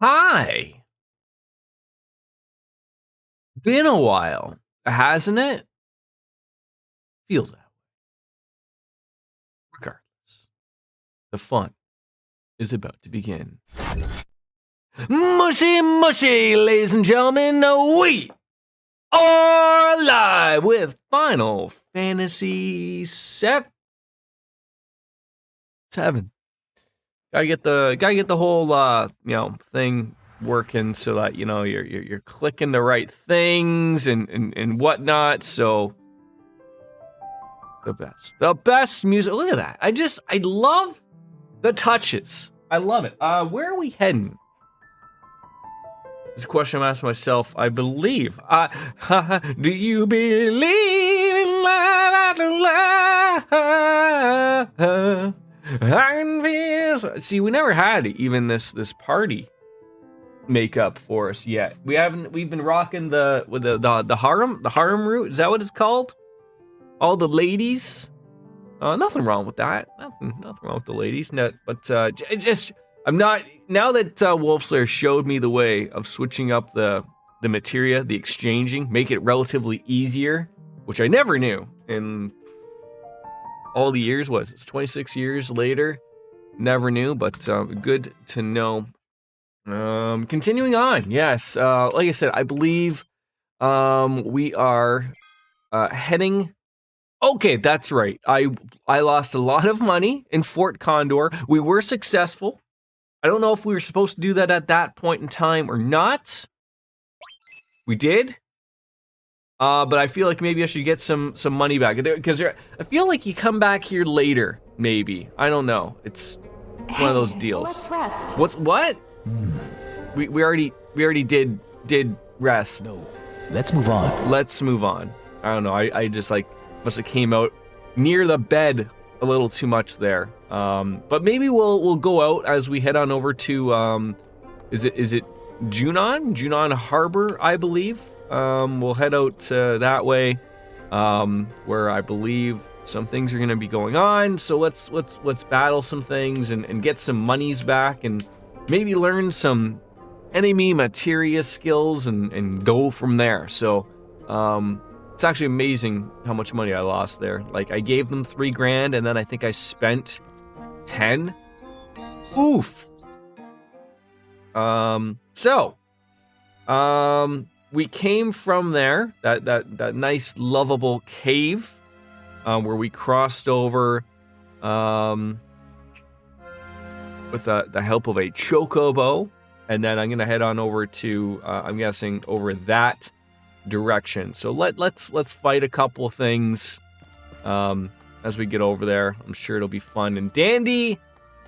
Hi. Been a while, hasn't it? Feels that way. Regardless, the fun is about to begin. Mushy, mushy, ladies and gentlemen, we are live with Final Fantasy VII. Gotta get the whole thing working so that you're clicking the right things and whatnot. So the best music. Look at that. I love the touches. I love it. Where are we heading? This is a question I'm asking myself. I believe. Do you believe in love after love? See, we never had even this party makeup for us yet. We've been rocking the harem route. Is that what it's called? All the ladies. Nothing wrong with that. Nothing wrong with the ladies. No, but I'm not, now that Wolfslayer showed me the way of switching up the materia, the exchanging, make it relatively easier, which I never knew in all the years. It's 26 years later. Never knew, but good to know. Continuing on, yes. Like I said, I believe we are heading. Okay, that's right. I lost a lot of money in Fort Condor. We were successful. I don't know if we were supposed to do that at that point in time or not. We did. But I feel like maybe I should get some money back because I feel like you come back here later. Maybe, I don't know. It's one of those deals. Let's rest. What? We already did rest. No, let's move on. Let's move on. I don't know. I just must have came out near the bed a little too much there. But maybe we'll go out as we head on over to is it Junon Harbor, I believe. We'll head out that way, where I believe some things are gonna be going on. So let's battle some things and get some monies back and maybe learn some enemy materia skills and go from there. So it's actually amazing how much money I lost there. Like, I gave them $3,000 and then I think I spent 10. Oof. We came from there, that nice lovable cave, where we crossed over with the help of a chocobo, and then I'm gonna head on over to I'm guessing over that direction. So let's fight a couple things as we get over there. I'm sure it'll be fun and dandy,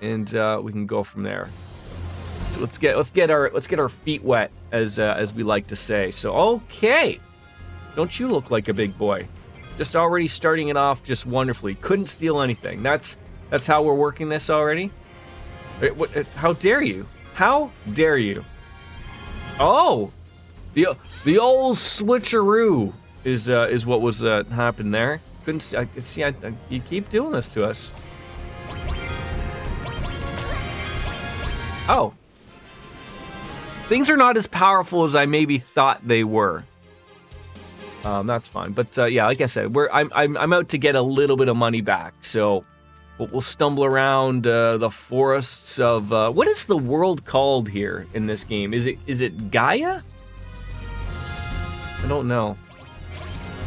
and we can go from there. So let's get our feet wet, as we like to say. So okay, don't you look like a big boy? Just already starting it off just wonderfully. Couldn't steal anything. That's how we're working this already. How dare you? How dare you? Oh, the old switcheroo is what was happened there. Couldn't see. You keep doing this to us. Oh. Things are not as powerful as I maybe thought they were. That's fine, but yeah, like I said, I'm out to get a little bit of money back. So we'll stumble around the forests of what is the world called here in this game? Is it Gaia? I don't know.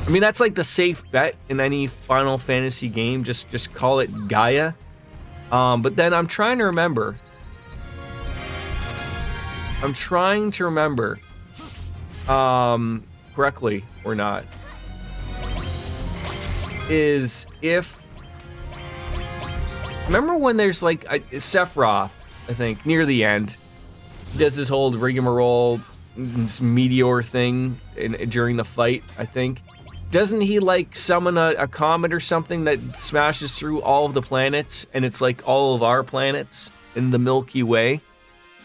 I mean, that's like the safe bet in any Final Fantasy game. Just call it Gaia. But then I'm trying to remember. Correctly or not, is if... Remember when there's like Sephiroth, I think, near the end, does this whole rigmarole meteor thing during the fight, I think? Doesn't he like summon a comet or something that smashes through all of the planets, and it's like all of our planets in the Milky Way?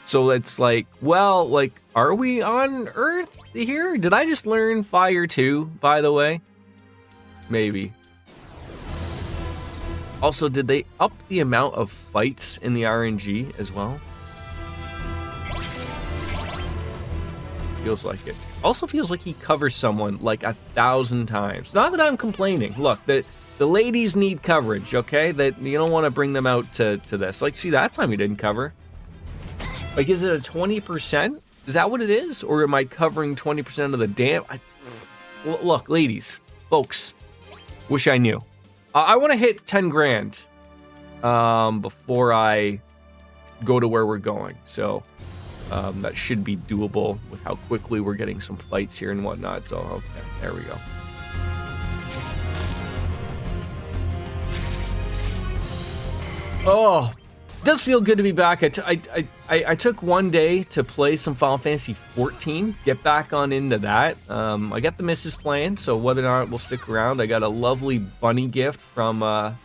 So it's like, well, like, are we on Earth here? Did I just learn Fire 2, by the way? Maybe. Also, did they up the amount of fights in the RNG as well? Feels like it. Also feels like he covers someone like 1,000 times. Not that I'm complaining. Look, the ladies need coverage, okay? That you don't want to bring them out to this. Like, see, that time he didn't cover. Like, is it a 20%? Is that what it is? Or am I covering 20% of the damn? Look, ladies, folks, wish I knew. I want to hit 10 grand before I go to where we're going. So that should be doable with how quickly we're getting some fights here and whatnot. So, okay, there we go. Oh, it does feel good to be back. I took one day to play some Final Fantasy 14, get back on into that. I got the missus playing, so whether or not we'll stick around, I got a lovely bunny gift from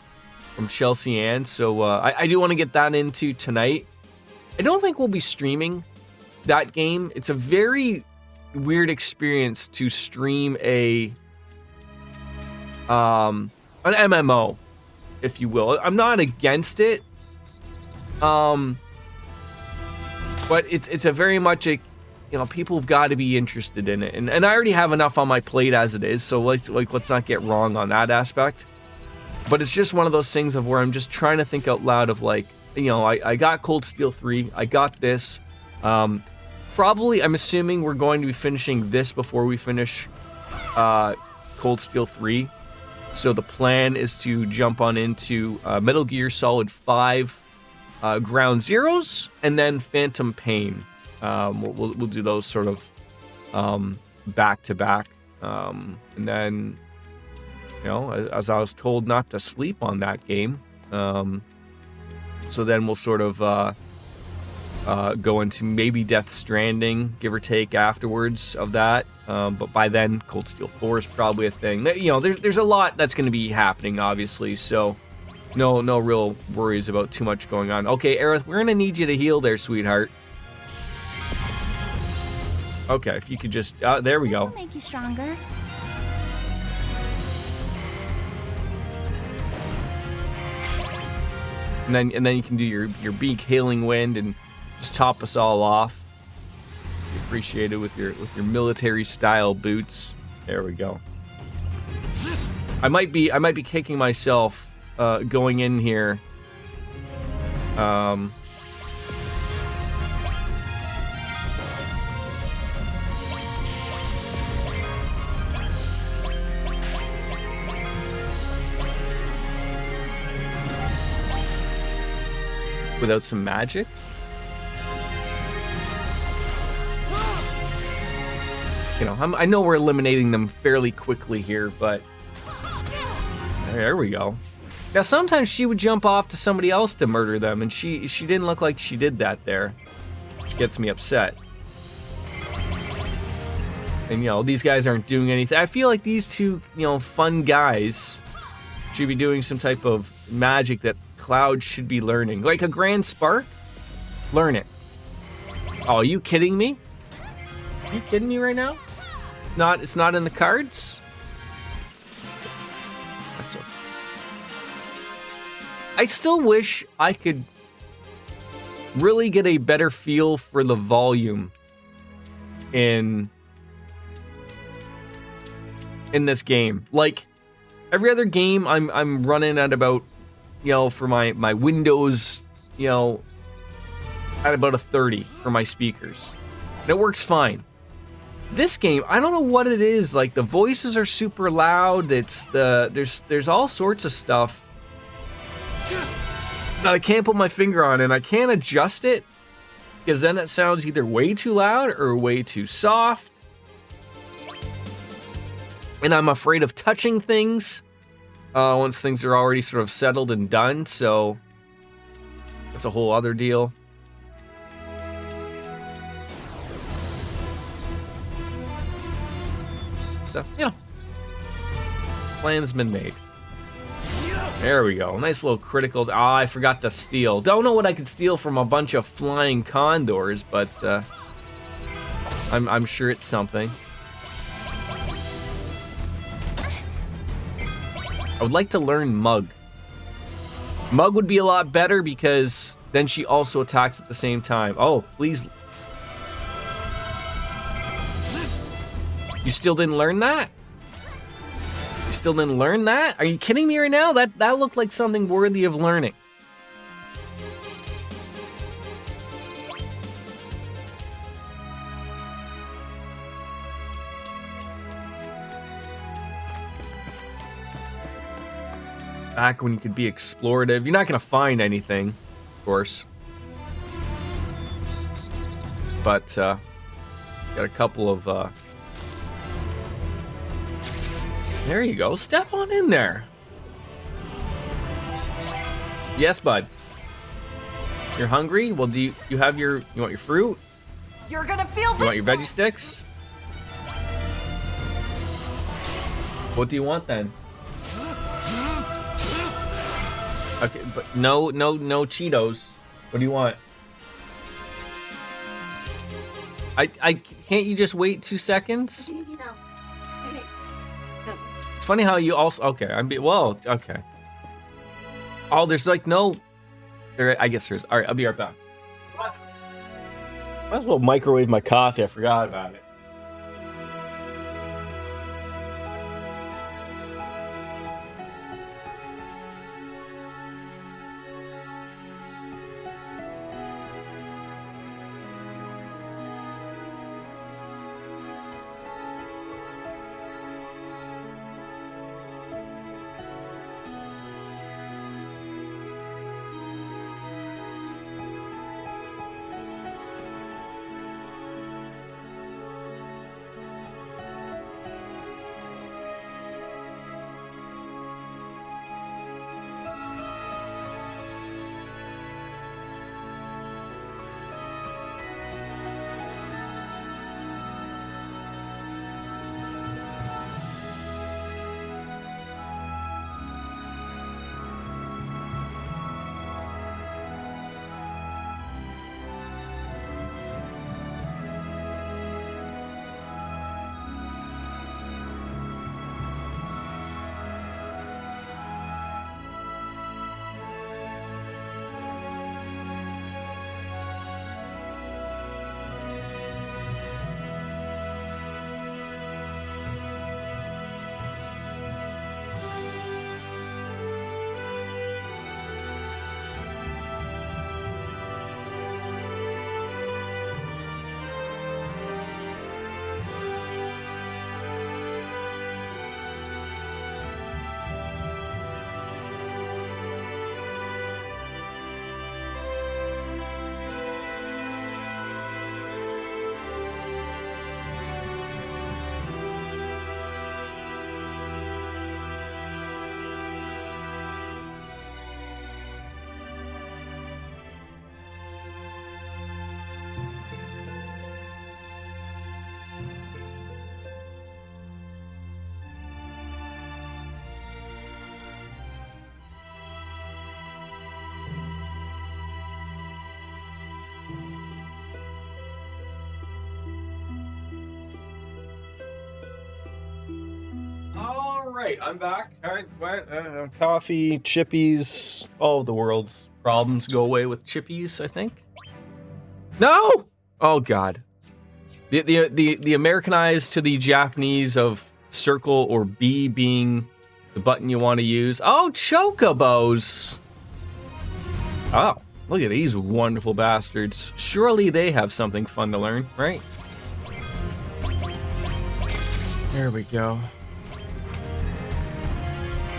Chelsea Ann, so I do want to get that into tonight. I don't think we'll be streaming that game. It's a very weird experience to stream an MMO, if you will. I'm not against it. But it's a very much a, people have got to be interested in it, and I already have enough on my plate as it is, so like let's not get wrong on that aspect. But it's just one of those things of where I'm just trying to think out loud of like, I got Cold Steel 3, I got this. Probably, I'm assuming we're going to be finishing this before we finish Cold Steel 3. So the plan is to jump on into Metal Gear Solid 5. Ground Zeroes, and then Phantom Pain. We'll do those sort of back to back, and then as I was told not to sleep on that game. So then we'll sort of go into maybe Death Stranding, give or take, afterwards of that. But by then, Cold Steel 4 is probably a thing. There's a lot that's going to be happening, obviously. So. No real worries about too much going on. Okay, Aerith, we're gonna need you to heal there, sweetheart. Okay, if you could just, there we go. This'll make you stronger. And then you can do your beak hailing wind and just top us all off. Be appreciated with your military style boots. There we go. I might be kicking myself. Going in here, without some magic. I know we're eliminating them fairly quickly here, but there we go. Now, sometimes she would jump off to somebody else to murder them, and she didn't look like she did that there, which gets me upset. And, these guys aren't doing anything. I feel like these two, fun guys should be doing some type of magic that Cloud should be learning. Like a Grand Spark? Learn it. Oh, are you kidding me? Are you kidding me right now? It's not in the cards? That's okay. I still wish I could really get a better feel for the volume in this game. Like every other game, I'm running at about, for my Windows, at about a 30 for my speakers. And it works fine. This game, I don't know what it is. Like the voices are super loud. There's all sorts of stuff that I can't put my finger on, and I can't adjust it because then it sounds either way too loud or way too soft. And I'm afraid of touching things once things are already sort of settled and done, so that's a whole other deal. So, plan's been made. There we go. Nice little criticals. Ah, I forgot to steal. Don't know what I could steal from a bunch of flying condors, but I'm sure it's something. I would like to learn Mug. Mug would be a lot better because then she also attacks at the same time. Oh, please. You still didn't learn that? You still didn't learn that? Are you kidding me right now? That looked like something worthy of learning. Back when you could be explorative. You're not going to find anything, of course. But, got a couple of, there you go. Step on in there. Yes, bud. You're hungry? Well, you have you want your fruit? You're gonna feel You want your veggie sticks? What do you want then? Okay, but no Cheetos. What do you want? I can't you just wait 2 seconds? It's funny how you also okay. Okay. Oh, there's like no. I guess there's. All right, I'll be right back. Might as well microwave my coffee. I forgot about it. Right, I'm back. All right, coffee, chippies, all of the world's problems go away with chippies, I think. No! Oh God, the Americanized to the Japanese of circle or B being the button you want to use. Oh, chocobos! Oh, look at these wonderful bastards. Surely they have something fun to learn, right? There we go.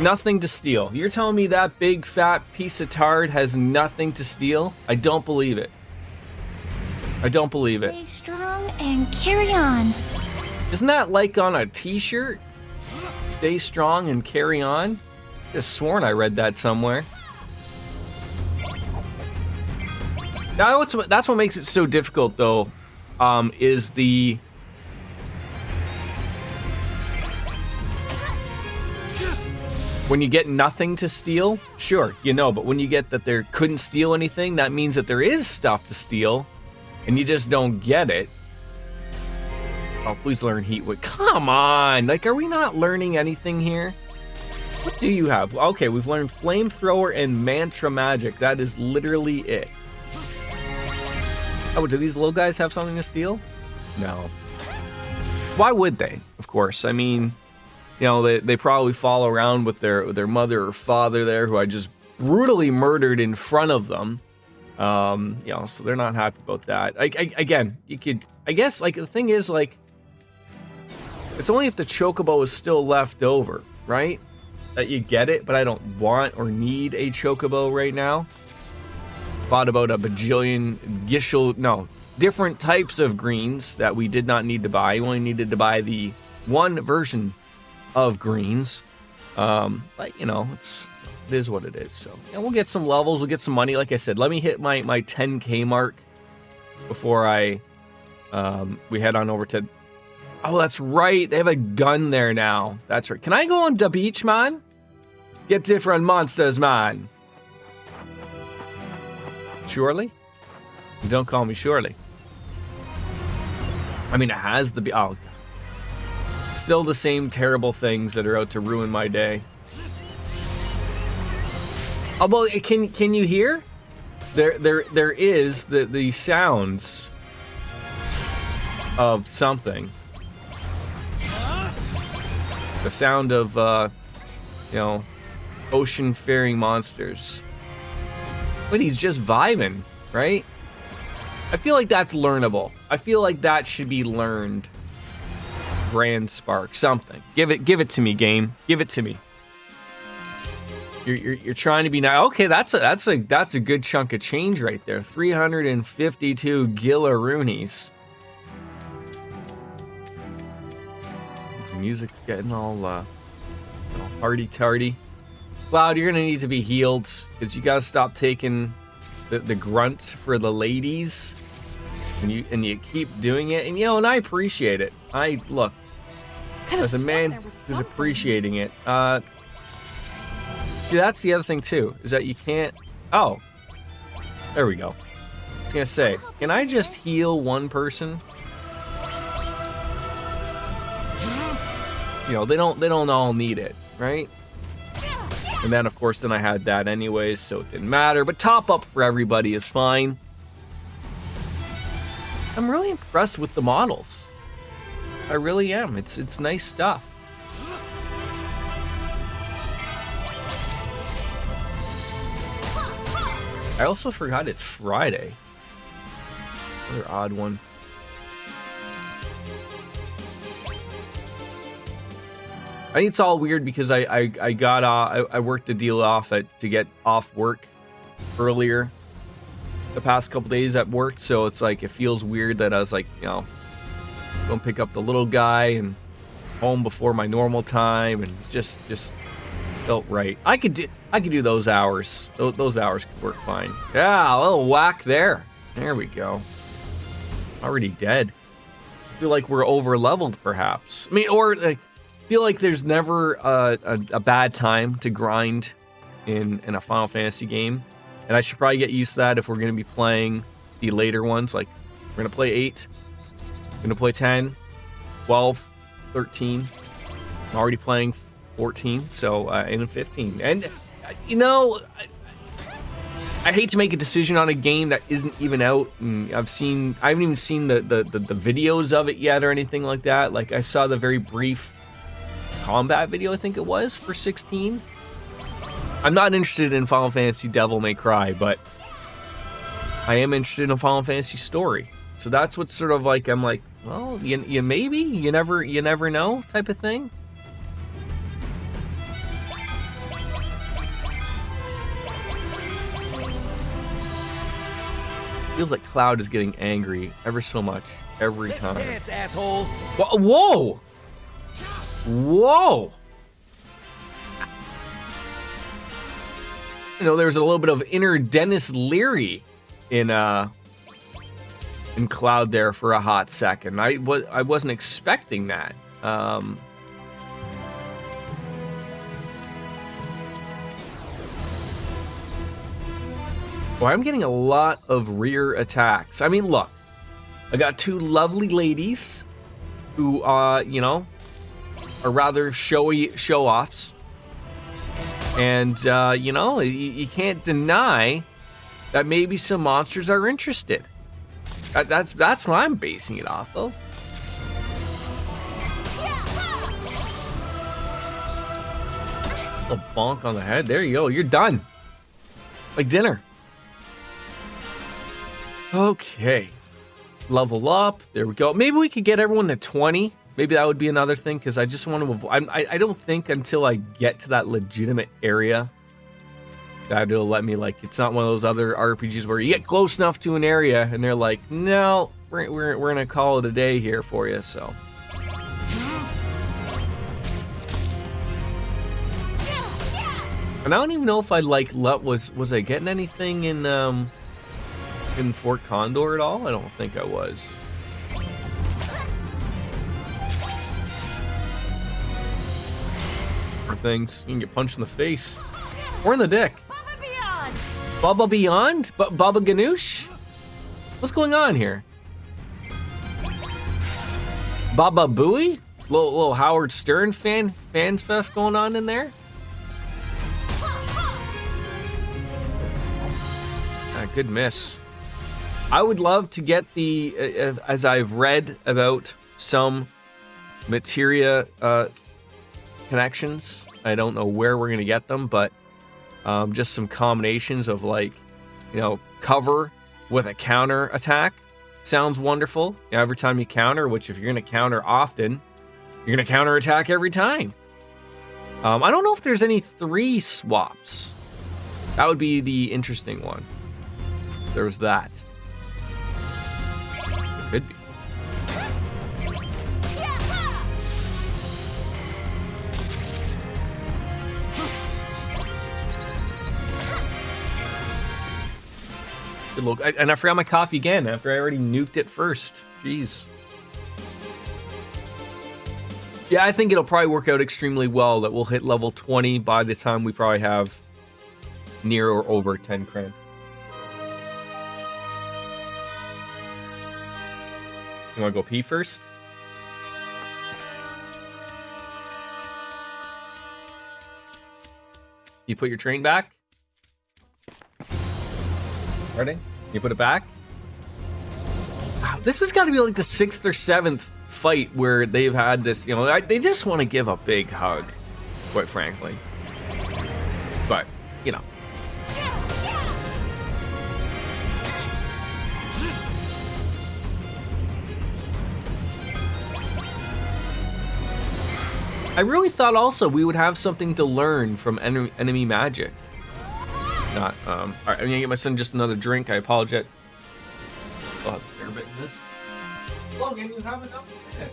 Nothing to steal. You're telling me that big fat piece of tard has nothing to steal? I don't believe it. I don't believe it. Stay strong and carry on. Isn't that like on a t-shirt? Stay strong and carry on? Just sworn I read that somewhere. Now, that's what makes it so difficult though, is the... When you get nothing to steal, sure, you know, but when you get that there couldn't steal anything, that means that there is stuff to steal, and you just don't get it. Oh, please learn heat wave. Come on! Like, are we not learning anything here? What do you have? Okay, we've learned flamethrower and mantra magic. That is literally it. Oh, do these little guys have something to steal? No. Why would they? Of course. I mean, you know, they probably follow around with their mother or father there, who I just brutally murdered in front of them. You know, so they're not happy about that. Again, you could, I guess, like, the thing is, like, it's only if the chocobo is still left over, right? That you get it, but I don't want or need a chocobo right now. Bought about a bajillion different types of greens that we did not need to buy. We only needed to buy the one version of greens. But, you know, it is what it is. So, yeah, we'll get some levels, we'll get some money. Like I said, let me hit my 10K mark before we head on over to... Oh, that's right. They have a gun there now. That's right. Can I go on the beach, man? Get different monsters, man. Surely? Don't call me Surely. I mean, it has the... Oh, still the same terrible things that are out to ruin my day. Although, can you hear? There is the sounds of something. The sound of, you know, ocean-faring monsters. But he's just vibing, right? I feel like that's learnable. I feel like that should be learned. Brand spark, something. Give it to me, game. Give it to me. You're trying to be now. Okay, that's a good chunk of change right there. 352 gillaroonies. Music getting all hardy-tardy. Cloud, you're gonna need to be healed because you gotta stop taking the grunt for the ladies, and you keep doing it. And you know, and I appreciate it. Look, as a man who's appreciating it. See, that's the other thing too, is that you can't. Oh, there we go. I was gonna say, can I just heal one person? You know, they don't all need it, right? And then, of course, then I had that anyways, so it didn't matter. But top up for everybody is fine. I'm really impressed with the models. I really am. It's nice stuff. I also forgot it's Friday. Another odd one. I think it's all weird because I worked a deal off to get off work earlier the past couple days at work, so it's like it feels weird that I was like, you know, go and pick up the little guy and home before my normal time, and just felt right. I could do those hours. Those hours could work fine. Yeah, a little whack there. There we go. Already dead. I feel like we're over leveled, perhaps. I mean, or like. Feel like there's never a bad time to grind in a Final Fantasy game, and I should probably get used to that if we're going to be playing the later ones. Like, we're going to play 8, we're going to play 10, 12, 13. I'm already playing 14, so and 15. And you know, I hate to make a decision on a game that isn't even out, and I haven't even seen the videos of it yet or anything like that. Like, I saw the very brief combat video, I think it was, for 16. I'm not interested in Final Fantasy Devil May Cry, but I am interested in a Final Fantasy story. So that's what's sort of like, I'm like, well, you maybe, you never know type of thing. Feels like Cloud is getting angry ever so much every time. Dance, asshole. Whoa! Whoa! You know, there's a little bit of inner Dennis Leary in Cloud there for a hot second. I wasn't expecting that. Well, I'm getting a lot of rear attacks. I mean, look, I got two lovely ladies who, you know, are rather show-offs. And, you know, you can't deny that maybe some monsters are interested. That's what I'm basing it off of. A bonk on the head. There you go. You're done. Like dinner. Okay. Level up. There we go. Maybe we could get everyone to 20. Maybe that would be another thing, because I just want to avoid... I don't think until I get to that legitimate area that it'll let me, like... It's not one of those other RPGs where you get close enough to an area and they're like, no, we're going to call it a day here for you, so... And I don't even know if I was I getting anything in Fort Condor at all? I don't think I was. Or things. You can get punched in the face. Or in the dick. Baba Beyond! Baba Beyond? Baba Ganoush? What's going on here? Baba Booey? Little Howard Stern fans fest going on in there? Good miss. I would love to get the, as I've read about some materia connections. I don't know where we're gonna get them, but just some combinations of, like, you know, cover with a counter attack sounds wonderful. Every time you counter, which if you're gonna counter often, you're gonna counter attack every time. I don't know if there's any 3 swaps. That would be the interesting one. There's that. Could be. Good look. And I forgot my coffee again after I already nuked it first. Jeez. Yeah, I think it'll probably work out extremely well that we'll hit level 20 by the time we probably have near or over 10 cran. You want to go pee first? You put your train back? Ready? You put it back? Wow, this has got to be like the 6th or 7th fight where they've had this, you know, they just want to give a big hug, quite frankly. But, you know. I really thought also we would have something to learn from enemy magic. Not, all right, I'm gonna get my son just another drink. I apologize. Still has a fair bit in this. Logan, you have enough of this.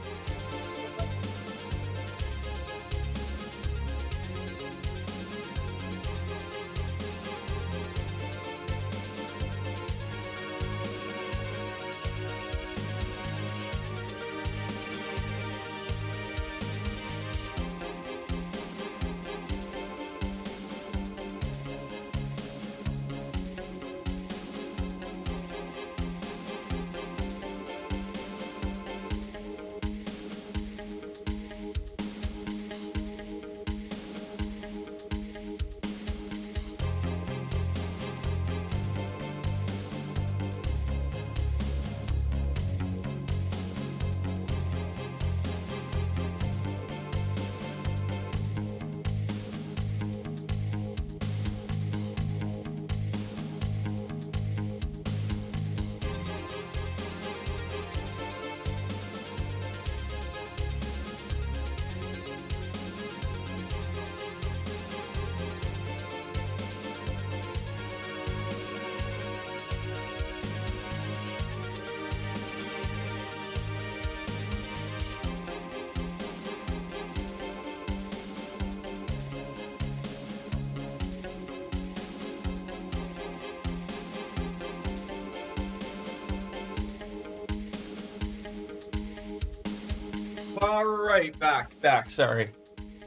All right, back. Sorry.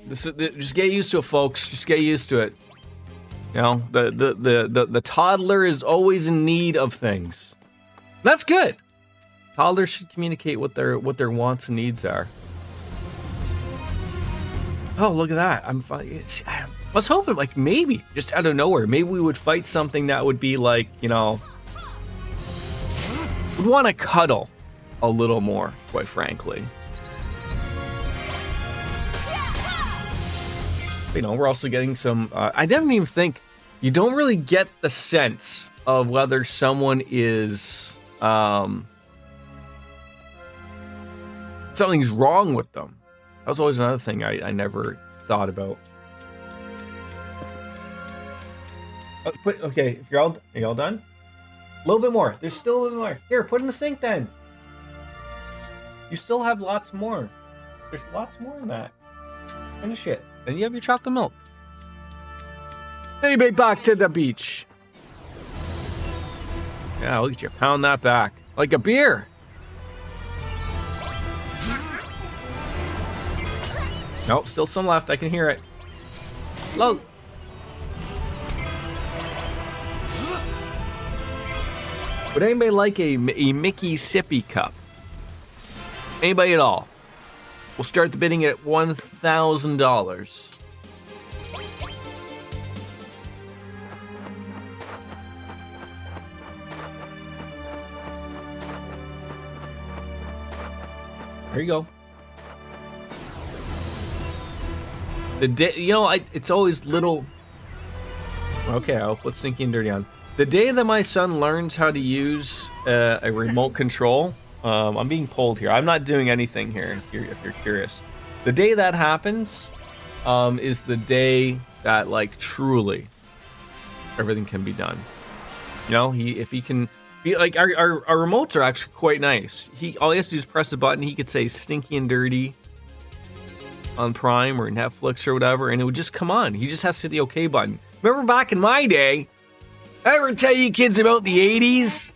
Just get used to it, folks. Just get used to it. You know, the toddler is always in need of things. That's good. Toddlers should communicate what their wants and needs are. Oh, look at that. I was hoping, like, maybe just out of nowhere, maybe we would fight something that would be like, you know, would want to cuddle a little more, quite frankly. You know, we're also getting some, I didn't even think, you don't really get the sense of whether someone is, something's wrong with them. That was always another thing I never thought about. Okay, if are you all done? A little bit more. There's still a little more. Here, put in the sink then. You still have lots more. There's lots more in that. Finish it. Then you have your chocolate milk. Maybe back to the beach. Yeah, look at you. Pound that back. Like a beer. Nope, still some left. I can hear it. Low. Would anybody like a Mickey sippy cup? Anybody at all? We'll start the bidding at $1,000. There you go. The day, you know, it's always little. Okay, I'll put Stinky and Dirty on. The day that my son learns how to use a remote control, I'm being pulled here. I'm not doing anything here. If you're curious, the day that happens is the day that, like, truly everything can be done. You know, if he can be like, our remotes are actually quite nice. All he has to do is press a button. He could say Stinky and Dirty on Prime or Netflix or whatever, and it would just come on. He just has to hit the OK button. Remember back in my day? I ever tell you kids about the 80s?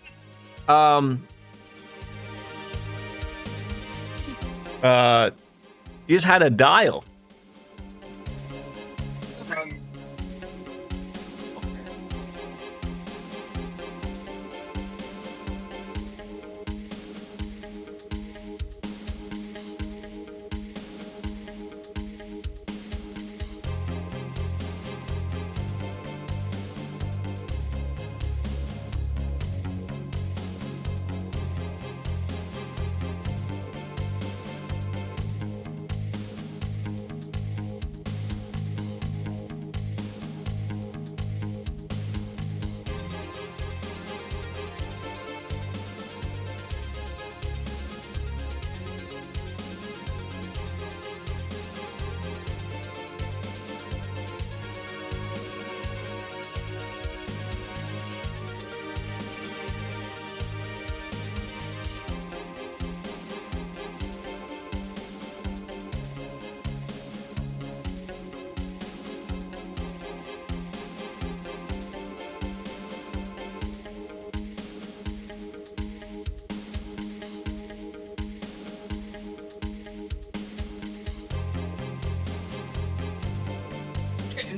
You just had a dial.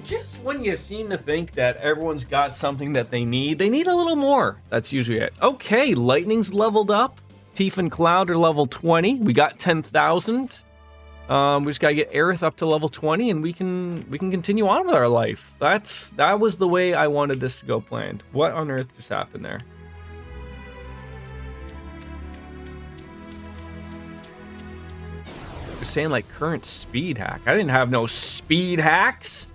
Just when you seem to think that everyone's got something that they need a little more. That's usually it. Okay, Lightning's leveled up. Tief and Cloud are level 20. We got 10,000. We just gotta get Aerith up to level 20, and we can continue on with our life. That was the way I wanted this to go planned. What on earth just happened there? You're saying like current speed hack. I didn't have no speed hacks.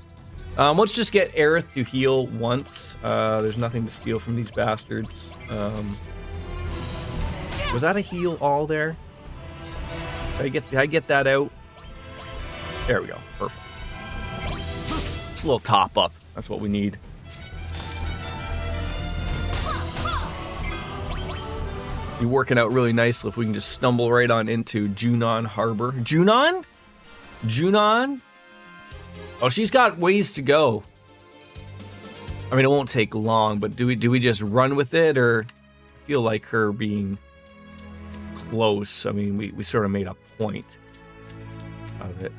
Let's just get Aerith to heal once. There's nothing to steal from these bastards. Was that a heal all there? Did I get that out? There we go. Perfect. Just a little top up. That's what we need. Be working out really nicely if we can just stumble right on into Junon Harbor. Junon? Oh, she's got ways to go. I mean, it won't take long, but do we just run with it, or feel like her being close? I mean, we sort of made a point of it.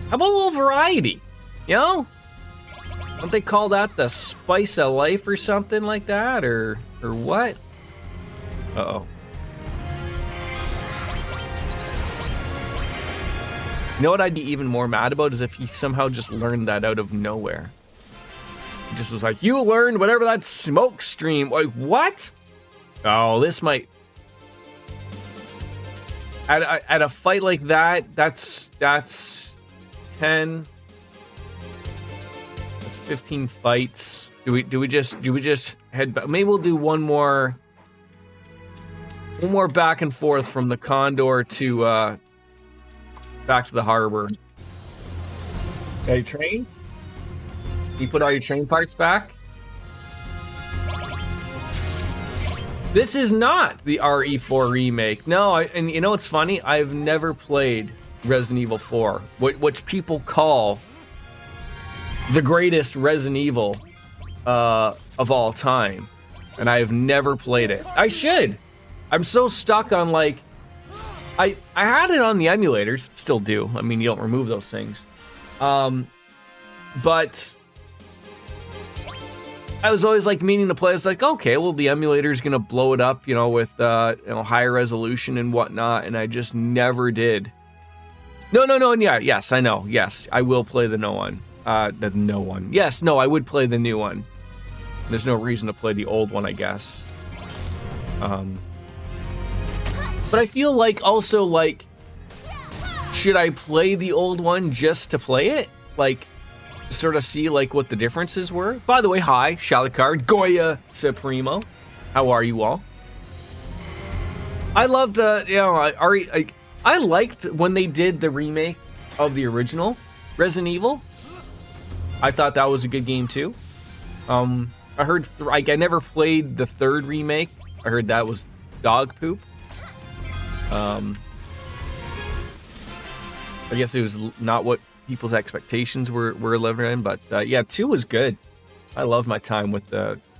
How about a little variety? You know? Don't they call that the spice of life or something like that, or what? Uh-oh. You know what I'd be even more mad about is if he somehow just learned that out of nowhere. He just was like, you learned whatever that smoke stream. Like, what? Oh, this might... at a fight like that, that's 10. That's 15 fights. Do we just head back? Maybe we'll do one more back and forth from the Condor to back to the harbor. Got your train? You put all your train parts back? This is not the RE4 remake. No, and you know what's funny? I've never played Resident Evil 4, which people call the greatest Resident Evil of all time, and I have never played it. I should. I'm so stuck on like, I had it on the emulators, still do. I mean, you don't remove those things, but I was always like meaning to play. It's like, okay, well, the emulator's gonna blow it up, you know, with higher resolution and whatnot, and I just never did. No, and yeah, yes, I know. Yes, I will play the no one. The no one. Yes, no, I would play the new one. There's no reason to play the old one, I guess. But I feel like also like, should I play the old one just to play it? Like, sort of see like what the differences were. By the way, hi, Shalicard, Goya Supremo. How are you all? I loved, I liked when they did the remake of the original Resident Evil. I thought that was a good game too. I heard, I never played the third remake. I heard that was dog poop. I guess it was not what people's expectations were living in, but yeah, 2 was good. I loved my time with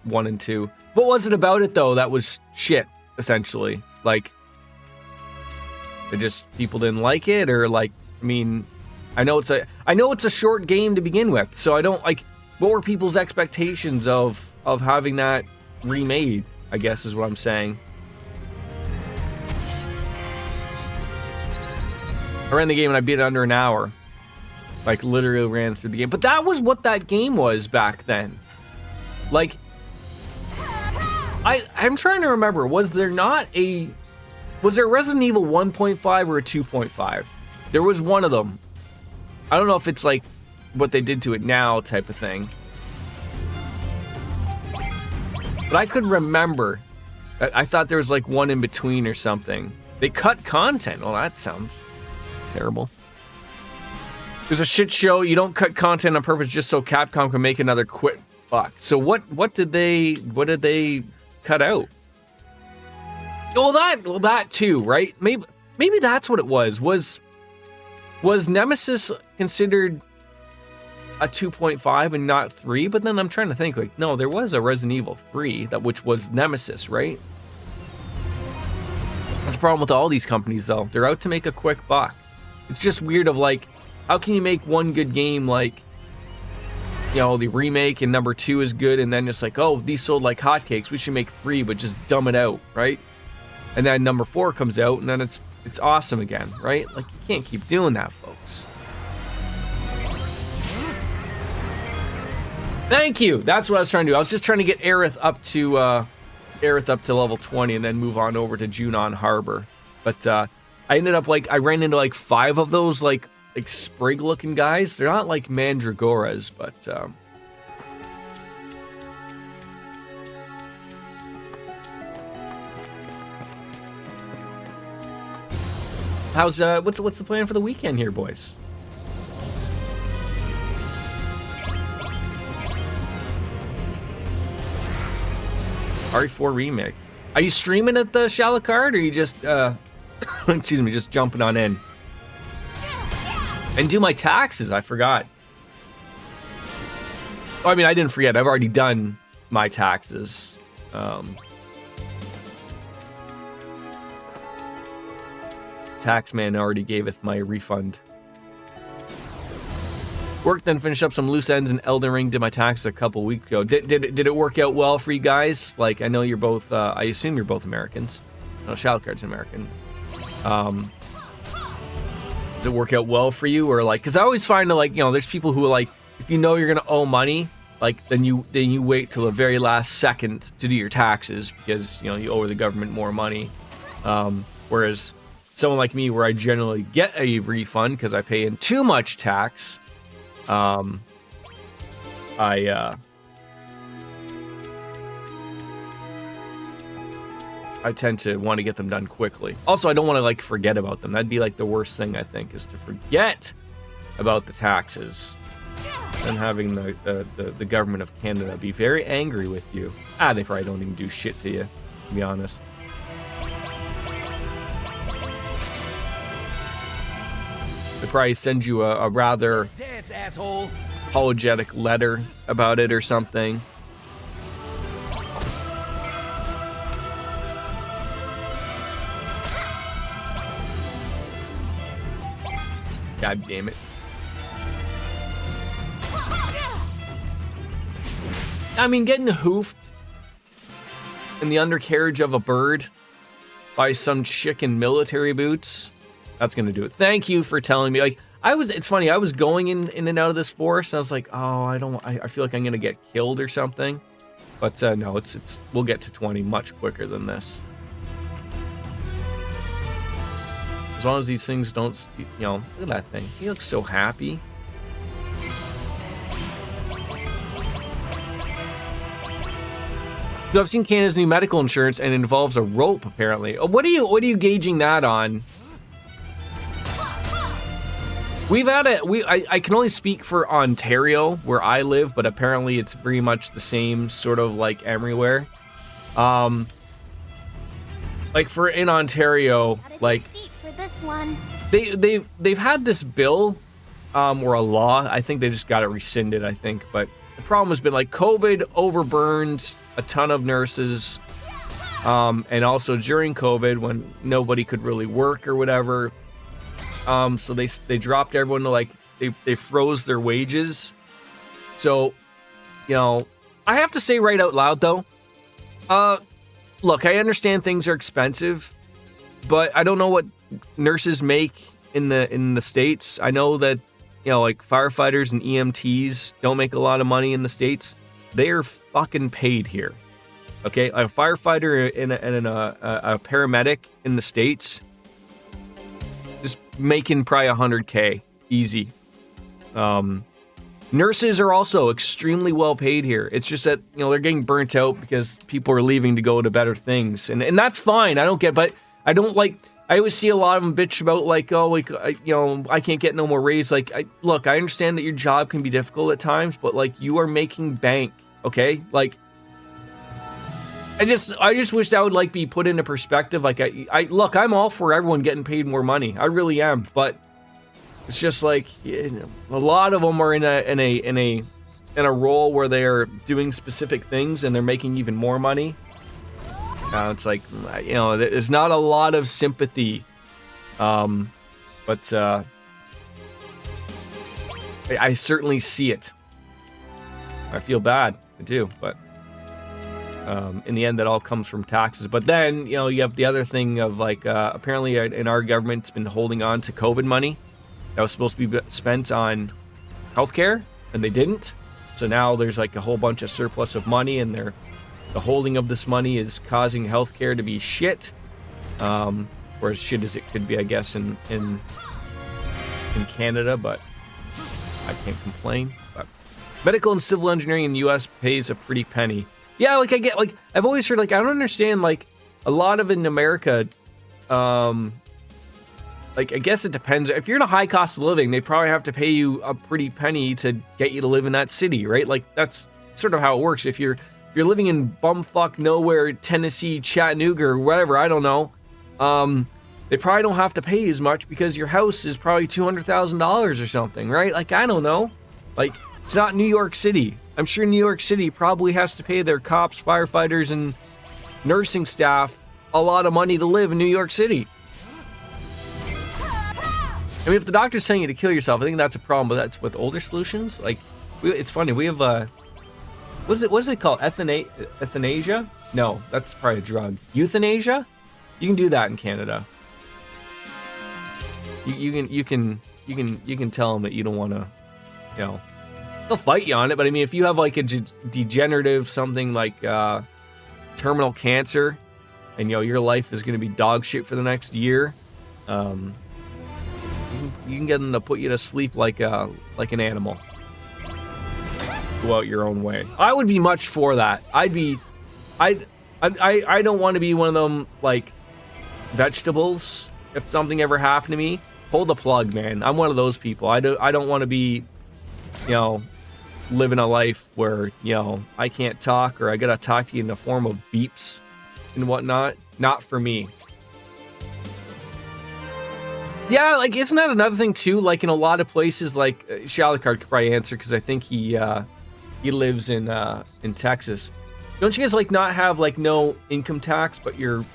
1 and 2. What was it about it though that was shit, essentially? Like, people didn't like it, or like, I mean, I know it's a short game to begin with, so I don't like, what were people's expectations of having that remade, I guess is what I'm saying. I ran the game and I beat it under an hour. Like, literally ran through the game. But that was what that game was back then. Like, I'm trying to remember, was there Resident Evil 1.5 or a 2.5? There was one of them. I don't know if it's like what they did to it now type of thing. But I could remember. I thought there was like one in between or something. They cut content. Oh, that sounds terrible. There's a shit show. You don't cut content on purpose just so Capcom can make another quick buck. So what did they cut out? Well, that too, right? Maybe that's what it was. Was Nemesis considered a 2.5 and not 3? But then I'm trying to think, like, no, there was a Resident Evil 3 which was Nemesis, right? That's the problem with all these companies, though. They're out to make a quick buck. It's just weird of like, how can you make one good game like, you know, the remake and number 2 is good, and then it's like, oh, these sold like hotcakes, we should make 3, but just dumb it out, right? And then number 4 comes out, and then it's awesome again, right? Like, you can't keep doing that, folks. Thank you. That's what I was trying to do. I was just trying to get Aerith up to level 20 and then move on over to Junon Harbor. But I ended up like, I ran into like 5 of those like sprig looking guys. They're not like mandragoras, but how's what's the plan for the weekend here, boys? RE4 remake. Are you streaming at the Shalicard, or are you just excuse me, just jumping on in? And do my taxes, I forgot. Oh, I mean, I didn't forget, I've already done my taxes. Taxman already gaveth my refund. Worked, then finished up some loose ends in Elden Ring. Did my taxes a couple weeks ago. Did it work out well for you guys? Like, I know you're both, I assume you're both Americans. No, Shalicard's American. Does it work out well for you, or like? Because I always find that, like, you know, there's people who are like, if you know you're gonna owe money, like, then you wait till the very last second to do your taxes because, you know, you owe the government more money. Whereas someone like me, where I generally get a refund because I pay in too much tax, I tend to want to get them done quickly. Also, I don't want to like forget about them. That'd be like the worst thing, I think, is to forget about the taxes and having the government of Canada be very angry with you. They probably don't even do shit to you, to be honest. They probably send you a rather apologetic letter about it or something. God damn it. I mean, getting hoofed in the undercarriage of a bird by some chick in military boots, that's gonna do it. Thank you for telling me. Like, it's funny, I was going in and out of this forest, and I was like, oh, I feel like I'm gonna get killed or something. But no, we'll get to 20 much quicker than this. As long as these things don't, look at that thing. He looks so happy. So I've seen Canada's new medical insurance, and it involves a rope, apparently. What are you gauging that on? I can only speak for Ontario, where I live, but apparently it's very much the same sort of like everywhere. Like in Ontario, like this one. They've had this bill or a law. I think they just got it rescinded, I think. But the problem has been like COVID overburned a ton of nurses, and also during COVID when nobody could really work or whatever. So they dropped everyone to like they froze their wages. So, I have to say right out loud though, look, I understand things are expensive, but I don't know what nurses make in the States. I know that, like firefighters and EMTs don't make a lot of money in the States. They are fucking paid here. Okay, a firefighter and a paramedic in the States just making probably $100K easy. Nurses are also extremely well paid here. It's just that, they're getting burnt out because people are leaving to go to better things. And that's fine. I don't get, but I don't like, I always see a lot of them bitch about like, oh, like, I can't get no more raise. Like, look, I understand that your job can be difficult at times, but like you are making bank. Okay. Like, I just wish that would like be put into perspective. Like look, I'm all for everyone getting paid more money. I really am. But it's just like a lot of them are in a role where they are doing specific things and they're making even more money. It's like, there's not a lot of sympathy. But I certainly see it. I feel bad. I do, but in the end, that all comes from taxes. But then, you have the other thing of like, apparently in our government, it's been holding on to COVID money that was supposed to be spent on healthcare, and they didn't. So now there's like a whole bunch of surplus of money, and the holding of this money is causing healthcare to be shit, or as shit as it could be, I guess, in Canada. But I can't complain. But medical and civil engineering in the U.S. pays a pretty penny. Yeah, like I get, like I've always heard, like I don't understand, like a lot of in America, like I guess it depends. If you're in a high cost of living, they probably have to pay you a pretty penny to get you to live in that city, right? Like that's sort of how it works. If you're living in bumfuck nowhere, Tennessee, Chattanooga, or whatever, I don't know, they probably don't have to pay as much because your house is probably $200,000 or something, right? Like I don't know, like it's not New York City. I'm sure New York City probably has to pay their cops, firefighters, and nursing staff a lot of money to live in New York City. I mean, if the doctor's telling you to kill yourself, I think that's a problem, but that's with older solutions. Like, it's funny, we have, what is it called? Euthanasia? No, that's probably a drug. Euthanasia? You can do that in Canada. You can tell them that you don't want to, they'll fight you on it, but I mean, if you have like a degenerative something like terminal cancer, and your life is going to be dog shit for the next year, You can get them to put you to sleep like an animal. Go out your own way. I would be much for that. I don't want to be one of them like vegetables. If something ever happened to me, pull the plug, man. I'm one of those people. I don't want to be, living a life where, I can't talk or I gotta talk to you in the form of beeps and whatnot. Not for me. Yeah, like, isn't that another thing too? Like in a lot of places, like Shalicard could probably answer because I think he lives in Texas. Don't you guys like not have like no income tax, but your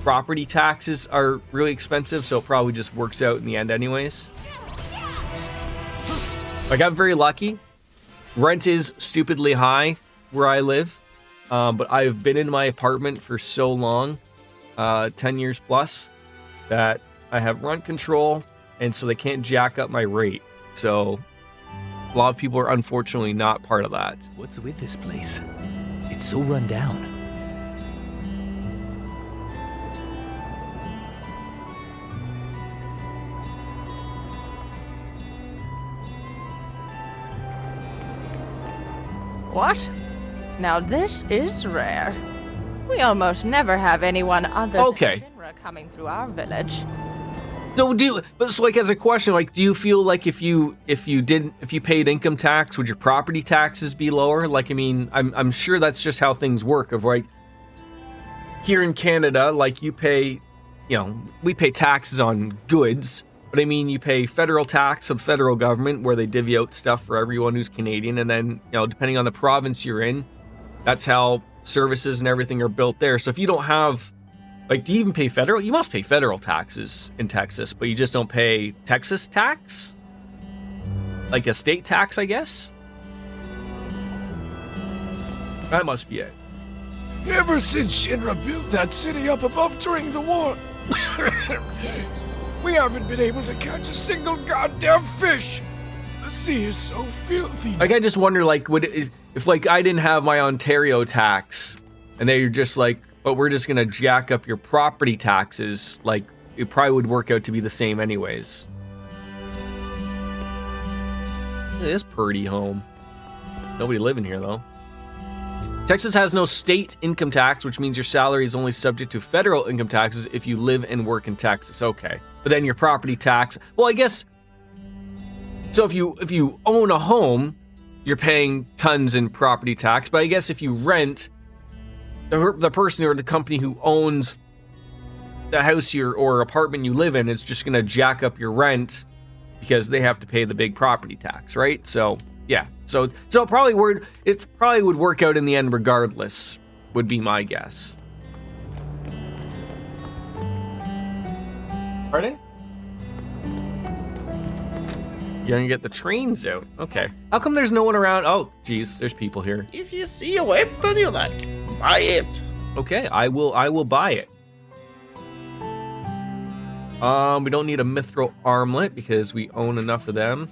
property taxes are really expensive, so it probably just works out in the end anyways? Like, I'm very lucky. Rent is stupidly high where I live, but I've been in my apartment for so long, 10 years plus, that I have rent control, and so they can't jack up my rate. So a lot of people are unfortunately not part of that. What's with this place? It's so run down. What? Now this is rare. We almost never have anyone other than Shinra coming through our village. No, but so like as a question, like, do you feel like if you paid income tax, would your property taxes be lower? Like, I mean, I'm sure that's just how things work. Of like here in Canada, like you pay, we pay taxes on goods, but I mean, you pay federal tax to the federal government where they divvy out stuff for everyone who's Canadian, and then depending on the province you're in, that's how services and everything are built there. So if you don't have, like, do you even pay federal? You must pay federal taxes in Texas, but you just don't pay Texas tax? Like a state tax, I guess? That must be it. Ever since Shinra built that city up above during the war, we haven't been able to catch a single goddamn fish. The sea is so filthy. Like, I just wonder, like, if like I didn't have my Ontario tax, and they're just like, but we're just gonna jack up your property taxes, like, it probably would work out to be the same anyways. It is pretty home. Nobody living here, though. Texas has no state income tax, which means your salary is only subject to federal income taxes if you live and work in Texas. Okay. But then your property tax, well, I guess, so if you own a home, you're paying tons in property tax, but I guess if you rent, the person or the company who owns the house or apartment you live in is just going to jack up your rent because they have to pay the big property tax, right? So, yeah. So it probably would work out in the end regardless, would be my guess. Pardon? You're gonna get the trains out. Okay. How come there's no one around? Oh, geez, there's people here. If you see a weapon you like, buy it. Okay, I will buy it. We don't need a mithril armlet because we own enough of them.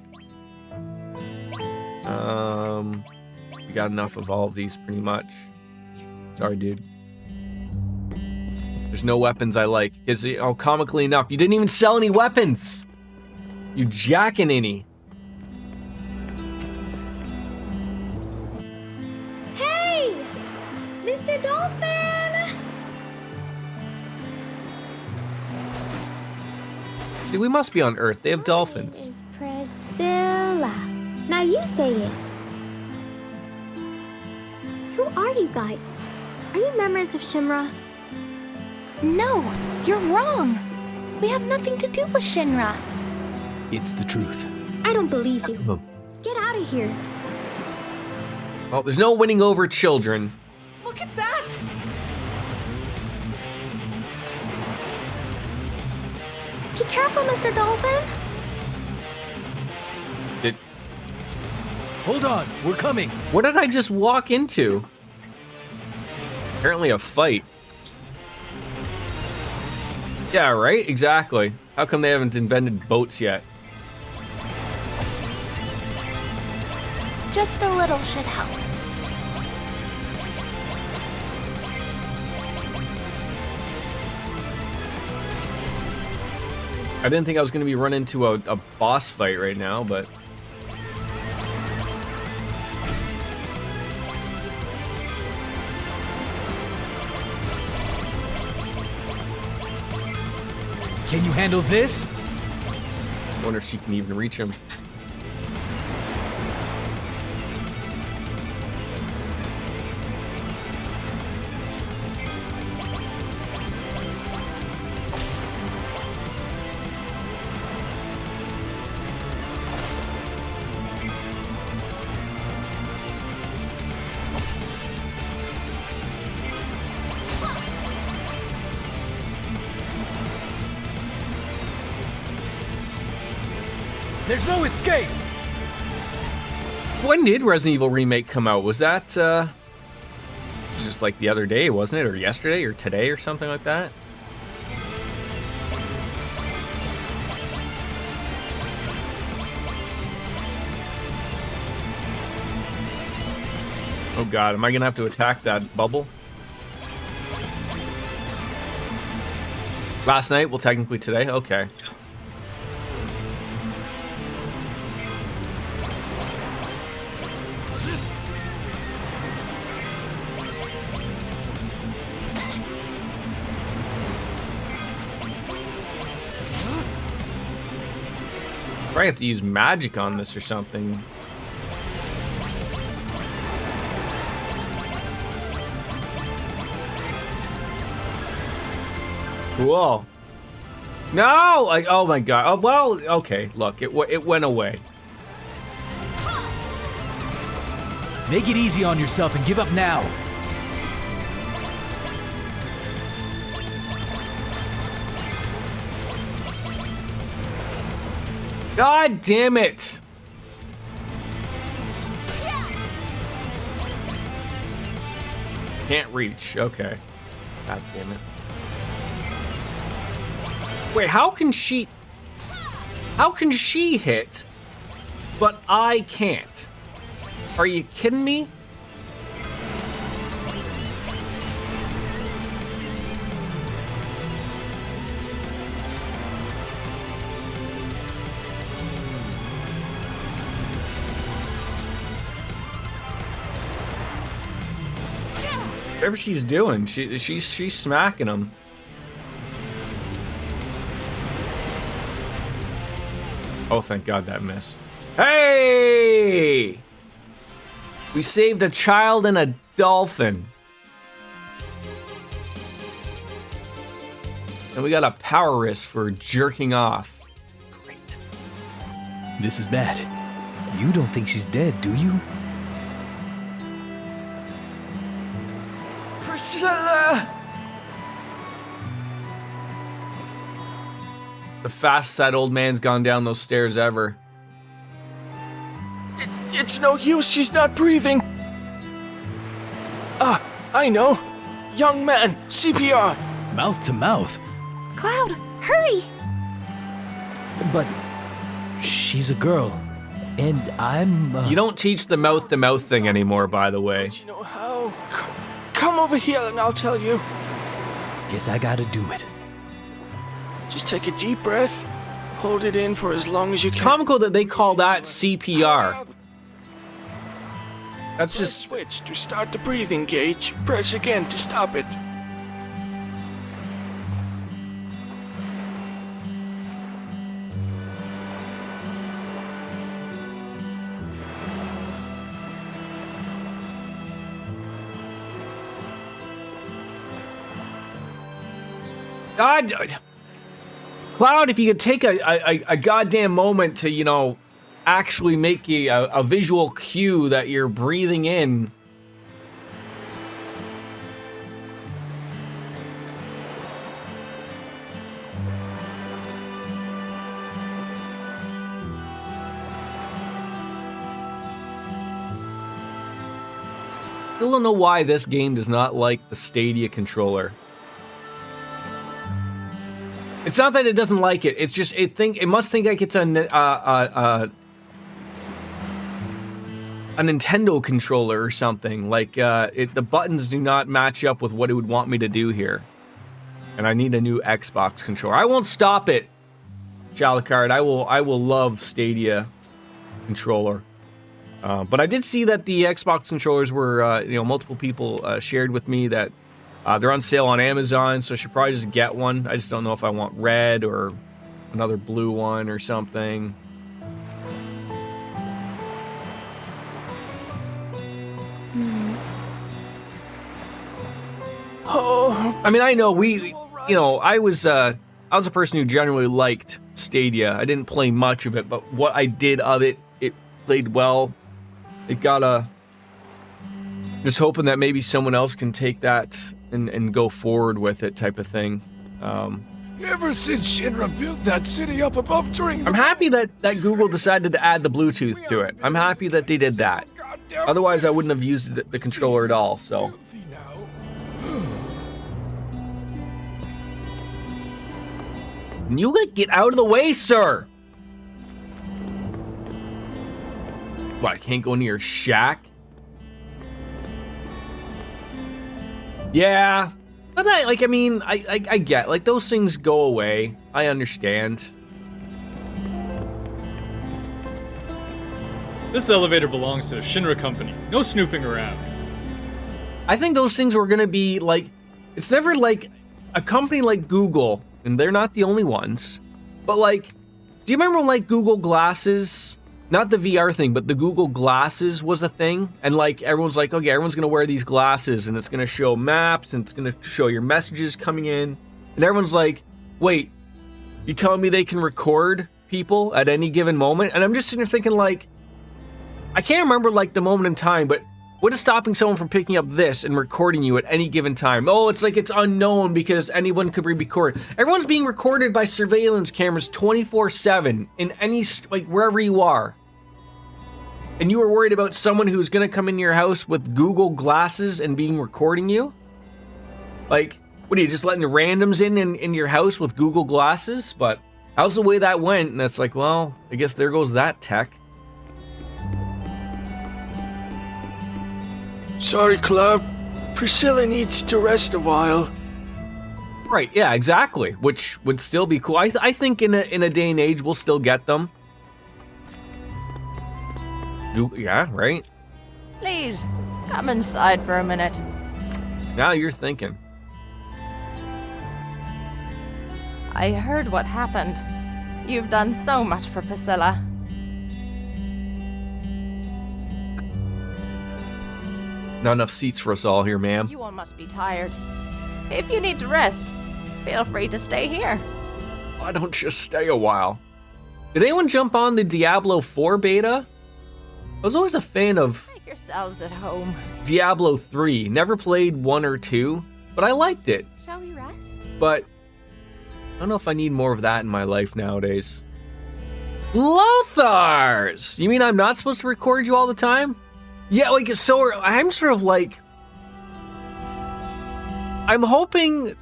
We got enough of all of these pretty much. Sorry, dude. There's no weapons I like. Comically enough, you didn't even sell any weapons. You jacking any. Hey! Mr. Dolphin! Dude, we must be on Earth. They have dolphins. Is Priscilla. Now you say it. Who are you guys? Are you members of Shinra? No, you're wrong. We have nothing to do with Shinra. It's the truth. I don't believe you. Get out of here. Well, there's no winning over children. Look at that! Be careful, Mr. Dolphin. Hold on, we're coming. What did I just walk into? Apparently a fight. Yeah, right? Exactly. How come they haven't invented boats yet? Just a little should help. I didn't think I was going to be running into a boss fight right now, but... Can you handle this? I wonder if she can even reach him. There's no escape! When did Resident Evil Remake come out? Was that, just like the other day, wasn't it? Or yesterday, or today, or something like that? Oh god, am I gonna have to attack that bubble? Last night? Well, technically today? Okay. Probably have to use magic on this or something. Cool. No! Like, oh my god. Oh, well, okay. Look, it went away. Make it easy on yourself and give up now. God damn it! Can't reach. Okay. God damn it. Wait, how can she hit, but I can't? Are you kidding me? Whatever she's doing, she's smacking him. Oh, thank God that missed. Hey! We saved a child and a dolphin. And we got a power wrist for jerking off. Great. This is bad. You don't think she's dead, do you? Priscilla! The fastest that old man's gone down those stairs ever. It's no use, she's not breathing. Ah, I know. Young man, CPR. Mouth to mouth. Cloud, hurry! But she's a girl, and I'm... You don't teach the mouth-to-mouth thing anymore, by the way. Don't you know how? Come over here and I'll tell you. Guess I gotta do it. Just take a deep breath. Hold it in for as long as you can. Comical that they call that CPR. That's Press just... switch to start the breathing gauge. Press again to stop it. God, Cloud, if you could take a goddamn moment to, you know, actually make a visual cue that you're breathing in. Still don't know why this game does not like the Stadia controller. It's not that it doesn't like it. It's just it must think like it's a Nintendo controller or something. Like the buttons do not match up with what it would want me to do here. And I need a new Xbox controller. I won't stop it. Chalicard, I will love Stadia controller. But I did see that the Xbox controllers were, multiple people shared with me that they're on sale on Amazon, so I should probably just get one. I just don't know if I want red or another blue one or something. Oh, I mean, I know I was a person who generally liked Stadia. I didn't play much of it, but what I did of it, it played well. It got just hoping that maybe someone else can take that and go forward with it type of thing. Ever since Shinra built that city up above during the... I'm happy that Google decided to add the Bluetooth to it. I'm happy that they did that. Otherwise, I wouldn't have used the controller at all, so... You get out of the way, sir! What, I can't go near shack? Yeah. But I get, like, those things go away. I understand. This elevator belongs to the Shinra company. No snooping around. I think those things were gonna be, like... It's never, like, a company like Google... And they're not the only ones. But, like, do you remember, like, Google Glasses? Not the VR thing, but the Google Glasses was a thing. And, like, everyone's like, okay, everyone's going to wear these glasses. And it's going to show maps. And it's going to show your messages coming in. And everyone's like, wait, you telling me they can record people at any given moment? And I'm just sitting there thinking, like, I can't remember, like, the moment in time, but... What is stopping someone from picking up this and recording you at any given time? Oh, it's like it's unknown because anyone could be recorded. Everyone's being recorded by surveillance cameras 24/7 in any, like, wherever you are. And you were worried about someone who's gonna come in your house with Google Glasses and being recording you? Like, what are you, just letting the randoms in your house with Google Glasses? But how's the way that went? And it's like, well, I guess there goes that tech. sorry, Club. Priscilla needs to rest a while. Right, yeah, exactly. Which would still be cool. I think in a day and age, we'll still get them. Yeah, right? Please, come inside for a minute. Now you're thinking. I heard what happened. You've done so much for Priscilla. Not enough seats for us all here, ma'am. You all must be tired. If you need to rest, feel free to stay here. Why don't just stay a while? Did anyone jump on the Diablo 4 beta? I was always a fan of Make yourselves at home. Diablo 3. Never played 1 or 2, but I liked it. Shall we rest? But I don't know if I need more of that in my life nowadays. Lothars! You mean I'm not supposed to record you all the time? Yeah, like, so I'm sort of like... I'm hoping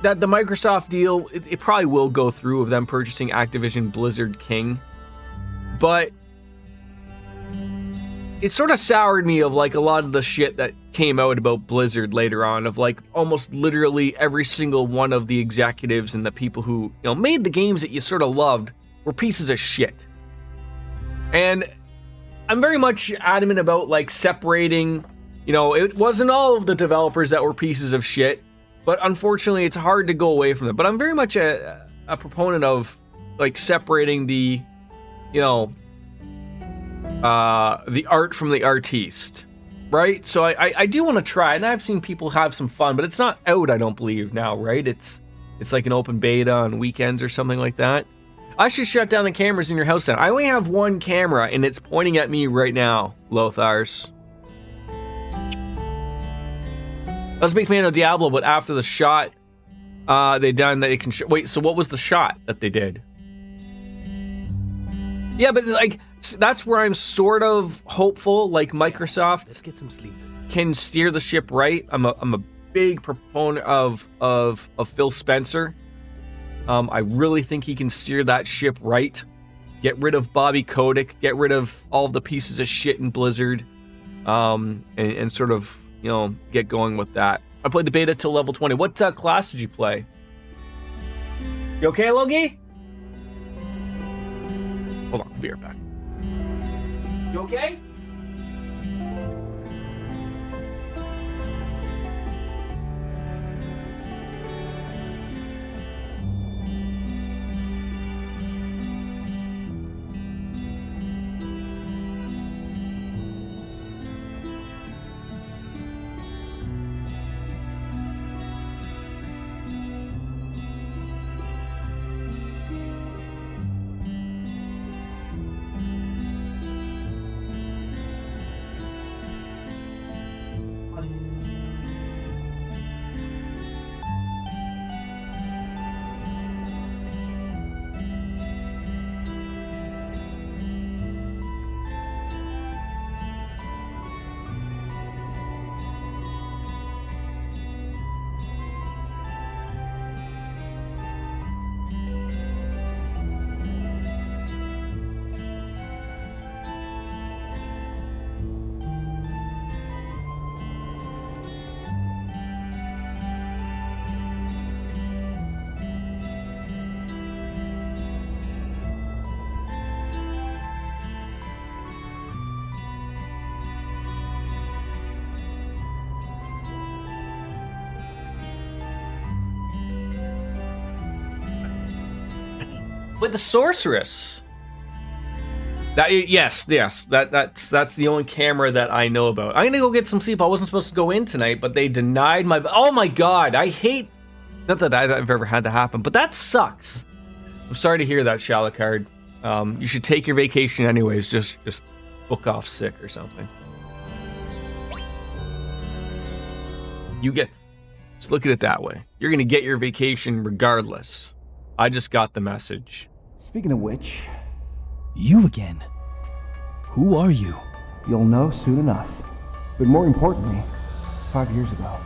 that the Microsoft deal, it probably will go through of them purchasing Activision Blizzard King. But it sort of soured me of, like, a lot of the shit that came out about Blizzard later on, of, like, almost literally every single one of the executives and the people who, you know, made the games that you sort of loved were pieces of shit. And I'm very much adamant about, like, separating, you know, it wasn't all of the developers that were pieces of shit, but unfortunately it's hard to go away from them. But I'm very much a proponent of, like, separating the, you know, the art from the artiste, right? So I do want to try, and I've seen people have some fun, but it's not out, I don't believe, now, right? It's like an open beta on weekends or something like that. I should shut down the cameras in your house then. I only have one camera, and it's pointing at me right now, Lothars. I was a big fan of Diablo, but after the shot they done that it can wait, so what was the shot that they did? Yeah, but, like, that's where I'm sort of hopeful, like, Microsoft Let's get some sleep. can steer the ship right. I'm a big proponent of Phil Spencer. I really think he can steer that ship right. Get rid of Bobby Kotick, get rid of all the pieces of shit in Blizzard, and sort of, you know, get going with that. I played the beta till level 20. What class did you play? You okay, Logie? Hold on, I'll be right back. You okay? With the sorceress. Yes. That's the only camera that I know about. I'm gonna go get some sleep. I wasn't supposed to go in tonight, but they denied my. Oh my god! I hate. Not that I've ever had that happen, but that sucks. I'm sorry to hear that, Shalakard. You should take your vacation anyways. Just book off sick or something. Just look at it that way. You're gonna get your vacation regardless. I just got the message. Speaking of which... You again? Who are you? You'll know soon enough. But more importantly, 5 years ago.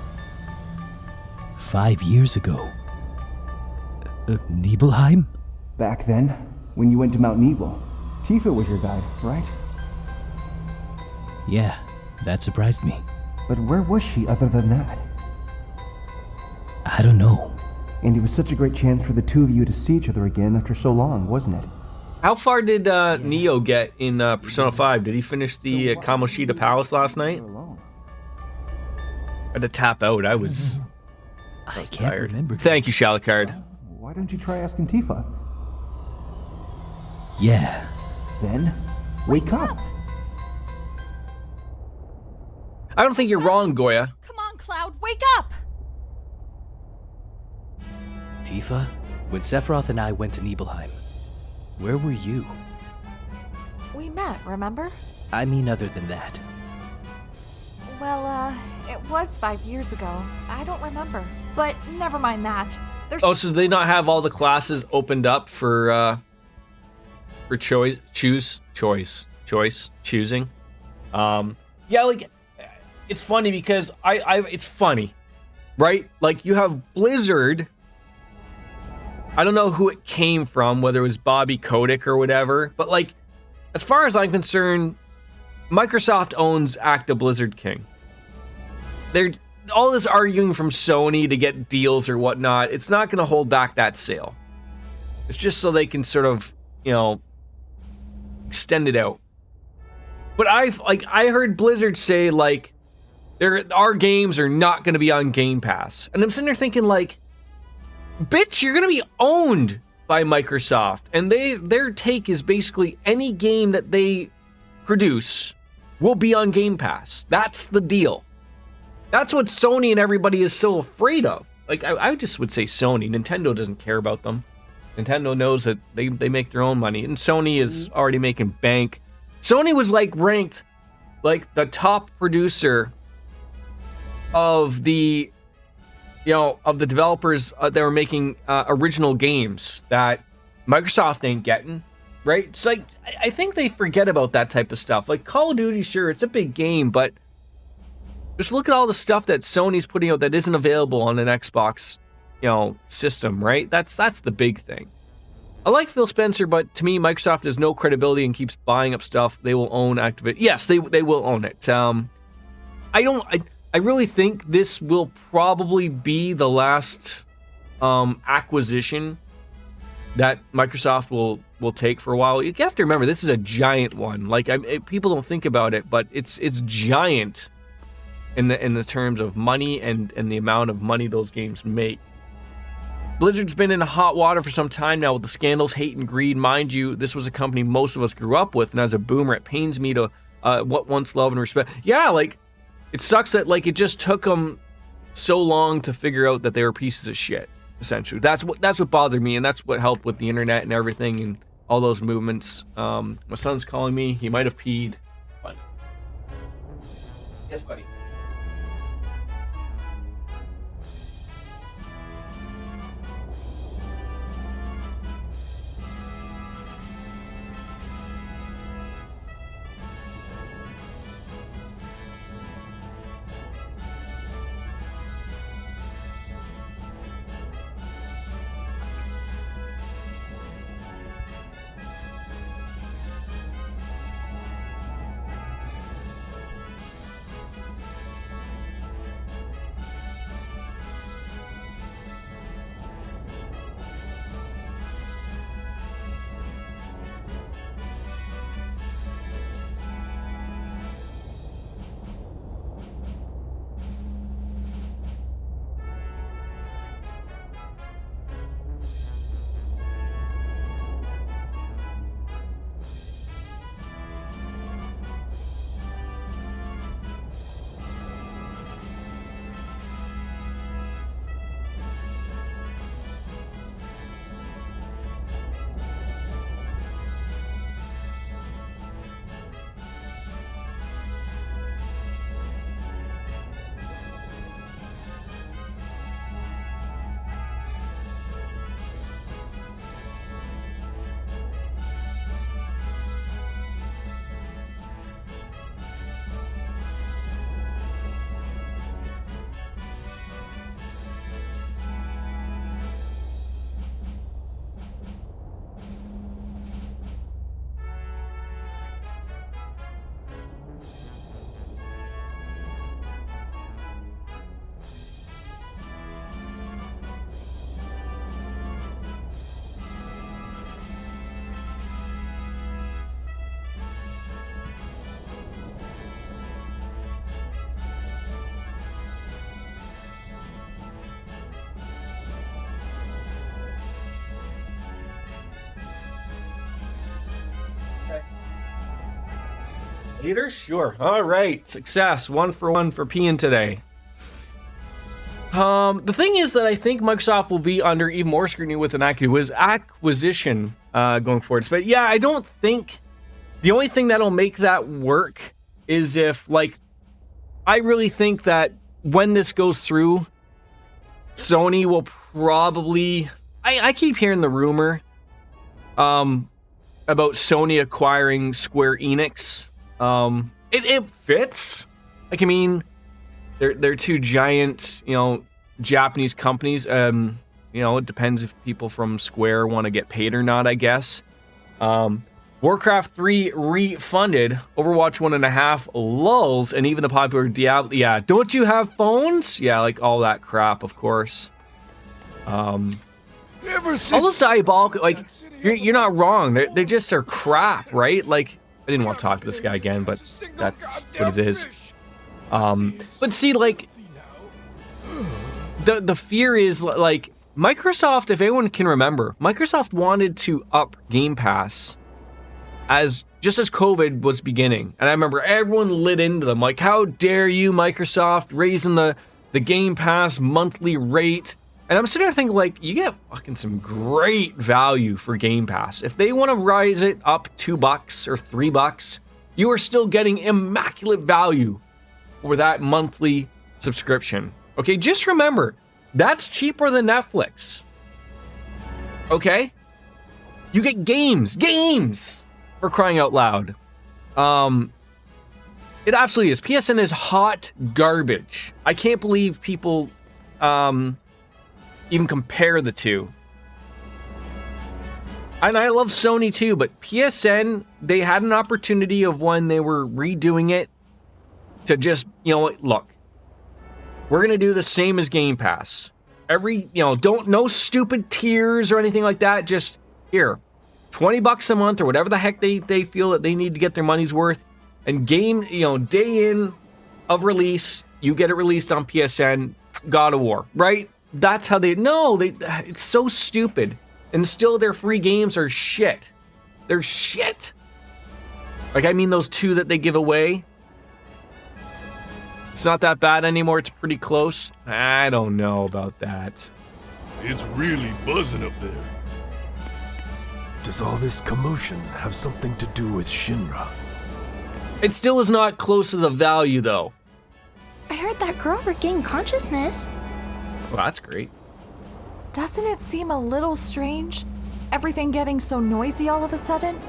5 years ago? Nibelheim? Back then, when you went to Mount Nebel, Tifa was your guide, right? Yeah, that surprised me. But where was she other than that? I don't know. And it was such a great chance for the two of you to see each other again after so long, wasn't it? How far did Neo get in Persona 5? Did he finish the Kamoshida Palace last night? I had to tap out. I was can't tired. remember. Thank you, Shalakard. Why don't you try asking Tifa? Yeah. Then, wake up. I don't think you're wrong, Goya. Come on, Cloud, wake up! Tifa, when Sephiroth and I went to Nibelheim, where were you? We met, remember? I mean other than that. Well, it was 5 years ago. I don't remember. But never mind that. There's Oh, so they not have all the classes opened up for choosing? Yeah, like, it's funny because it's funny, right? Like, you have Blizzard. I don't know who it came from, whether it was Bobby Kotick or whatever, but like, as far as I'm concerned, Microsoft owns Acta Blizzard King. They're all this arguing from Sony to get deals or whatnot. It's not going to hold back that sale. It's just so they can sort of, extend it out. But I heard Blizzard say like, our games are not going to be on Game Pass, and I'm sitting there thinking like, bitch, you're gonna be owned by Microsoft, and their take is basically any game that they produce will be on Game Pass. That's the deal. That's what Sony and everybody is so afraid of. Like, I just would say Sony. Nintendo doesn't care about them. Nintendo knows that they make their own money, and Sony is already making bank. Sony was like ranked like the top producer of the developers that were making original games that Microsoft ain't getting, right? It's like, I think they forget about that type of stuff. Like Call of Duty, sure, it's a big game, but just look at all the stuff that Sony's putting out that isn't available on an Xbox, system, right? That's the big thing. I like Phil Spencer, but to me, Microsoft has no credibility and keeps buying up stuff. They will own Activision. Yes, they will own it. I really think this will probably be the last acquisition that Microsoft will take for a while. You have to remember, this is a giant one. Like, people don't think about it, but it's giant in the terms of money and the amount of money those games make. Blizzard's been in hot water for some time now with the scandals, hate, and greed. Mind you, this was a company most of us grew up with, and as a boomer, it pains me to what once love and respect. Yeah, like, it sucks that, like, it just took them so long to figure out that they were pieces of shit, essentially. That's what bothered me, and that's what helped with the internet and everything and all those movements. My son's calling me. He might have peed. But... Yes, buddy. Leader? Sure. All right. Success. 1 for 1 for peeing today. The thing is that I think Microsoft will be under even more scrutiny with an acquisition going forward. But yeah, I don't think the only thing that'll make that work is if, like, I really think that when this goes through, Sony will probably... I keep hearing the rumor about Sony acquiring Square Enix. It fits. Like, I mean, they're two giant, Japanese companies. It depends if people from Square want to get paid or not, I guess. Warcraft 3 refunded, Overwatch 1.5 lulls, and even the popular Diablo. Yeah, don't you have phones? Yeah, like all that crap, of course. All those diabolical, like, you're not wrong. They just are crap, right? Like, I didn't want to talk to this guy again, but that's what it is. But see, like, the fear is, like, Microsoft, if anyone can remember, Microsoft wanted to up Game Pass just as COVID was beginning. And I remember everyone lit into them, like, how dare you, Microsoft, raising the Game Pass monthly rate. And I'm sitting there thinking, like, you get fucking some great value for Game Pass. If they want to rise it up $2 or $3, you are still getting immaculate value for that monthly subscription. Okay, just remember, that's cheaper than Netflix. Okay? You get games, for crying out loud. It absolutely is. PSN is hot garbage. I can't believe people even compare the two. And I love Sony too, but PSN, they had an opportunity of when they were redoing it to just, look, we're going to do the same as Game Pass. No stupid tiers or anything like that. Just here, $20 a month or whatever the heck they feel that they need to get their money's worth. And game, day in of release, you get it released on PSN, God of War, right? That's how it's so stupid. And still their free games are shit. They're shit. Like, I mean, those 2 that they give away. It's not that bad anymore. It's pretty close. I don't know about that. It's really buzzing up there. Does all this commotion have something to do with Shinra? It still is not close to the value, though. I heard that girl regained consciousness. Well, that's great. Doesn't it seem a little strange? Everything getting so noisy all of a sudden?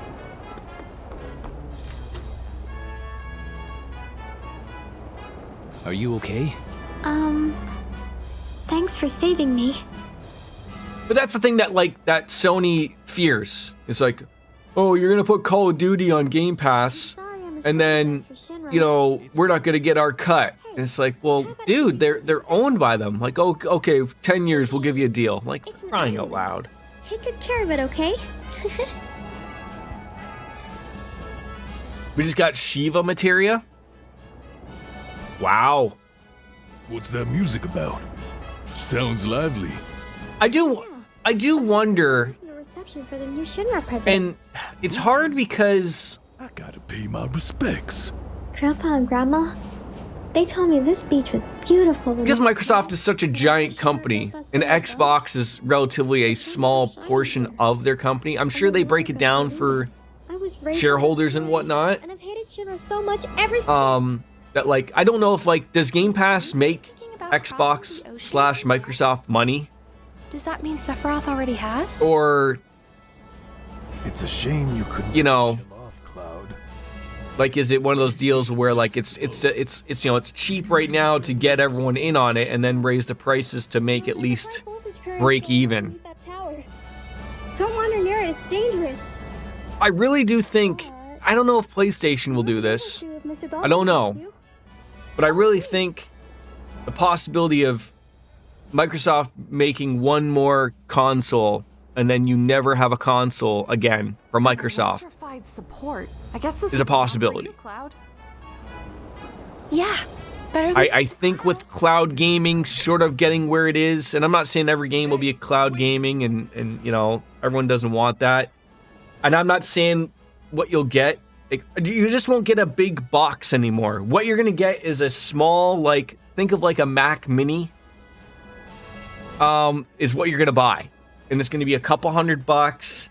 Are you okay? Thanks for saving me. But that's the thing that Sony fears. It's like, oh, you're gonna put Call of Duty on Game Pass, and then, we're not gonna get our cut. And it's like, well, dude, they're owned by them. Like, oh, okay, 10 years, we'll give you a deal. Like, crying out loud. Take good care of it, okay? We just got Shiva materia. Wow. What's that music about? Sounds lively. I do wonder. The reception for the new Shinra president. And it's hard because I gotta pay my respects. Grandpa and Grandma, they told me this beach was beautiful. Because Microsoft is such a giant company, and Xbox is relatively a small portion of their company. I'm sure they break it down for shareholders and whatnot. And I've hated Shinra so much ever since. That I don't know if does Game Pass make Xbox/Microsoft money? Does that mean Sephiroth already has? Or it's a shame you couldn't finish him off, Cloud. Is it one of those deals where it's cheap right now to get everyone in on it and then raise the prices to make at least break even? Don't wander near it, it's dangerous. I really do think, I don't know if PlayStation will do this. I don't know. But I really think the possibility of Microsoft making one more console and then you never have a console again from Microsoft support. I guess this is a possibility. Cloud. Yeah. I think with cloud gaming sort of getting where it is, and I'm not saying every game will be a cloud gaming and everyone doesn't want that. And I'm not saying what you'll get. You just won't get a big box anymore. What you're going to get is a small, think of a Mac Mini, is what you're going to buy. And it's going to be a couple $100,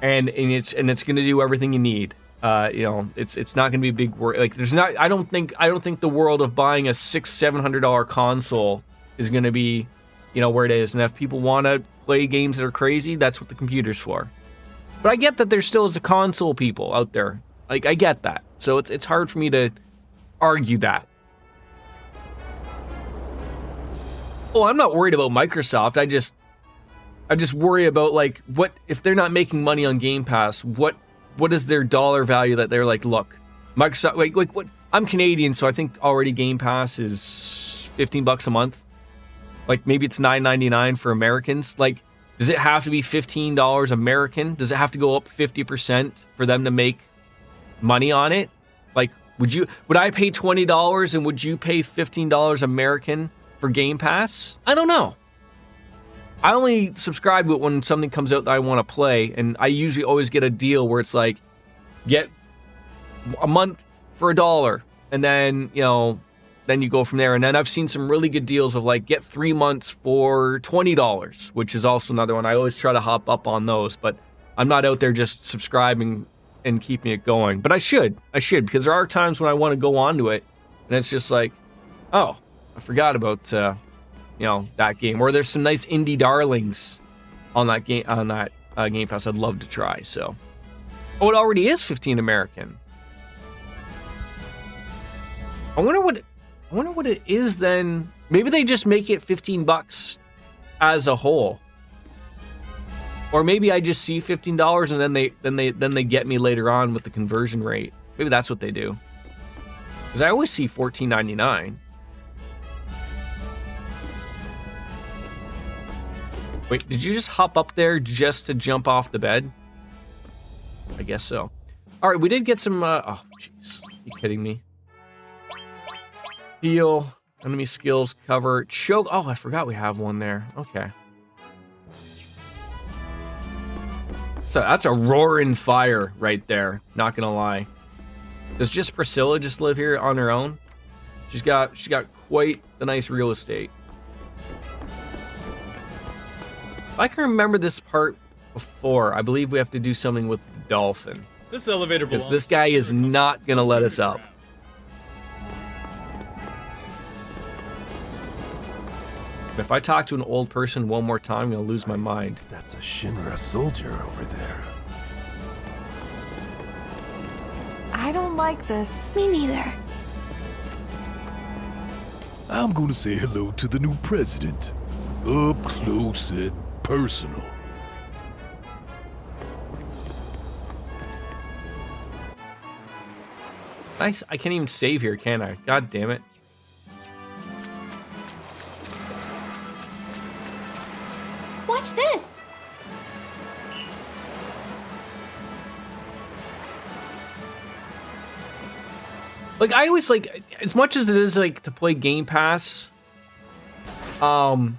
and it's going to do everything you need. It's not going to be a big worry. I don't think the world of buying a $600-700 console is going to be, where it is. And if people want to play games that are crazy, that's what the computer's for. But I get that there still is a console people out there. I get that. So it's hard for me to argue that. Oh, I'm not worried about Microsoft. I just worry about what if they're not making money on Game Pass, what is their dollar value that they're look, Microsoft what I'm Canadian, so I think already Game Pass is $15 a month. Maybe it's $9.99 for Americans. Does it have to be $15 American? Does it have to go up 50% for them to make money on it? Would I pay $20 and would you pay $15 American for Game Pass? I don't know. I only subscribe to it when something comes out that I want to play, and I usually always get a deal where it's get a month for $1, and then then you go from there. And then I've seen some really good deals of get 3 months for $20, which is also another one. I always try to hop up on those, but I'm not out there just subscribing and keeping it going. But I should, because there are times when I want to go onto it, and it's just oh, I forgot about that game. Or there's some nice indie darlings on that game Game Pass I'd love to try. So, it already is 15 American. I wonder what it is then. Maybe they just make it $15 as a whole. Or maybe I just see $15 and then they get me later on with the conversion rate. Maybe that's what they do. Because I always see $14.99. Wait, did you just hop up there just to jump off the bed? I guess so. All right, we did get some, oh, jeez. Are you kidding me? Heal, enemy skills, cover, choke. Oh, I forgot we have one there. Okay. So that's a roaring fire right there. Not gonna lie. Does just Priscilla just live here on her own? She's got quite the nice real estate. If I can remember this part before, I believe we have to do something with the dolphin. This elevator belongs. Because this guy is not gonna let us up. If I talk to an old person one more time, I'm gonna lose my mind. That's a Shinra soldier over there. I don't like this. Me neither. I'm gonna say hello to the new president. Up close and personal. Nice. I can't even save here, can I? God damn it. Watch this! Like, I always, like, as much as it is, like, to play Game Pass, No,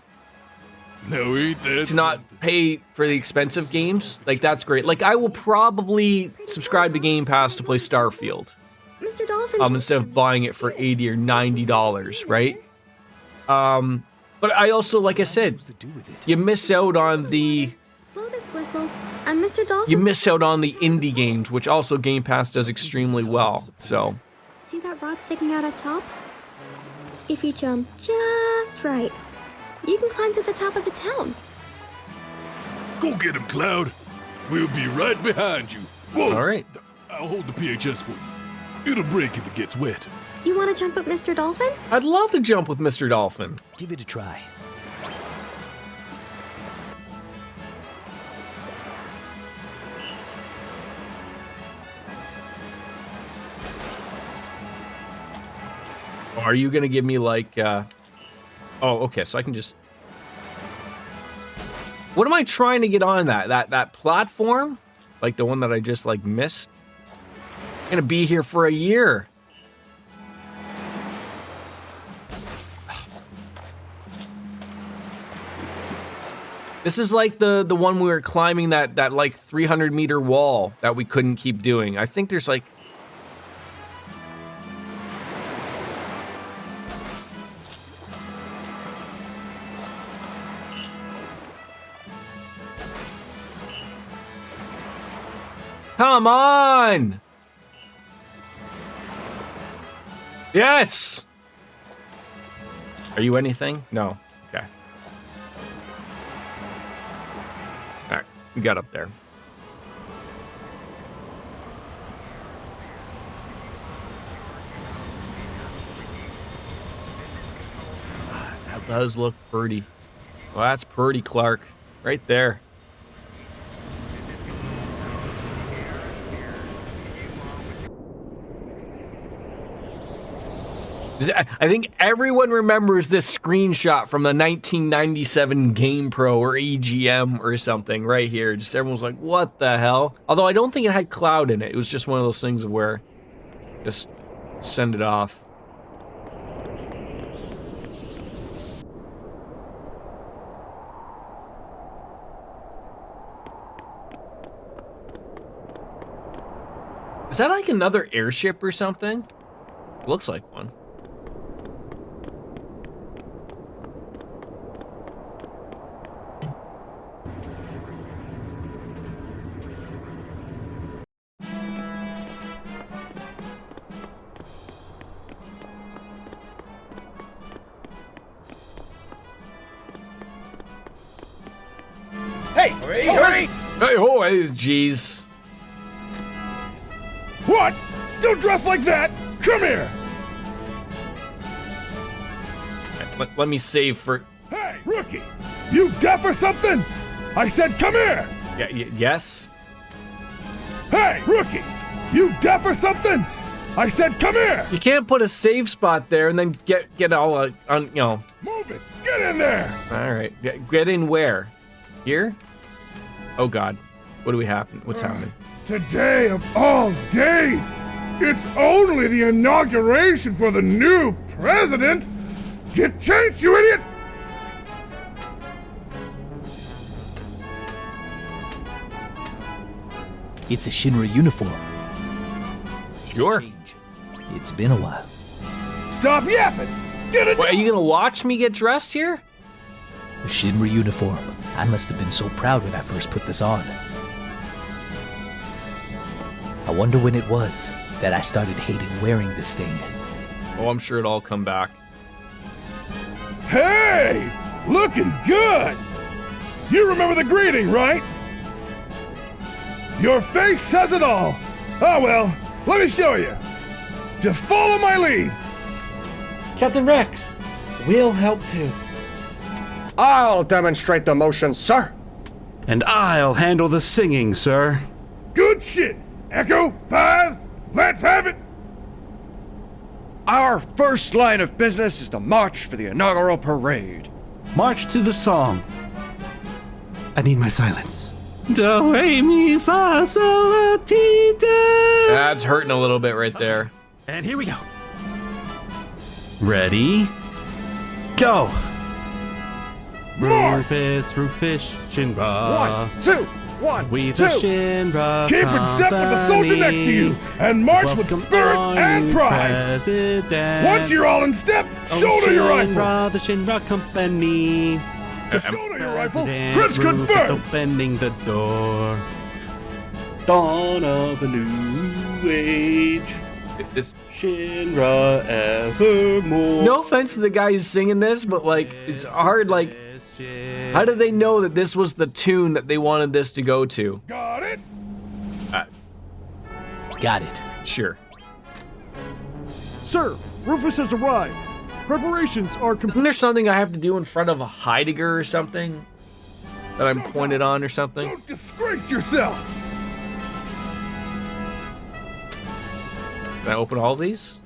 ain't that to not pay for the expensive games, like, that's great. Like, I will probably subscribe to Game Pass to play Starfield. Mr. Dolphin. Instead of buying it for $80 or $90, right? But I also, like I said, you miss out on the... Blow this whistle. I'm Mr. Dolphin. You miss out on the indie games, which also Game Pass does extremely well, so... See that rod sticking out at top? If you jump just right, you can climb to the top of the town. Go get him, Cloud. We'll be right behind you. Whoa. All right. I'll hold the PHS for you. It'll break if it gets wet. You want to jump with Mr. Dolphin? I'd love to jump with Mr. Dolphin. Give it a try. Are you gonna give me like, oh, okay, so I can just... What am I trying to get on that platform? Like the one that I just, like, missed? I'm gonna be here for a year. This is like the one we were climbing that like 300-meter wall that we couldn't keep doing. I think there's like... Come on! Yes! Are you anything? No. Okay. Alright, we got up there. That does look pretty. Well, that's pretty, Clark. Right there. I think everyone remembers this screenshot from the 1997 Game Pro or EGM or something right here. Just everyone's like, what the hell? Although I don't think it had Cloud in it. It was just one of those things of where just send it off. Is that like another airship or something? Looks like one. Hey, hurry! Hey, oh, jeez. What? Still dressed like that? Come here! Let me save for... Hey, rookie! You deaf or something? I said come here! Yeah, yes? Hey, rookie! You deaf or something? I said come here! You can't put a save spot there and then get all on, you know... Move it! Get in there! All right, get in where? Here? Oh God. What do we happen? What's happening? Today of all days, it's only the inauguration for the new president. Get changed, you idiot! It's a Shinra uniform. Sure. It's been a while. Stop yapping! Get it! What, are you gonna watch me get dressed here? A Shinra uniform. I must have been so proud when I first put this on. I wonder when it was that I started hating wearing this thing. Oh, I'm sure it'll all come back. Hey! Looking good! You remember the greeting, right? Your face says it all! Oh well, let me show you. Just follow my lead. Captain Rex, we'll help too. I'll demonstrate the motion, sir. And I'll handle the singing, sir. Good shit! Echo, Fives, let's have it! Our first line of business is the march for the inaugural parade. March to the song. I need my silence. Do, re, mi, fa, sol, la, ti, do. That's hurting a little bit right there. And here we go. Ready? Go! March! Rufus, Shinra. 1, 2, 1, We 2. the Shinra Keep in step with the soldier next to you, and march with spirit and pride. President. Once you're all in step, shoulder your rifle. The Shinra Company. To shoulder your rifle, President Chris Rufus confirmed. opening the door. Dawn of a new age. This Shinra evermore. No offense to the guy who's singing this, but like it's hard. Like, how did they know that this was the tune that they wanted this to go to? Got it? Got it. Sure. Sir, Rufus has arrived. Preparations are complete. Isn't there something I have to do in front of a Heidegger or something that I'm pointed on or something? Don't disgrace yourself. Can I open all these?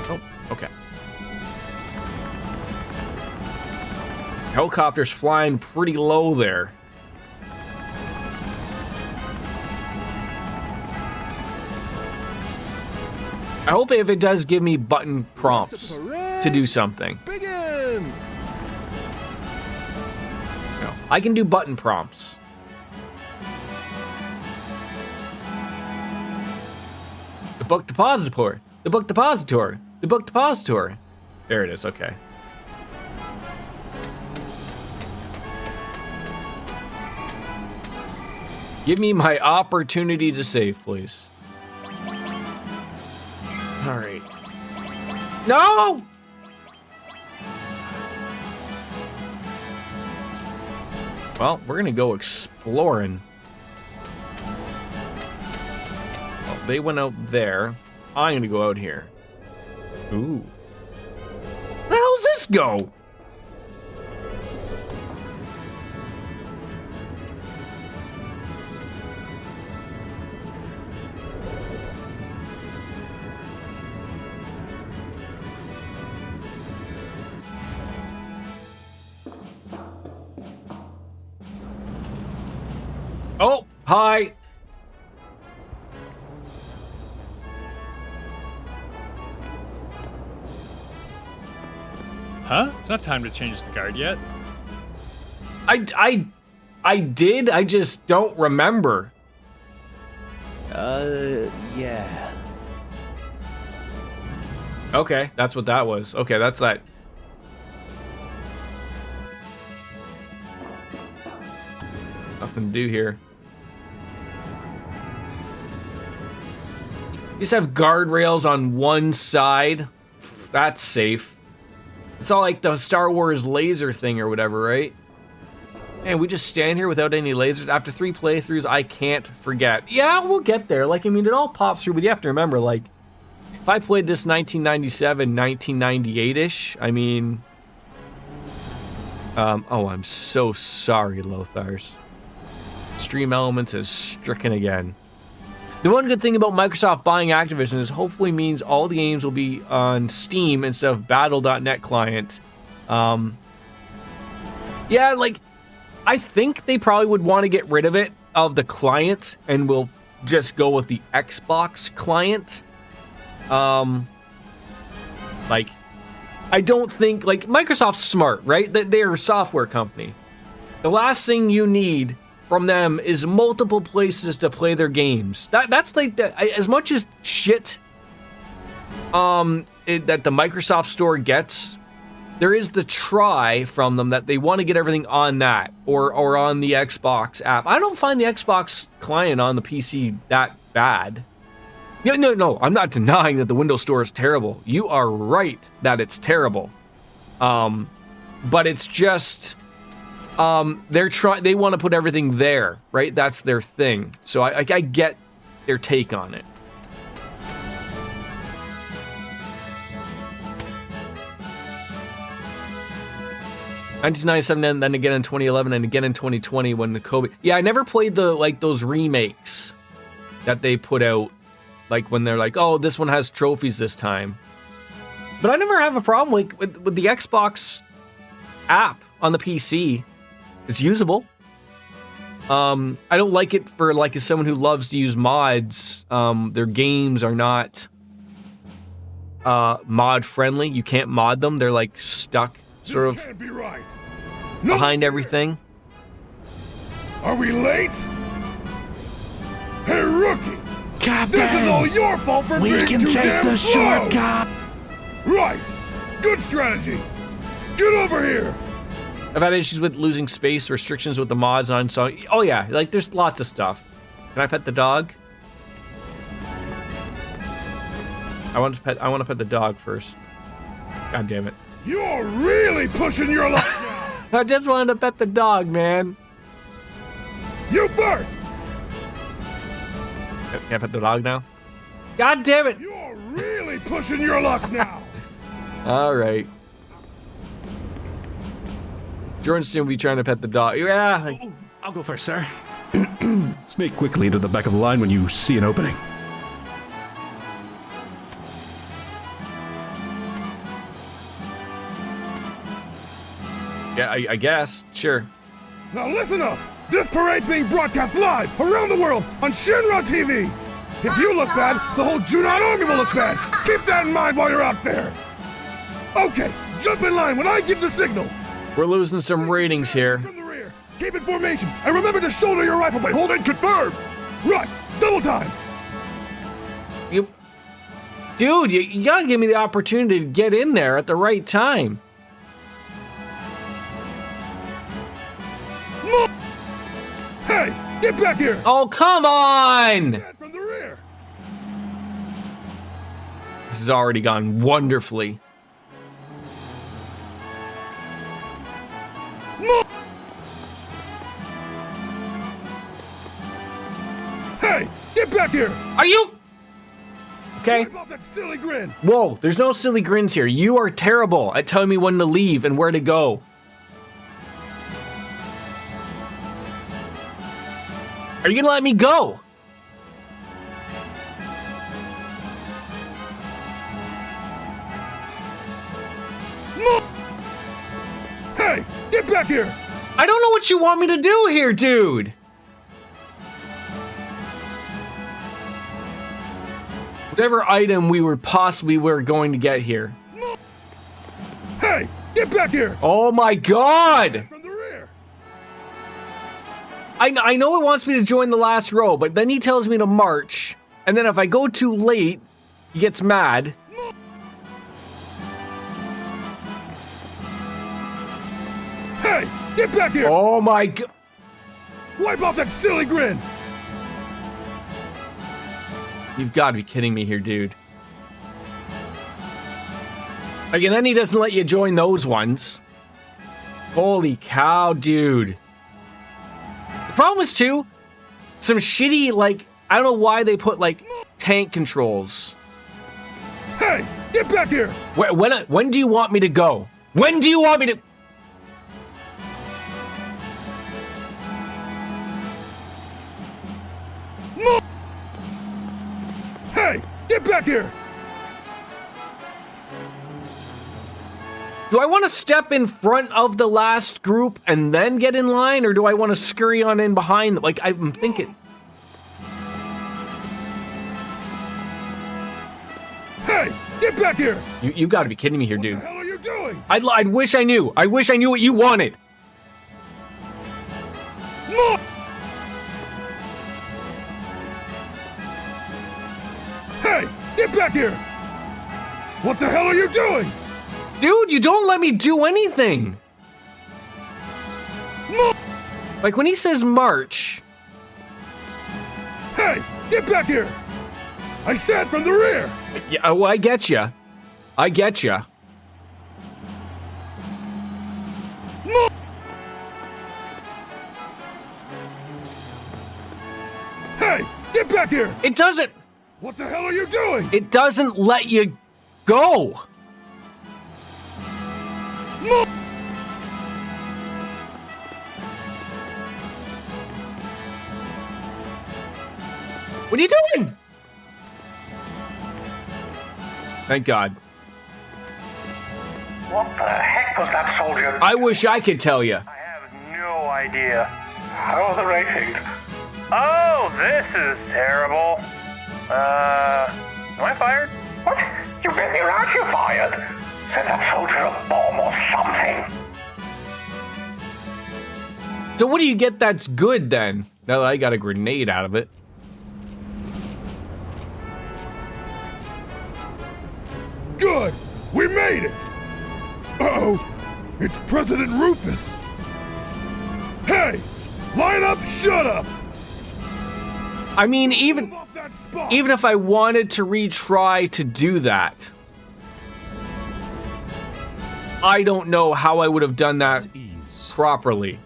Oh, okay. Helicopter's flying pretty low there. I hope if it does give me button prompts to do something. Begin! No, I can do button prompts. The book depository. The book depository. The book depository. There it is, okay. Give me my opportunity to save, please. All right. No! Well, we're gonna go exploring. Well, they went out there. I'm gonna go out here. Ooh. Where the hell does this go? Oh, hi. Huh? It's not time to change the guard yet. I did. I just don't remember. Yeah. Okay, that's what that was. Okay, that's that. Nothing to do here. You just have guardrails on one side. That's safe. It's all like the Star Wars laser thing or whatever, right? Man, we just stand here without any lasers. After 3 playthroughs, I can't forget. Yeah, we'll get there. Like, I mean, it all pops through, but you have to remember, like, if I played this 1997, 1998-ish, I mean... oh, I'm so sorry, Lothars. Stream Elements is stricken again. The one good thing about Microsoft buying Activision is hopefully means all the games will be on Steam instead of Battle.net client. Yeah, like, I think they probably would want to get rid of it, of the client, and will just go with the Xbox client. Like, I don't think, like, Microsoft's smart, right? They're a software company. The last thing you need from them is multiple places to play their games. That's like, as much as shit that the Microsoft store gets, there is the try from them that they want to get everything on that or on the Xbox app. I don't find the Xbox client on the PC that bad. No, I'm not denying that the Windows Store is terrible. You are right that it's terrible. But it's just they want to put everything there, right? That's their thing. So I get their take on it. $1997, and then again in 2011, and again in 2020 when the COVID. Yeah, I never played those remakes that they put out, like when they're like, oh, this one has trophies this time. But I never have a problem with the Xbox app on the PC. It's usable. I don't like it for like as someone who loves to use mods. Their games are not mod friendly. You can't mod them. They're like stuck sort of can't be right. Behind everything. Are we late? Hey, rookie! Captain, this is all your fault for being too damn slow! Shortcut. Right! Good strategy! Get over here! I've had issues with losing space, restrictions with the mods on, so oh yeah, like there's lots of stuff. Can I pet the dog? I want to pet the dog first. God damn it. You're really pushing your luck now! I just wanted to pet the dog, man. You first! Can I pet the dog now? God damn it! You're really pushing your luck now! Alright. Jordan's gonna be trying to pet the dog. Yeah. I'll go first, sir. Snake quickly into the back of the line when you see an opening. Yeah, I guess. Sure. Now listen up! This parade's being broadcast live around the world on Shinra TV! If you look bad, the whole Junon army will look bad! Keep that in mind while you're out there! Okay, jump in line when I give the signal! We're losing some ratings here. From the rear, keep in formation, and remember to shoulder your rifle blade! Hold it, confirm! Right, double time! Dude, you gotta give me the opportunity to get in there at the right time. Hey, get back here! Oh, come on! From the rear. This has already gone wonderfully. Hey, get back here! Are you? Okay. Wipe off that silly grin! Whoa, there's no silly grins here. You are terrible at telling me when to leave and where to go. Are you gonna let me go? Hey, get back here! I don't know what you want me to do here, dude. Whatever item we were going to get here. Hey, get back here! Oh my god! From the rear. I know it wants me to join the last row, but then he tells me to march, and then if I go too late, he gets mad. Hey, get back here! Oh my god! Wipe off that silly grin! You've got to be kidding me here, dude. Like, and then he doesn't let you join those ones. Holy cow, dude. The problem is, too, some shitty, like, I don't know why they put, like, tank controls. Hey, get back here! When do you want me to go? When do you want me to... Hey, get back here! Do I want to step in front of the last group and then get in line, or do I want to scurry on in behind them? Like, I'm thinking. Hey, get back here! You got to be kidding me here, dude. What the hell are you doing? I wish I knew. I wish I knew what you wanted. More! Hey, get back here! What the hell are you doing? Dude, you don't let me do anything. More! Like when he says march. Hey, get back here! I said from the rear! Yeah, well, I get ya. I get ya. More! Hey, get back here! It doesn't. What the hell are you doing? It doesn't let you go. More! What are you doing? Thank God. What the heck was that soldier? I wish I could tell you. I have no idea. How are the ratings? Oh, this is terrible. Am I fired? What? You've been here, aren't you fired? Send that soldier a bomb or something. So what do you get that's good then? Now that I got a grenade out of it. Good! We made it! Uh-oh! It's President Rufus! Hey! Line up, shut up! I mean, even if I wanted to retry to do that, I don't know how I would have done that properly.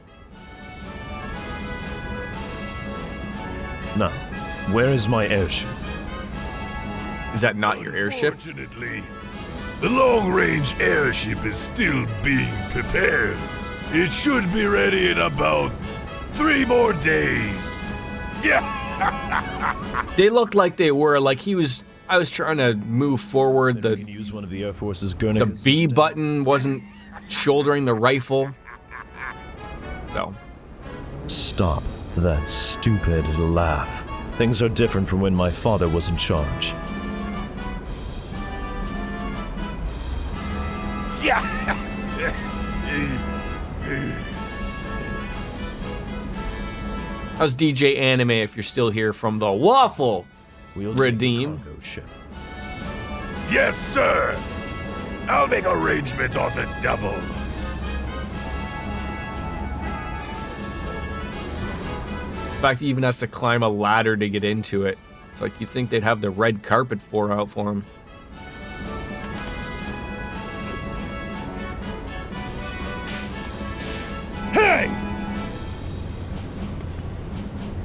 Now, where is my airship? Is that not your airship? Unfortunately, the long-range airship is still being prepared. It should be ready in about 3 more days. Yeah. They looked like they were, like I was trying to move forward. We can use one of the Air Force's The B button wasn't shouldering the rifle. So. Stop that stupid laugh. Things are different from when my father was in charge. Yeah. How's DJ Anime if you're still here from the Waffle Redeem? Yes, sir. I'll make arrangements on the double. In fact, he even has to climb a ladder to get into it. It's like you'd think they'd have the red carpet out for him. Hey!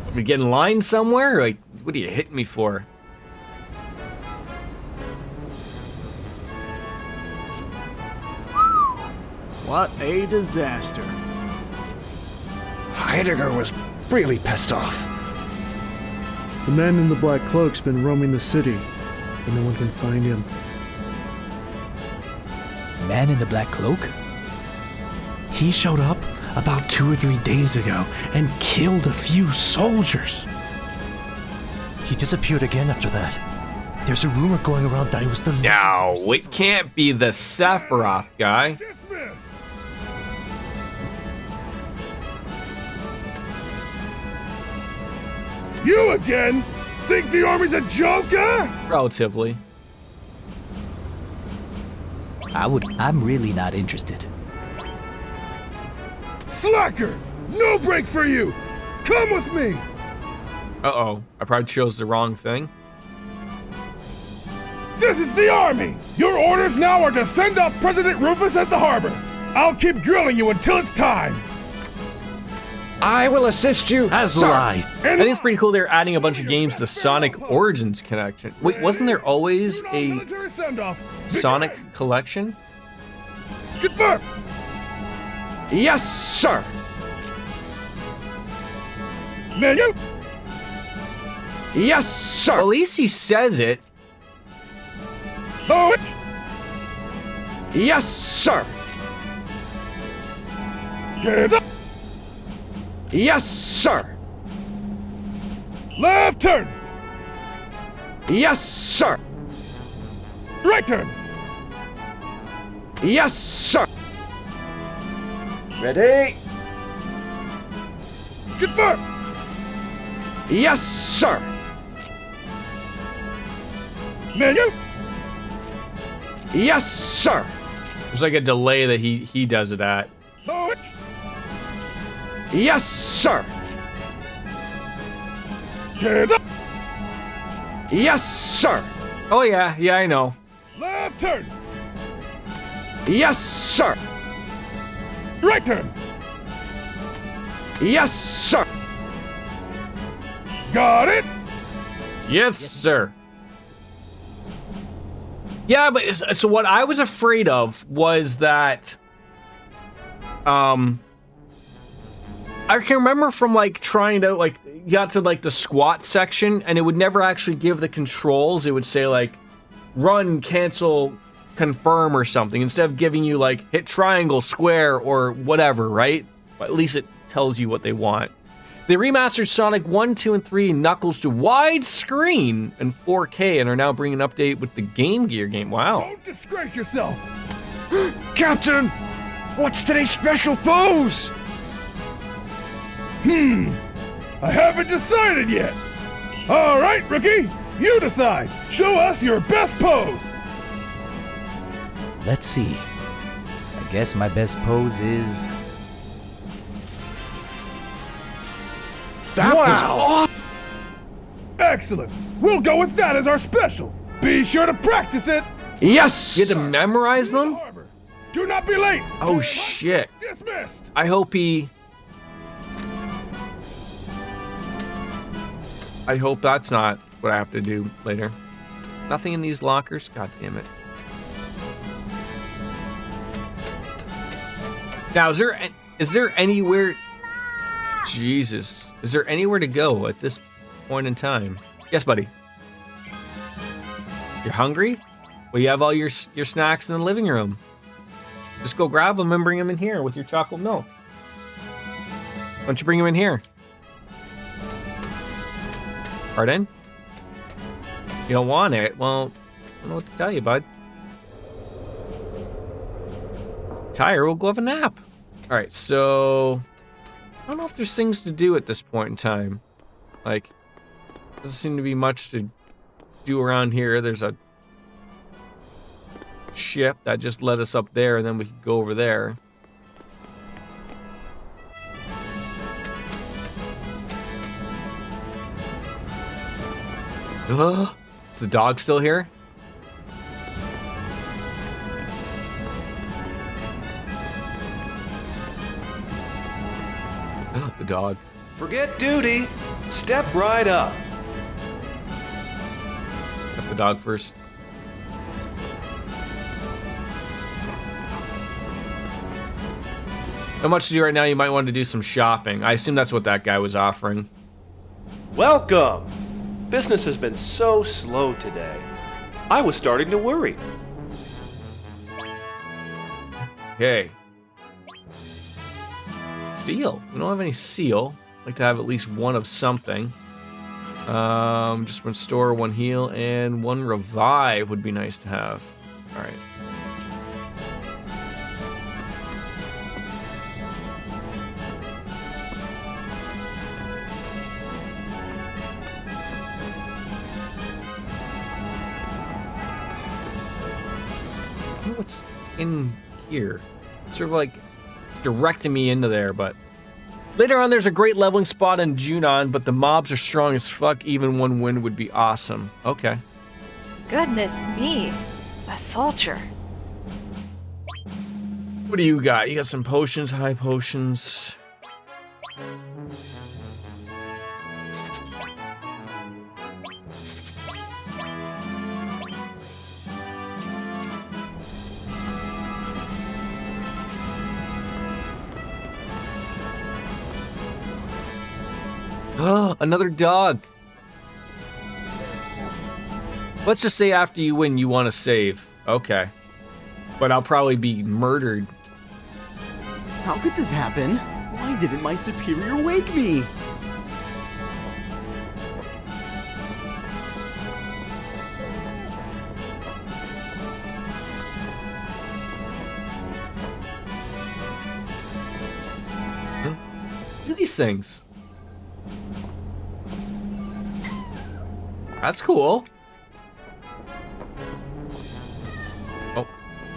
Want me to get in line somewhere? Like, what are you hitting me for? What a disaster. Heidegger was really pissed off. The man in the black cloak's been roaming the city, but no one can find him. Man in the black cloak? He showed up about 2 or 3 days ago and killed a few soldiers. He disappeared again after that. There's a rumor going around that he was the... No, it can't be the Sephiroth guy. Dismissed! You again? Think the army's a joke, huh? Relatively. I'm really not interested. Slacker! No break for you! Come with me! Uh-oh, I probably chose the wrong thing. This is the army! Your orders now are to send off President Rufus at the harbor. I'll keep drilling you until it's time. I will assist you, As sir. will I. I think it's pretty cool they're adding a bunch of games to the Sonic Origins connection. Wait, wasn't there always a Military send-off. Sonic collection? Confirm! Yes, sir. Menu! Yes, sir. Well, at least he says it. Switch! Yes, sir. Get up! Yes, sir! Left turn! Yes, sir! Right turn! Yes, sir! Ready? Confirm! Yes, sir! Menu! Yes, sir! There's like a delay that he does it at. Switch! Yes, sir! Get up! Yes, sir! Oh yeah, I know. Left turn! Yes, sir! Right turn! Yes, sir! Got it? Yes, sir. Yeah, but so what I was afraid of was that, I can remember from like trying to like, you got to like the squat section and it would never actually give the controls. It would say like, run, cancel, confirm or something, instead of giving you like, hit triangle, square, or whatever, right? But at least it tells you what they want. They remastered Sonic 1, 2, and 3 Knuckles to widescreen and 4K and are now bringing an update with the Game Gear game. Wow. Don't disgrace yourself! Captain! What's today's special pose? I haven't decided yet! Alright, rookie! You decide! Show us your best pose! Let's see. I guess my best pose is... That was awesome! Excellent! We'll go with that as our special! Be sure to practice it! Yes! You had to memorize them? Do not be late! Oh shit. Dismissed! I hope that's not what I have to do later. Nothing in these lockers? God damn it. Now, is there anywhere... Jesus. Is there anywhere to go at this point in time? Yes, buddy. You're hungry? Well, you have all your snacks in the living room. Just go grab them and bring them in here with your chocolate milk. Why don't you bring them in here? Pardon? You don't want it? Well, I don't know what to tell you, bud. Tired, we'll go have a nap. All right, so... I don't know if there's things to do at this point in time. Like, doesn't seem to be much to do around here. There's a ship that just led us up there, and then we could go over there. Is the dog still here? The dog. Forget duty. Step right up. Got the dog first. Not much to do right now. You might want to do some shopping. I assume that's what that guy was offering. Welcome. Business has been so slow today. I was starting to worry. Okay. Steel. We don't have any seal. I'd like to have at least one of something. Just one store, one heal, and one revive would be nice to have. All right. I don't know what's in here. Sort of like directing me into there, but later on there's a great leveling spot in Junon, but the mobs are strong as fuck. Even one win would be awesome. Okay. Goodness me, a soldier. What do you got? You got some potions, high potions. Another dog. Let's just say after you win, you want to save. Okay. But I'll probably be murdered. How could this happen? Why didn't my superior wake me? Look at these things. That's cool. Oh,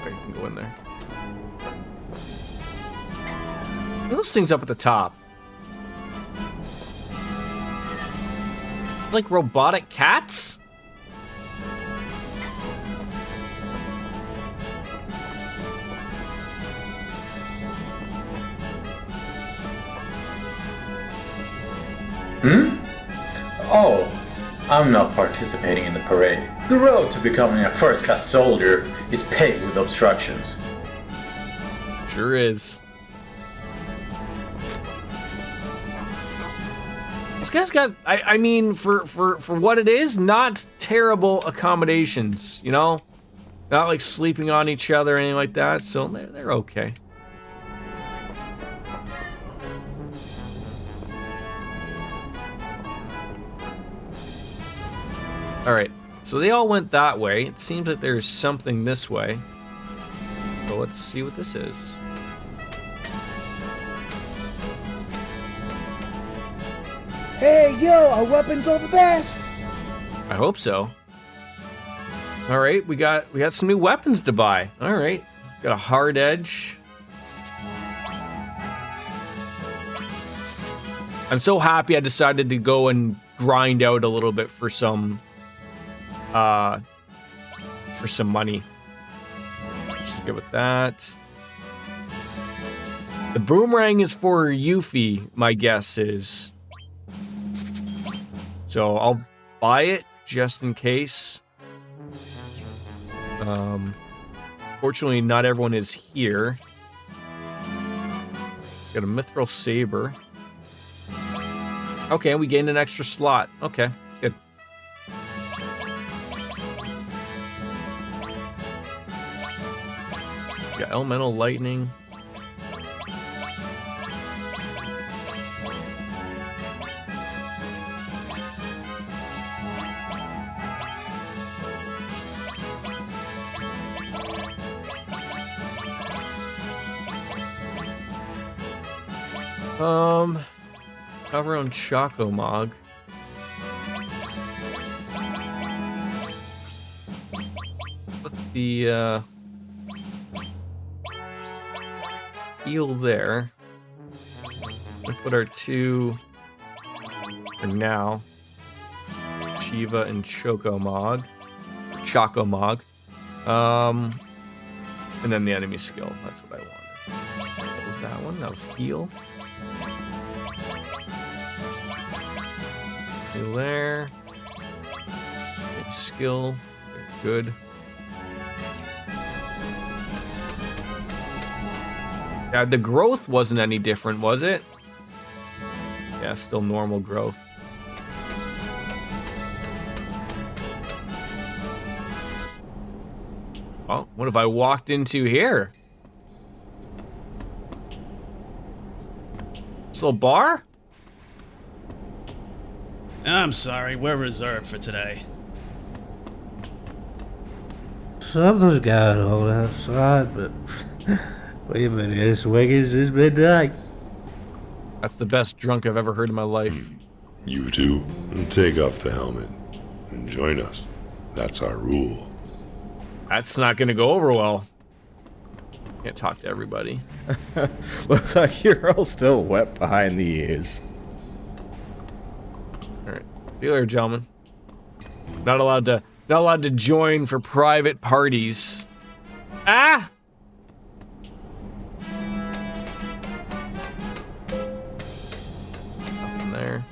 I can go in there. Those things up at the top. Like robotic cats? Oh, I'm not participating in the parade. The road to becoming a first-class soldier is paved with obstructions. Sure is. This guy's got, I mean, for what it is, not terrible accommodations, you know? Not like sleeping on each other or anything like that, so they're okay. Alright, so they all went that way. It seems like there's something this way. So let's see what this is. Hey, yo, our weapons are the best! I hope so. Alright, we got some new weapons to buy. Alright. Got a hard edge. I'm so happy I decided to go and grind out a little bit for some money. Just get with that. The boomerang is for Yuffie, my guess is. So I'll buy it just in case. Fortunately, not everyone is here. Got a mithril saber. Okay, we gained an extra slot. Okay, good. Got elemental lightning. Cover on Choco Mog. Put the heal there. We'll put our two for now. Shiva and Choco Mog. Choco Mog. And then the enemy skill. That's what I wanted. What was that one? That was heal. There. Skill. Very good. Yeah, the growth wasn't any different, was it? Yeah, still normal growth. Oh, what have I walked into here? This little bar? I'm sorry, we're reserved for today. Something's going on outside, but we've been here swinging since midnight. That's the best drunk I've ever heard in my life. You two, take off the helmet and join us. That's our rule. That's not gonna go over well. Can't talk to everybody. Looks like you're all still wet behind the ears. Alright. See you later, gentlemen. Not allowed to join for private parties. Ah! Nothing there.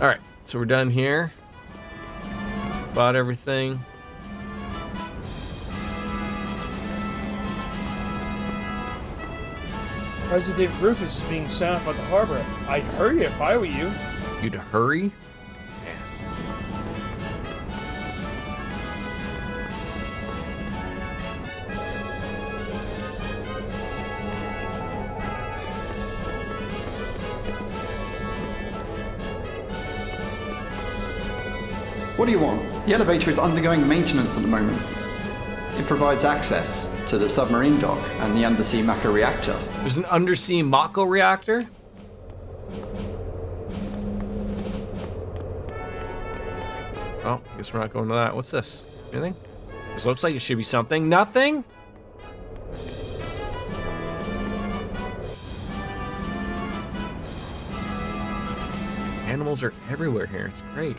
Alright, so we're done here. Bought everything. President Rufus is being sent off at the harbor. I'd hurry if I were you. You'd hurry? What do you want? The elevator is undergoing maintenance at the moment. It provides access to the submarine dock and the undersea Mako reactor. There's an undersea Mako reactor? Oh, I guess we're not going to that. What's this? Anything? This looks like it should be something. Nothing? Animals are everywhere here. It's great.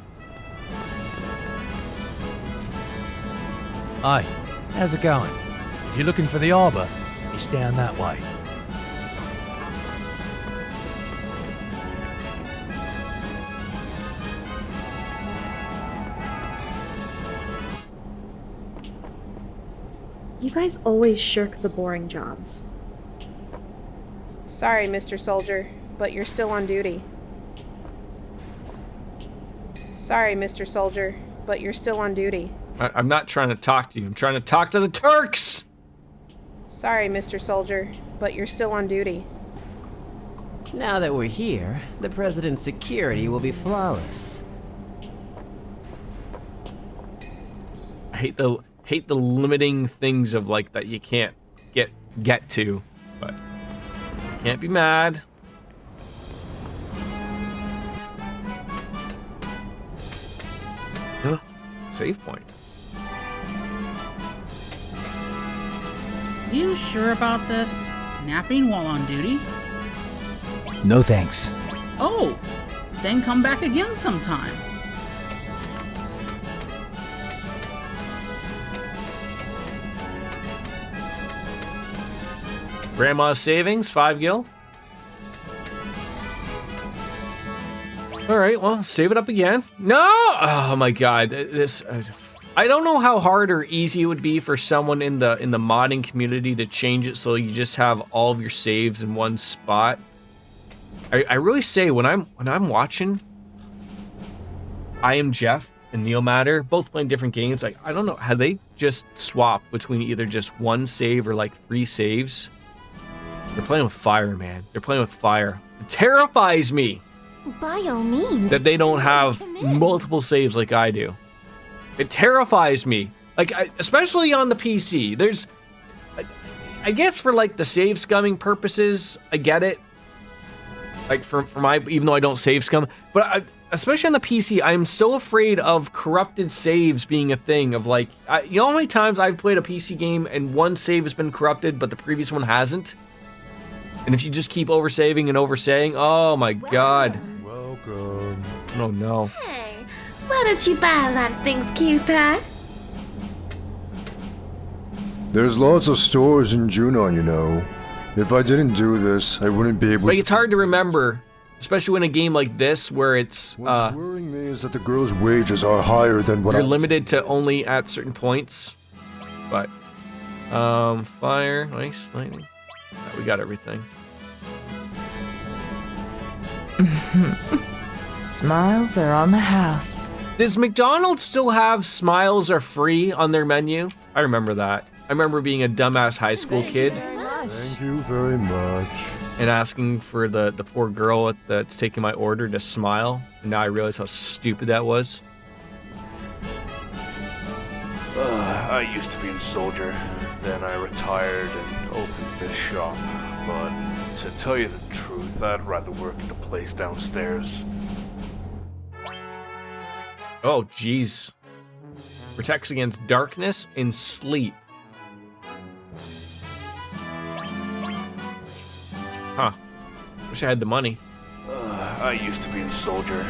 Hi, how's it going? If you're looking for the arbor, it's down that way. You guys always shirk the boring jobs. Sorry, Mr. Soldier, but you're still on duty. Sorry, Mr. Soldier, but you're still on duty. I'm not trying to talk to you. I'm trying to talk to the Turks! Sorry, Mr. Soldier, but you're still on duty. Now that we're here, the President's security will be flawless. I hate the limiting things of like that you can't get to, but can't be mad. Save point. You sure about this? Napping while on duty? No thanks. Oh, then come back again sometime. Grandma's savings, 5 gil. All right, well, save it up again. No! Oh my god, this. I don't know how hard or easy it would be for someone in the modding community to change it so you just have all of your saves in one spot. I really say when I'm watching, I Am Jeff and Neomatter both playing different games. Like I don't know how they just swap between either just one save or like 3 saves. They're playing with fire, man. They're playing with fire. It terrifies me. By all means. That they don't have multiple saves like I do. It terrifies me. Like, especially on the PC. There's... I guess for, like, the save scumming purposes, I get it. Like, for my... Even though I don't save scum. But especially on the PC, I'm so afraid of corrupted saves being a thing. Of, like... you know how many times I've played a PC game and one save has been corrupted, but the previous one hasn't? And if you just keep oversaving and oversaying, oh my god. Welcome. Oh no. Hey, why don't you buy a lot of things, cute pie? There's lots of stores in Junon, you know. If I didn't do this, I wouldn't be able like, to... it's hard to remember, especially in a game like this where it's... What's worrying me is that the girls' wages are higher than what you're limited to only at certain points. But, fire, ice, lightning. We got everything. Smiles are on the house. Does McDonald's still have smiles are free on their menu? I remember that. I remember being a dumbass high school kid. Thank you very much. And asking for the poor girl that's taking my order to smile. And now I realize how stupid that was. I used to be a soldier. Then I retired and opened this shop. But to tell you the truth, I'd rather work at the place downstairs. Oh, jeez. Protects against darkness and sleep. Huh. Wish I had the money. I used to be a soldier.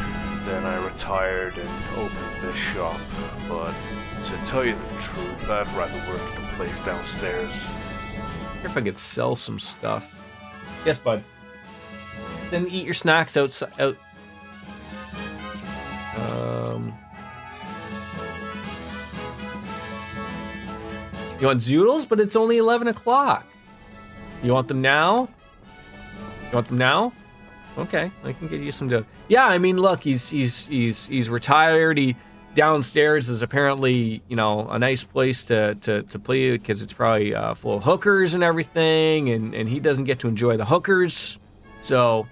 Then I retired and opened this shop. But to tell you the truth, I'd rather work at the place downstairs. I wonder if I could sell some stuff. Yes, bud. Then eat your snacks outside. You want zoodles? But it's only 11 o'clock. You want them now? You want them now? Okay, I can get you some dough. Yeah, I mean, look, he's retired. He downstairs is apparently, you know, a nice place to play because it's probably full of hookers and everything, and he doesn't get to enjoy the hookers. So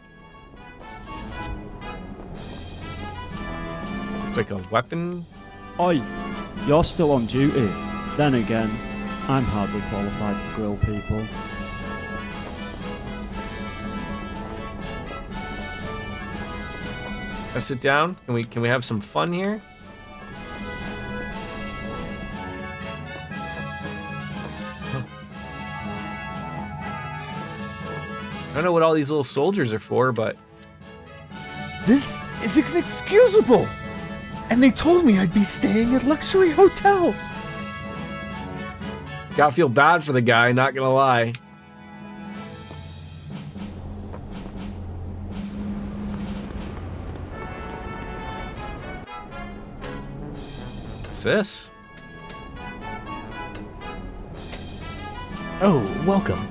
it's like a weapon Oi, you're still on duty. Then again, I'm hardly qualified to grill people. Let's sit down. Can we have some fun here? I don't know what all these little soldiers are for, but this is inexcusable. And they told me I'd be staying at luxury hotels. Gotta feel bad for the guy, not gonna lie. What's this? Oh, welcome.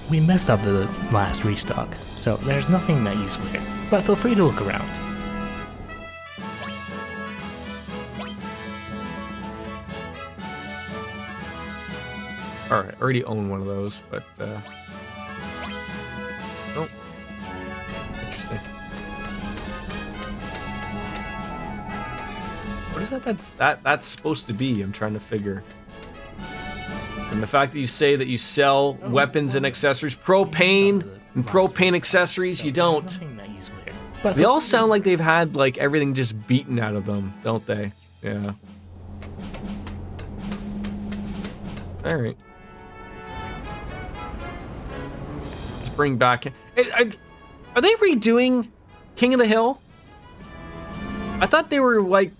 We messed up the last restock, so there's nothing that you swear, but feel free to look around. Alright, I already own one of those, but oh. Interesting. What is that's supposed to be? I'm trying to figure. And the fact that you say that you sell weapons and accessories, propane and propane accessories, you don't. They all sound like they've had like everything just beaten out of them, don't they? Yeah. All right. Let's bring back. Are they redoing King of the Hill? I thought they were like.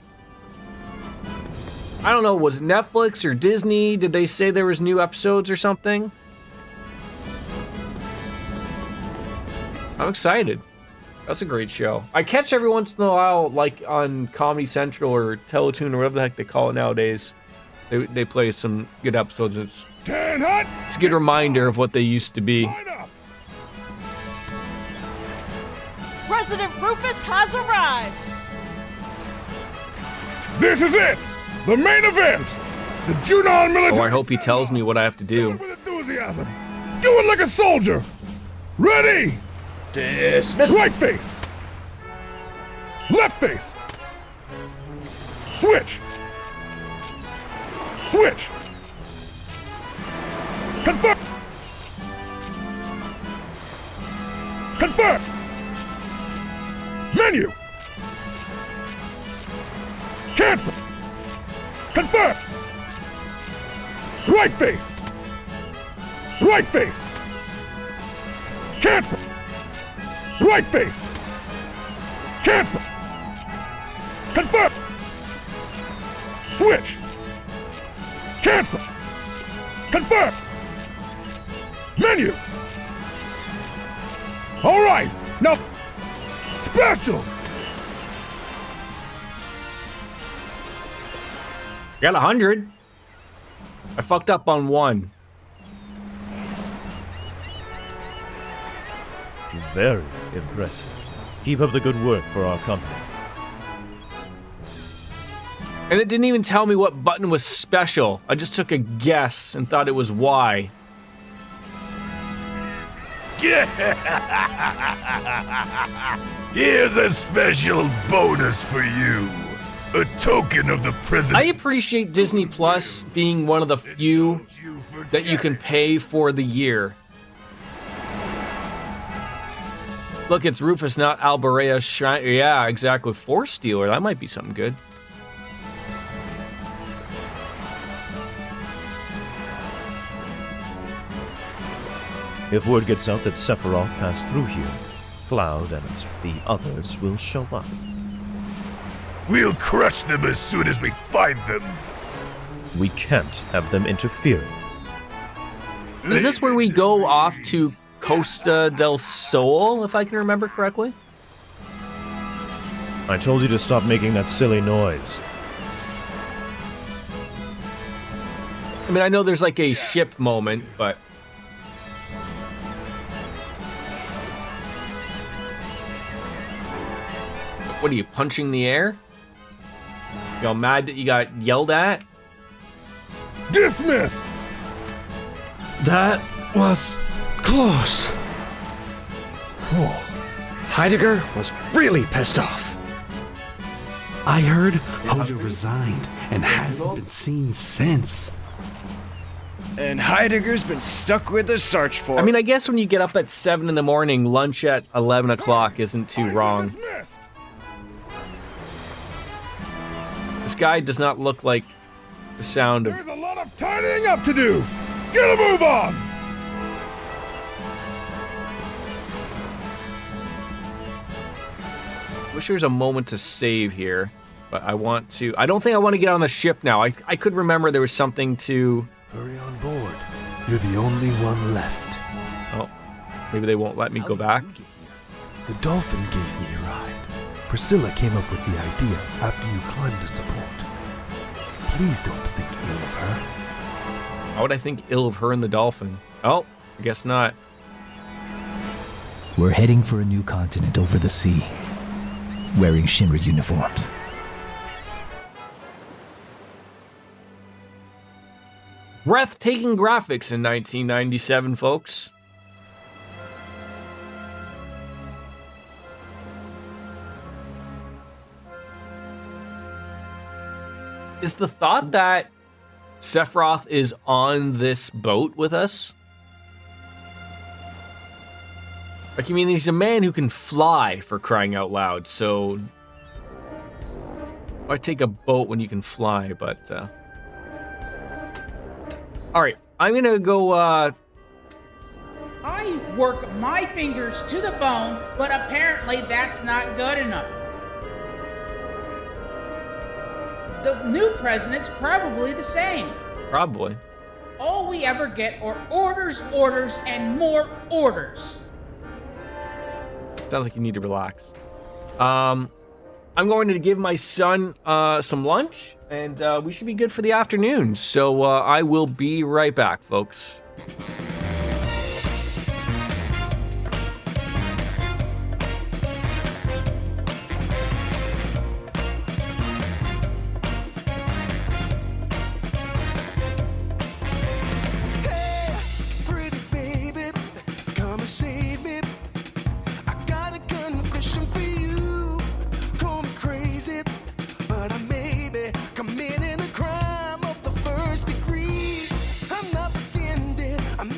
I don't know, was it Netflix or Disney? Did they say there was new episodes or something? I'm excited. That's a great show. I catch every once in a while, like on Comedy Central or Teletoon or whatever the heck they call it nowadays. They play some good episodes. It's a good reminder of what they used to be. President Rufus has arrived! This is it! The main event! The Junon military... Oh, I hope he tells me what I have to do. With enthusiasm! Do it like a soldier! Ready! Dismiss! Right face! Left face! Switch! Switch! Confirm! Confirm! Menu! Cancel! Confirm! Right face! Right face! Cancel! Right face! Cancel! Confirm! Switch! Cancel! Confirm! Menu! Alright! Now, special! Got 100. I fucked up on one. Very impressive. Keep up the good work for our company. And it didn't even tell me what button was special. I just took a guess and thought it was Y. Here's a special bonus for you. A token of the president. I appreciate Disney Plus being one of the few that you can pay for the year. Look, it's Rufus, not Alberea's Shrine. Yeah, exactly. Force Stealer. That might be something good. If word gets out that Sephiroth passed through here, Cloud and the others will show up. We'll crush them as soon as we find them. We can't have them interfering. Is this where we go off to Costa del Sol, if I can remember correctly? I told you to stop making that silly noise. I mean, I know there's like a ship moment, but... What are you, punching the air? You all mad that you got yelled at? Dismissed! That was close. Oh, Heidegger was really pissed off. I heard Hojo resigned and hasn't been seen since. And Heidegger's been stuck with the search for. I mean, I guess when you get up at 7 in the morning, lunch at 11 o'clock isn't too wrong. This guy does not look like the sound of... There's a lot of tidying up to do! Get a move on! Wish there was a moment to save here, but I want to... I don't think I want to get on the ship now. I could remember there was something to... Hurry on board. You're the only one left. Oh, maybe they won't let me go back. The Dolphin gave me a ride. Priscilla came up with the idea after you climbed the support. Please don't think ill of her. How would I think ill of her and the Dolphin? Oh, I guess not. We're heading for a new continent over the sea, wearing Shinra uniforms. Breathtaking graphics in 1997, folks. Is the thought that Sephiroth is on this boat with us? Like, I mean, he's a man who can fly, for crying out loud, so... Why take a boat when you can fly, but, Alright, I'm gonna go, I work my fingers to the bone, but apparently that's not good enough. The new president's probably the same. Probably. All we ever get are orders, orders, and more orders. Sounds like you need to relax. I'm going to give my son some lunch, and we should be good for the afternoon. So I will be right back, folks. Committing a crime of the first degree. I'm not pretending, I'm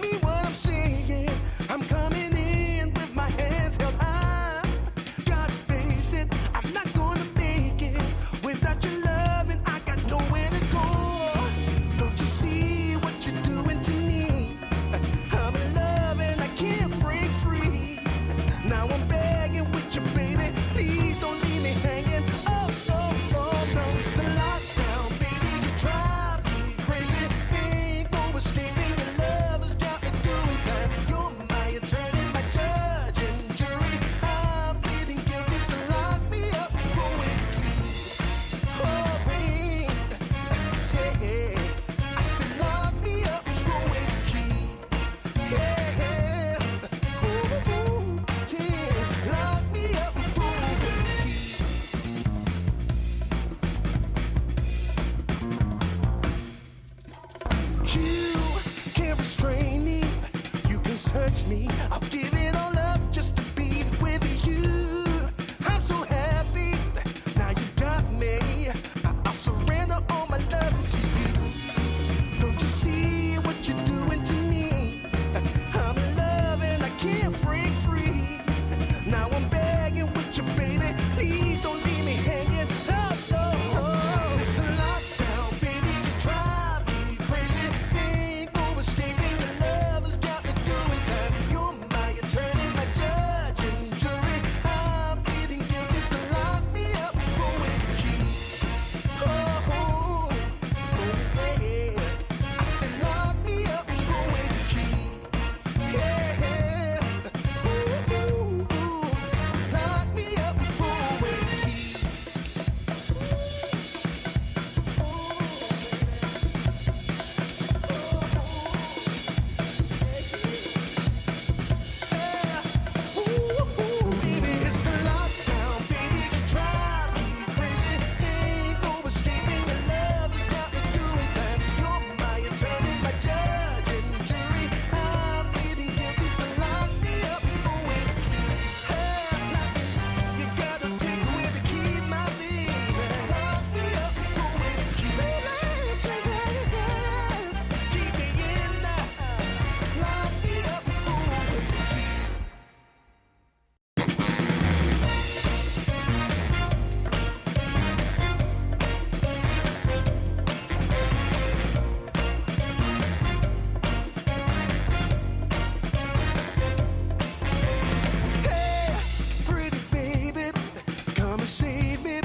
save me.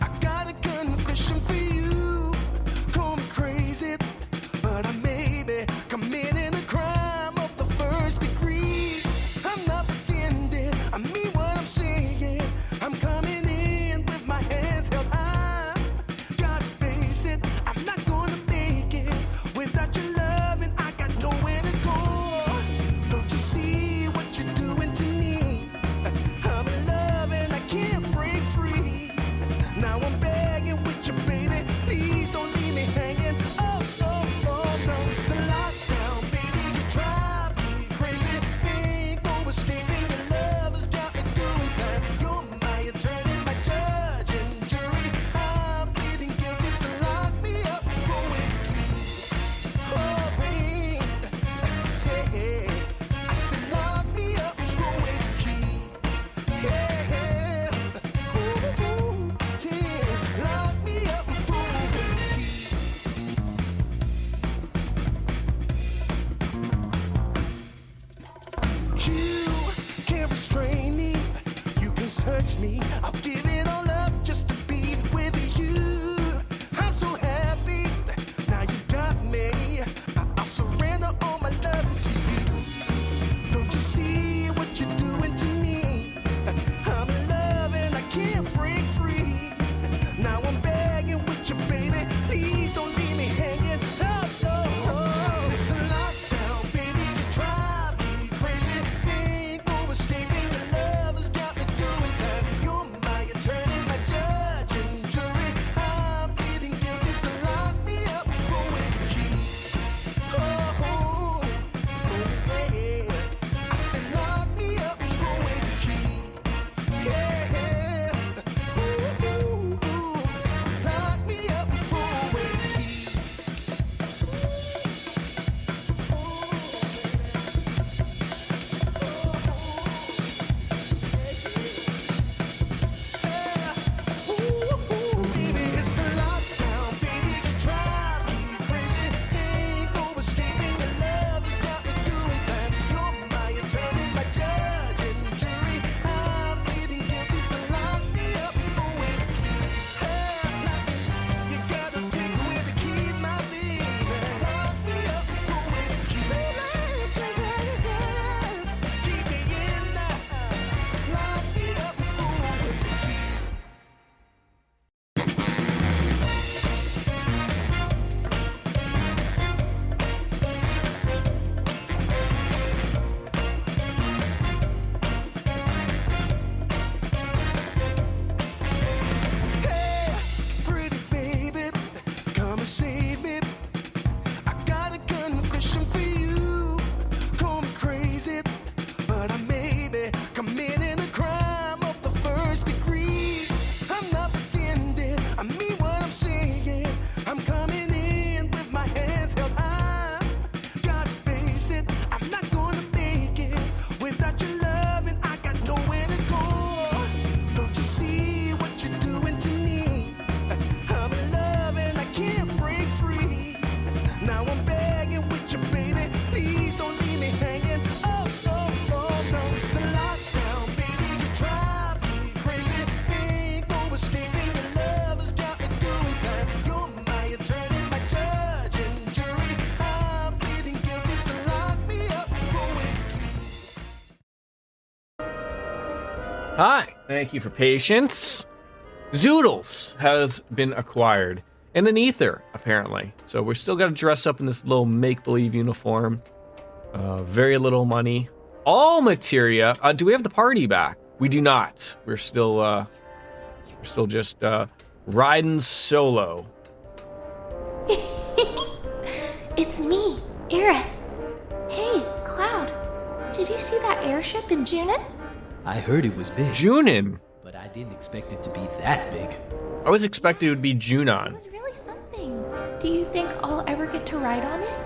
I got a confession for you. Call me crazy, but I may be committing a crime of the first degree. I'm not pretending, I mean what I'm saying. I'm coming in with my hands held high. Gotta face it, I'm not gonna make it without your love, and I got nowhere to go. Don't you see what you're doing to me? I'm in love and I can't break free. Now I'm begging with you, baby. Please don't leave me hanging. Oh, oh, oh, no, it's a lockdown, baby. You drive me crazy. Ain't no escaping. Your love has got me doing time. You're my attorney, my judge and jury. I'm pleading guilty, so lock me up for a key. Oh, babe. Hey, hey. I said lock me up for a key. Yeah, yeah. Ooh, yeah. Lock me up for a key. You can't restrain me. You can search me. I'll give it all up just to be with you. I'm so happy. Now you got me. I'll surrender all my love to you. Don't you see what you're doing to me? I'm in love and I can't break free. Now I'm begging with you, baby. Please don't leave me hanging. Oh, oh, oh. It's a lockdown, baby. You drive me crazy. Ain't no escaping. Your love has got me doing time. You're my attorney, my judge and jury. I'm pleading guilty, so lock me up for a key. Oh, oh, oh, yeah. I said lock me up for a key. Yeah, yeah. Ooh, ooh, ooh. Lock me up for a key. Ooh, baby, it's a lockdown, baby. You drive me crazy. Ain't no escaping. Your love has got me doing time. You're my attorney, my judge and jury. I'm pleading guilty, so lock me up for a key. Hey, you gotta take away the key, my baby. Lock me up for a key. Keep me in there. Lock me up for a key. Hey, pretty baby, come and save me. I got a confession for you. Call me crazy, but I may be committing a crime of the first degree. I'm not pretending, I mean what I'm saying. I'm coming in with my hands held high. Gotta face it, I'm not gonna make it without your love, and I got nowhere to go. Don't you see what you're doing to me? I'm in love and I can't break free. Now I'm begging with you, baby. Please don't leave me hanging. Oh, oh, oh, no, it's a lockdown, baby. You drive me crazy. Ain't no escaping. Your love has got me doing time. You're my attorney, my judge and jury. I'm pleading guilty, so lock me up for a key. Hi, thank you for patience. Zoodles has been acquired. And an ether, apparently. So we're still got to dress up in this little make-believe uniform. Very little money. All materia. Do we have the party back? We do not. We're still just riding solo. It's me, Aerith. Hey, Cloud. Did you see that airship in Junin? I heard it was big. Junin. But I didn't expect it to be that big. I was expecting it would be Junon. It was really something. Do you think I'll ever get to ride on it?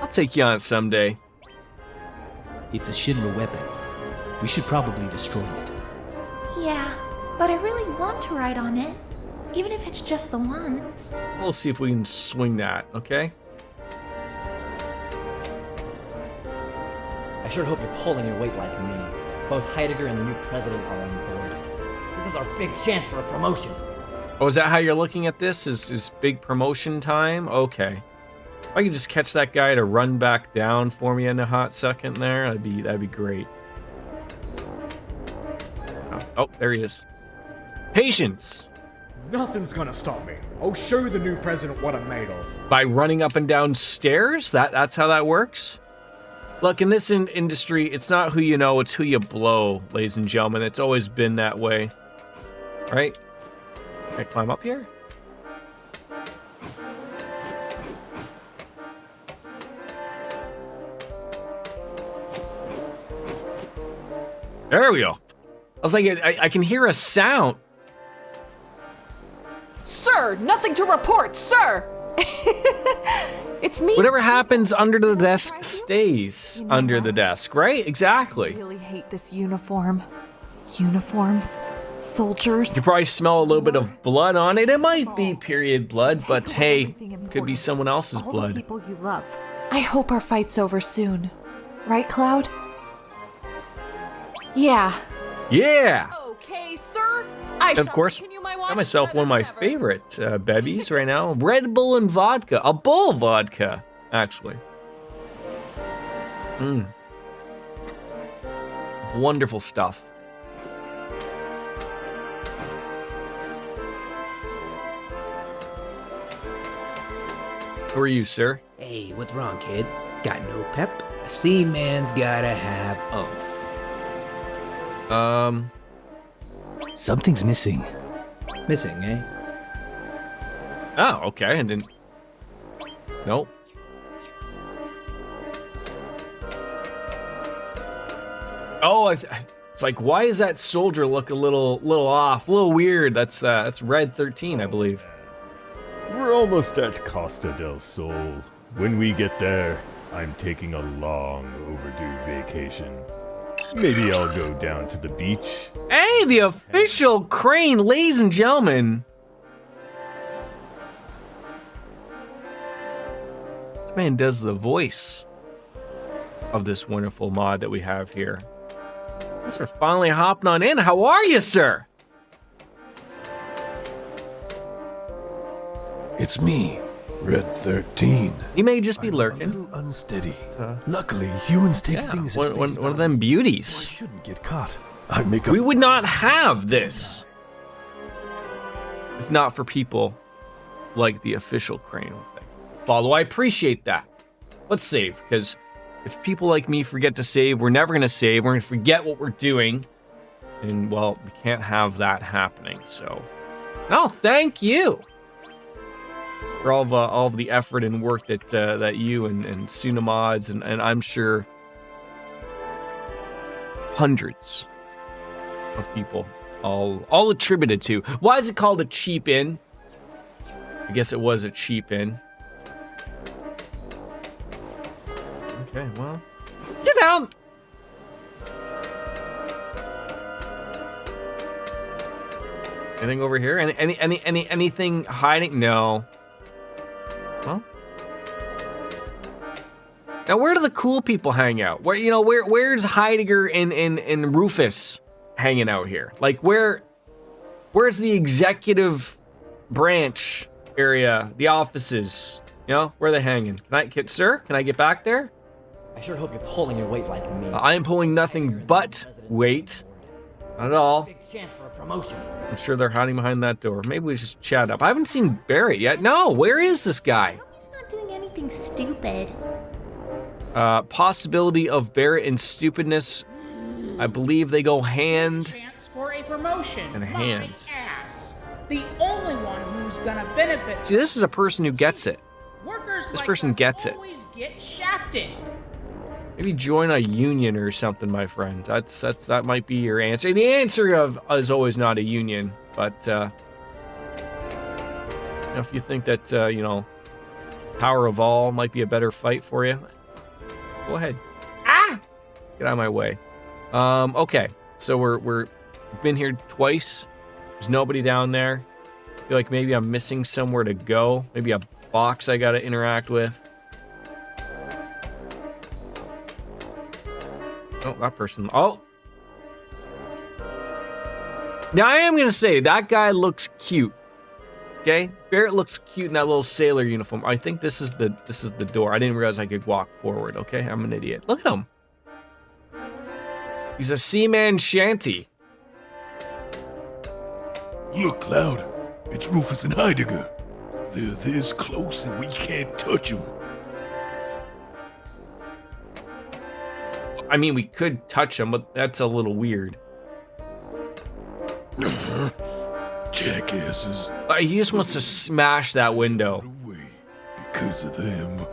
I'll take you on it someday. It's a Shinra weapon. We should probably destroy it. Yeah, but I really want to ride on it. Even if it's just the once. We'll see if we can swing that, okay? I sure hope you're pulling your weight like me. Both Heidegger and the new president are on board. This is our big chance for a promotion. Oh, is that how you're looking at this? Is big promotion time? Okay. If I could just catch that guy to run back down for me in a hot second there, that'd be great. Oh, there he is. Patience! Nothing's gonna stop me. I'll show the new president what I'm made of. By running up and down stairs? That's how that works? Look, in this industry, it's not who you know, it's who you blow, ladies and gentlemen. It's always been that way. Right? Can I climb up here? There we go. I was like, I can hear a sound. Sir, nothing to report, sir! It's me. Whatever happens under the desk stays under the desk, right? Exactly. I really hate this uniform. Uniforms, soldiers. You can probably smell a little bit of blood on it. It might be period blood, but hey, could be someone else's All blood. the people you love. I hope our fight's over soon. Right, Cloud? Yeah. Yeah! Okay, sir. I Of course, got myself one of my favorite bevies right now. Red Bull and vodka. A bull vodka, actually. Wonderful stuff. Who are you, sir? Hey, what's wrong, kid? Got no pep? A seaman's gotta have oath. Something's missing. Missing, eh? Oh, okay, and then... Nope. Oh, it's like, why does that soldier look a little off, a little weird? That's Red 13, I believe. We're almost at Costa del Sol. When we get there, I'm taking a long overdue vacation. Maybe I'll go down to the beach. Hey, the official crane, ladies and gentlemen. This man does the voice of this wonderful mod that we have here. Thanks for finally hopping on in. How are you, sir? It's me, Red 13. He may just be lurking. A little unsteady. Luckily, humans take things at face one of them beauties. I shouldn't get caught. I make a... We would not have this if not for people like the official crane thing. Follow, I appreciate that. Let's save, because if people like me forget to save, we're never going to save. We're going to forget what we're doing. And, well, we can't have that happening, so... No, thank you for all of the effort and work that you and Sunamods and I'm sure hundreds of people all attributed to. Why is it called a cheap inn? I guess it was a cheap inn. Okay, well, get down. Anything over here? Anything hiding? No. Well, now where do the cool people hang out? Where's Heidegger and Rufus hanging out here? Like where's the executive branch area, the offices? Where are they hanging? Sir, can I get back there? I sure hope you're pulling your weight like me. I am pulling nothing but weight. Not at all. Big chance for a promotion. I'm sure they're hiding behind that door. Maybe we just chat up. I haven't seen Barrett yet. No, where is this guy? He's not doing anything stupid. Possibility of Barrett and stupidness. I believe they go hand Chance for a promotion. in hand. Ass. The only one who's gonna benefit. See, this is a person who gets it. Workers This like person us gets it. always get shafted. Maybe join a union or something, my friend. That might be your answer. The answer is always not a union, but if you think that Power of All might be a better fight for you, go ahead. Ah! Get out of my way. Okay, so we've been here twice. There's nobody down there. I feel like maybe I'm missing somewhere to go. Maybe a box I gotta interact with. Oh, that person. Oh, Now, I am going to say, that guy looks cute. Okay? Barrett looks cute in that little sailor uniform. I think this is the door. I didn't realize I could walk forward, okay? I'm an idiot. Look at him. He's a seaman shanty. Look, Cloud. It's Rufus and Heidegger. They're this close and we can't touch them. I mean, we could touch him, but that's a little weird. Jackasses. He just wants to smash that window. Because of them.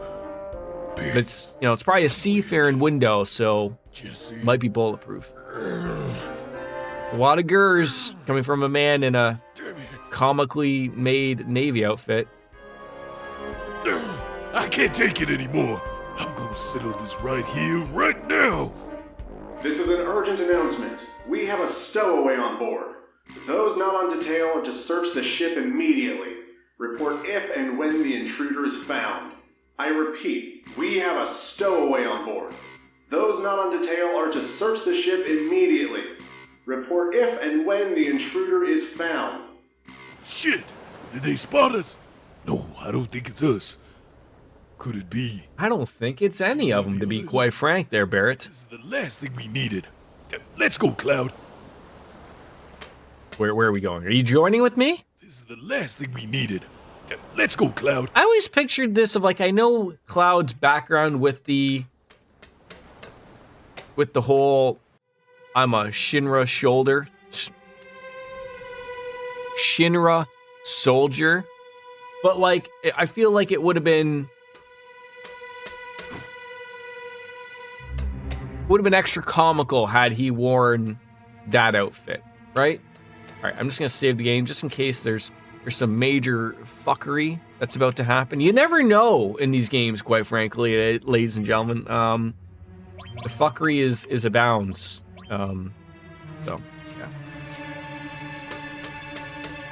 It's, you know, it's probably a seafaring window, so it might be bulletproof. A lot of gers coming from a man in a comically made Navy outfit. I can't take it anymore. I'm gonna settle this right here, right now. This is an urgent announcement. We have a stowaway on board. Those not on detail are to search the ship immediately. Report if and when the intruder is found. I repeat, we have a stowaway on board. Those not on detail are to search the ship immediately. Report if and when the intruder is found. Shit! Did they spot us? No, I don't think it's us. Could it be? I don't think it's any of them, to be quite frank there, Barrett. This is the last thing we needed. Let's go, Cloud. Where are we going? Are you joining with me? This is the last thing we needed. Let's go, Cloud. I always pictured this of like, I know Cloud's background with the whole, I'm a Shinra shoulder. Shinra soldier. But like, I feel like it would have been extra comical had he worn that outfit, right? All right, I'm just gonna save the game just in case there's some major fuckery that's about to happen. You never know in these games, quite frankly, ladies and gentlemen. The fuckery is abounds. So yeah.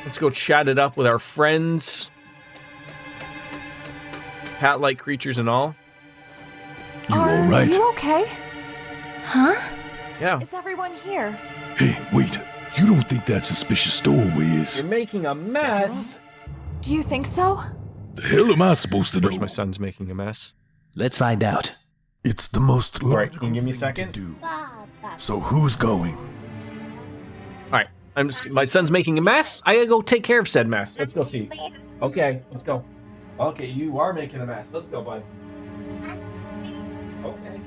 Let's go chat it up with our friends. Cat-like creatures and all. You alright? Are you okay? Huh? Yeah. Is everyone here? Hey, wait. You don't think that suspicious stowaway is... You're making a mess. Do you think so? The hell am I supposed to know? Of course my son's making a mess. Let's find out. It's the most logical Can you give me a second? do. So who's going? Alright, my son's making a mess. I gotta go take care of said mess. Let's go see. Okay, let's go. Okay, you are making a mess. Let's go, bud. Okay.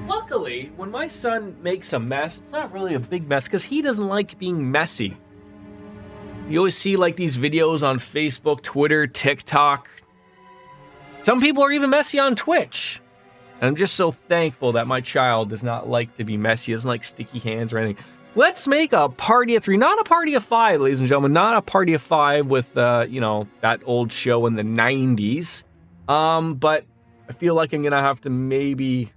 Luckily, when my son makes a mess, it's not really a big mess because he doesn't like being messy. You always see like these videos on Facebook, Twitter, TikTok. Some people are even messy on Twitch. And I'm just so thankful that my child does not like to be messy, doesn't like sticky hands or anything. Let's make a party of 3, not a party of 5, ladies and gentlemen, not a party of 5 with, that old show in the 90s. But I feel like I'm gonna have to maybe,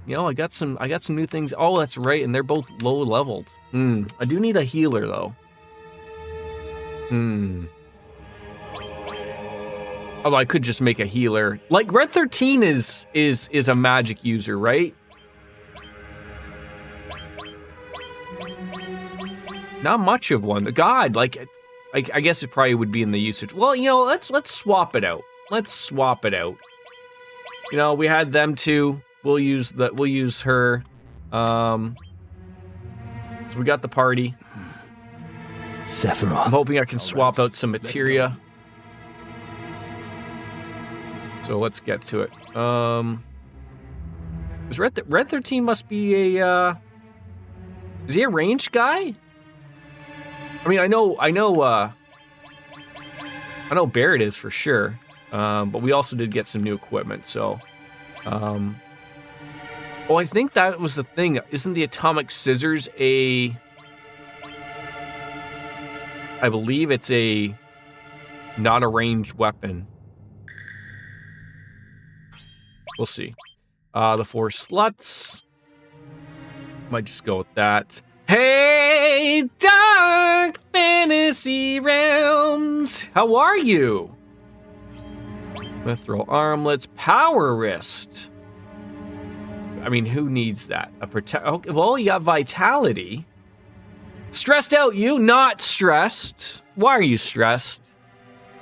I got some new things. Oh, that's right, and they're both low leveled. I do need a healer though. Although I could just make a healer. Like Red 13 is a magic user, right? Not much of one. God, like I guess it probably would be in the usage. Well, let's swap it out. Let's swap it out. We had them two. We'll use her. So we got the party. Sephiroth. I'm hoping I can swap out some materia. So let's get to it. Is Red 13 must be a is he a ranged guy? I mean, I know Barrett is for sure. But we also did get some new equipment, so I think that was the thing. Isn't the atomic scissors I believe it's a not a ranged weapon. We'll see. The 4 sluts. Might just go with that. Hey, Dark Fantasy Realms! How are you? Mithril armlets, power wrist. I mean, who needs that? Well, you got vitality. Stressed out, you? Not stressed. Why are you stressed?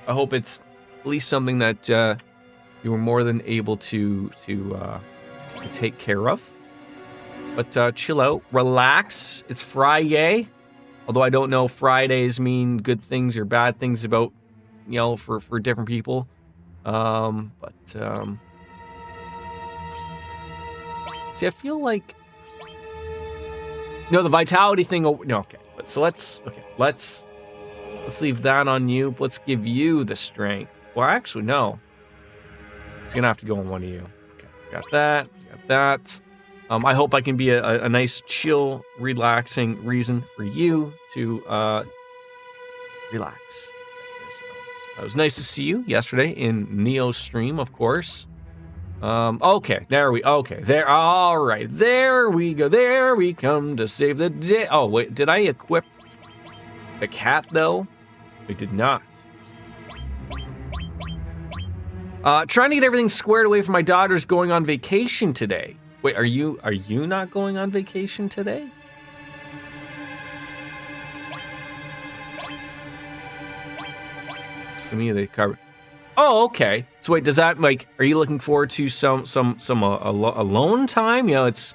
I hope it's at least something that you were more than able to take care of. But chill out, relax. It's Friday. Although I don't know if Fridays mean good things or bad things about, for different people. See, I feel like the vitality thing. No, okay. Let's leave that on you. Let's give you the strength. Well, actually, no. It's gonna have to go on one of you. Okay, got that. I hope I can be a nice, chill, relaxing reason for you to relax. It was nice to see you yesterday in Neo's stream, of course. Okay, there we go. All right, there we go. There we come to save the day. Oh, wait, did I equip the cat, though? I did not. Trying to get everything squared away for my daughter's going on vacation today. Wait, are you not going on vacation today? To me, they cover. Oh, okay. So wait, does that are you looking forward to some alone time? It's,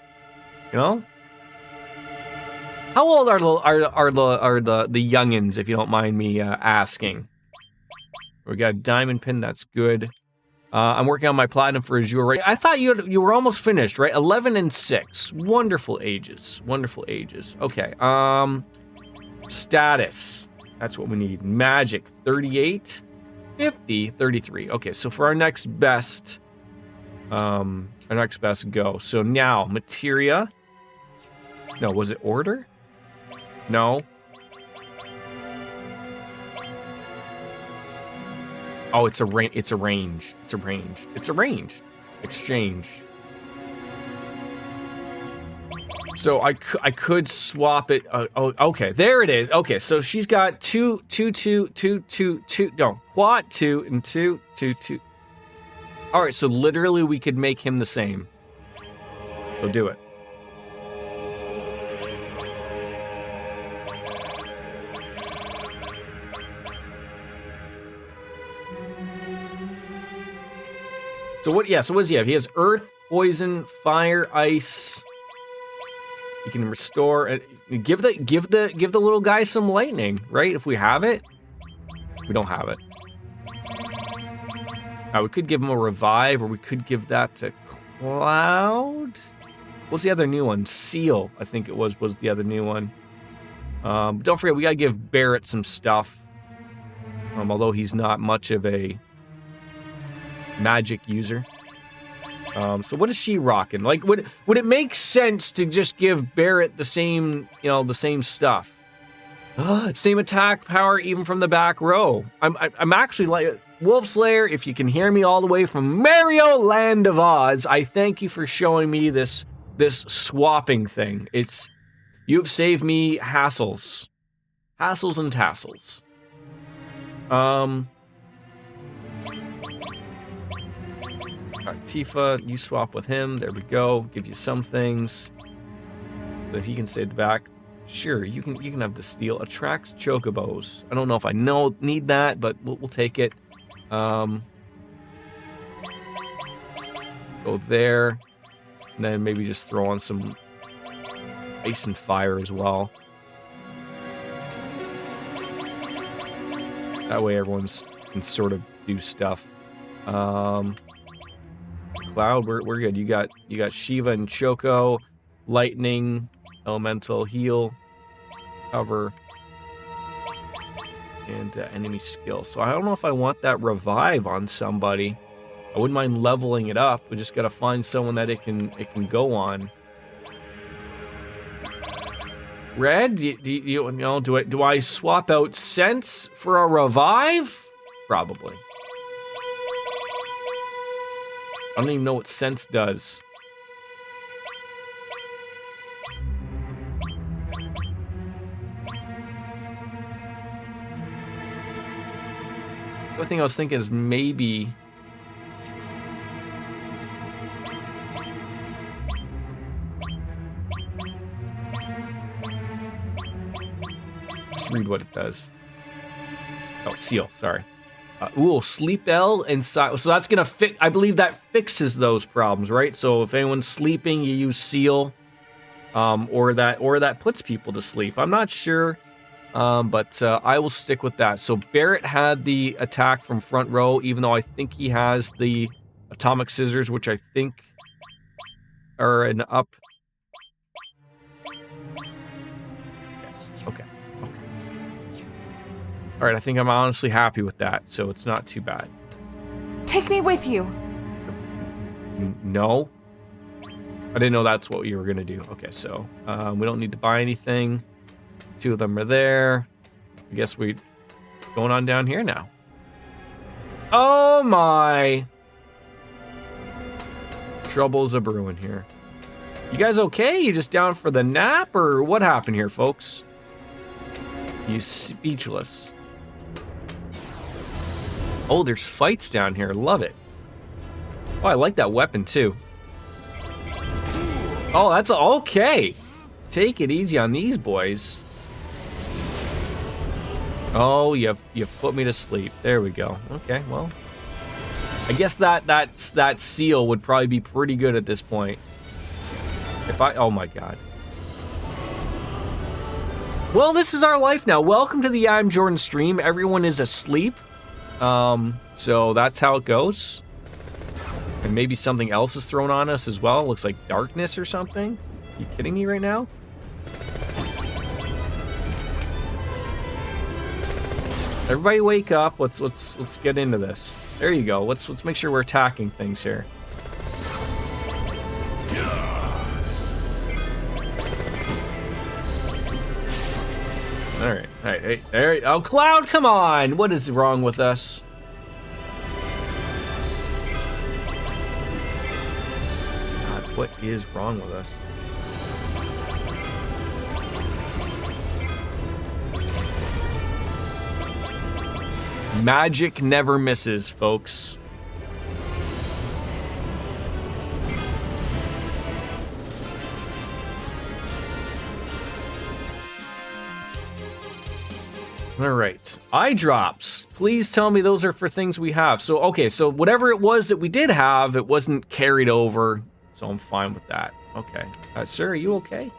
How old are the youngins, if you don't mind me asking? We got a diamond pin. That's good. I'm working on my platinum for Azure. Right? I thought you were almost finished, right? 11 and 6. Wonderful ages. Okay. Status. That's what we need. Magic, 38, 50, 33. Okay, so for our next best go. So now, materia. No, was it order? No. Oh, it's arranged. Exchange. So I could swap it. Okay, there it is. Okay, so she's got 2, 2, 2, 2, 2, 2. No, quad 2 and 2, 2, 2. All right, so literally we could make him the same. So do it. So what does he have? He has earth, poison, fire, ice. You can restore. Give the little guy some lightning, right? If we have it, we don't have it. We could give him a revive, or we could give that to Cloud. What's the other new one? Seal, I think it was the other new one. But don't forget, we gotta give Barrett some stuff. Although he's not much of a magic user. So what is she rocking? Like, would it make sense to just give Barrett the same, the same stuff? Same attack power even from the back row. I'm actually like Wolf Slayer. If you can hear me all the way from Mario Land of Oz, I thank you for showing me this swapping thing. You've saved me hassles and tassels. Tifa, you swap with him. There we go. Give you some things. So he can stay at the back. Sure, you can have the steel. Attracts chocobos. I don't know if I need that, but we'll take it. Go there. And then maybe just throw on some ice and fire as well. That way everyone can sort of do stuff. Cloud, we're good. You got Shiva and Choco, lightning, elemental, heal, cover, and enemy skill. So I don't know if I want that revive on somebody. I wouldn't mind leveling it up. We just gotta find someone that it can go on. Red, do I swap out Sense for a revive? Probably. I don't even know what Sense does. The other thing I was thinking is maybe... Just read what it does. Oh, seal, sorry. Sleep L inside. So that's gonna fix. I believe that fixes those problems, right? So if anyone's sleeping, you use seal, or that puts people to sleep. I'm not sure, but I will stick with that. So Barrett had the attack from front row, even though I think he has the atomic scissors, which I think are an up. Yes. Okay. All right, I think I'm honestly happy with that, so it's not too bad. Take me with you. No. I didn't know that's what you were going to do. Okay, so we don't need to buy anything. 2 of them are there. I guess we going on down here now. Oh my. Trouble's a brewing here. You guys okay? You just down for the nap, or what happened here, folks? He's speechless. Oh, there's fights down here. Love it. Oh, I like that weapon too. Oh, that's okay. Take it easy on these boys. Oh, you put me to sleep. There we go. Okay, well, I guess that seal would probably be pretty good at this point. Oh my god. Well, this is our life now. Welcome to the I'm Jordan stream. Everyone is asleep. So that's how it goes. And maybe something else is thrown on us as well. Looks like darkness or something. Are you kidding me right now? Everybody wake up. Let's get into this. There you go. Let's make sure we're attacking things here. All right. Hey, oh, Cloud, come on! What is wrong with us? God, what is wrong with us? Magic never misses, folks. All right, eye drops. Please tell me those are for things we have. So, okay, so whatever it was that we did have, it wasn't carried over, so I'm fine with that. Okay. Sir, are you okay?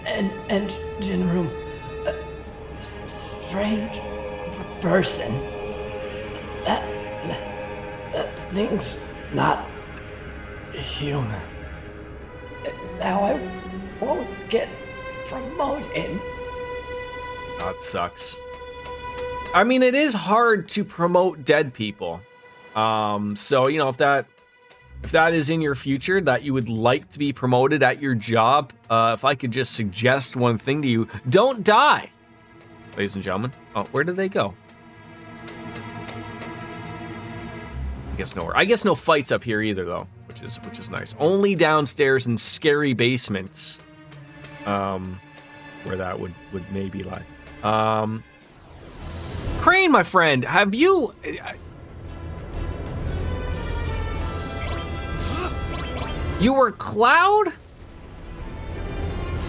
Engine room. Strange person. That thing's not human. Now I won't get promoted. That sucks. I mean, it is hard to promote dead people. So, if that if that is in your future, that you would like to be promoted at your job, if I could just suggest one thing to you, don't die, ladies and gentlemen. Oh, where did they go? I guess nowhere. I guess no fights up here either, though, which is nice. Only downstairs in scary basements, where that would maybe lie. Crane, my friend, have you? You were Cloud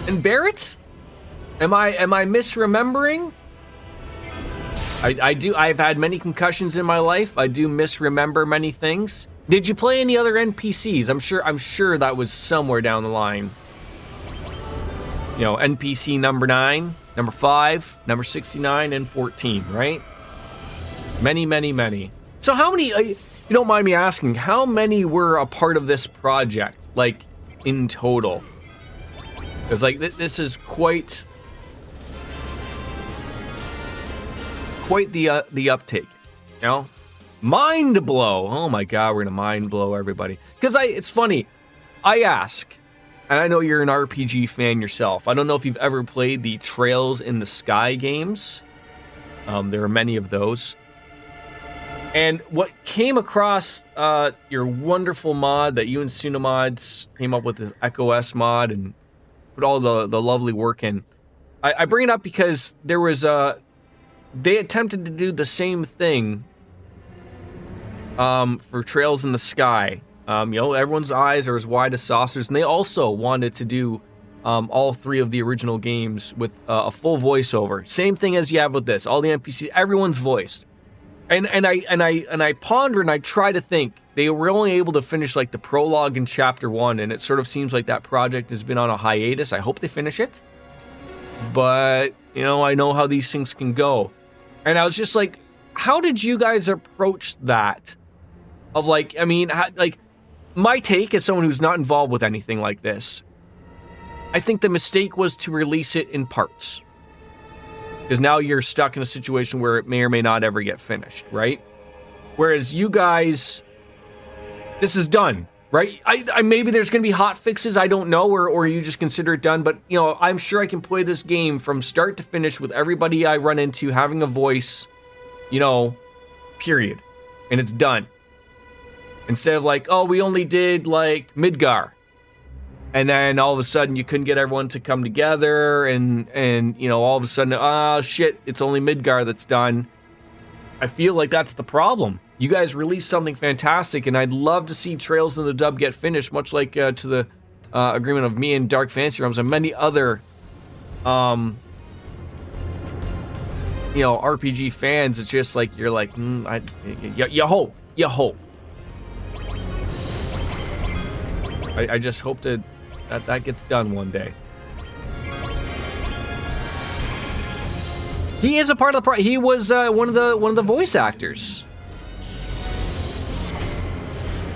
and Barrett? Am I misremembering? I've had many concussions in my life. I do misremember many things. Did you play any other NPCs? I'm sure that was somewhere down the line. You know, NPC number 9, number 5, number 69, and 14, right? Many. So how many, if you don't mind me asking, how many were a part of this project, like, in total? Because, like, this is quite the uptake, you know? Mind blow. Oh my god, we're gonna mind blow everybody. Because it's funny, I ask, and I know you're an RPG fan yourself. I don't know if you've ever played the Trails in the Sky games. There are many of those. And what came across your wonderful mod that you and Sunamods came up with, the Echo S mod, and put all the lovely work in. I bring it up because there was they attempted to do the same thing for Trails in the Sky. You know, everyone's eyes are as wide as saucers, and they also wanted to do all 3 of the original games with a full voiceover. Same thing as you have with this. All the NPCs, everyone's voiced. And I ponder and I try to think, they were only able to finish like the prologue in chapter 1, and it sort of seems like that project has been on a hiatus. I hope they finish it, but you know, I know how these things can go. And I was just like, how did you guys approach that? Of like, I mean, like, my take as someone who's not involved with anything like this, I think the mistake was to release it in parts. Because now you're stuck in a situation where it may or may not ever get finished, right? Whereas you guys, this is done, right? I maybe there's going to be hot fixes, I don't know, or you just consider it done, but you know, I'm sure I can play this game from start to finish with everybody I run into having a voice, you know, period. And it's done. Instead of like, oh, we only did like Midgar. And then all of a sudden you couldn't get everyone to come together, and you know, all of a sudden, oh shit, it's only Midgar that's done. I feel like that's the problem. You guys released something fantastic, and I'd love to see Trails in the Dub get finished, much like to the agreement of me and Dark Fantasy Realms and many other you know, RPG fans. It's just like, you're like, you hope. I just hope that gets done one day. He is a part of the he was one of the voice actors.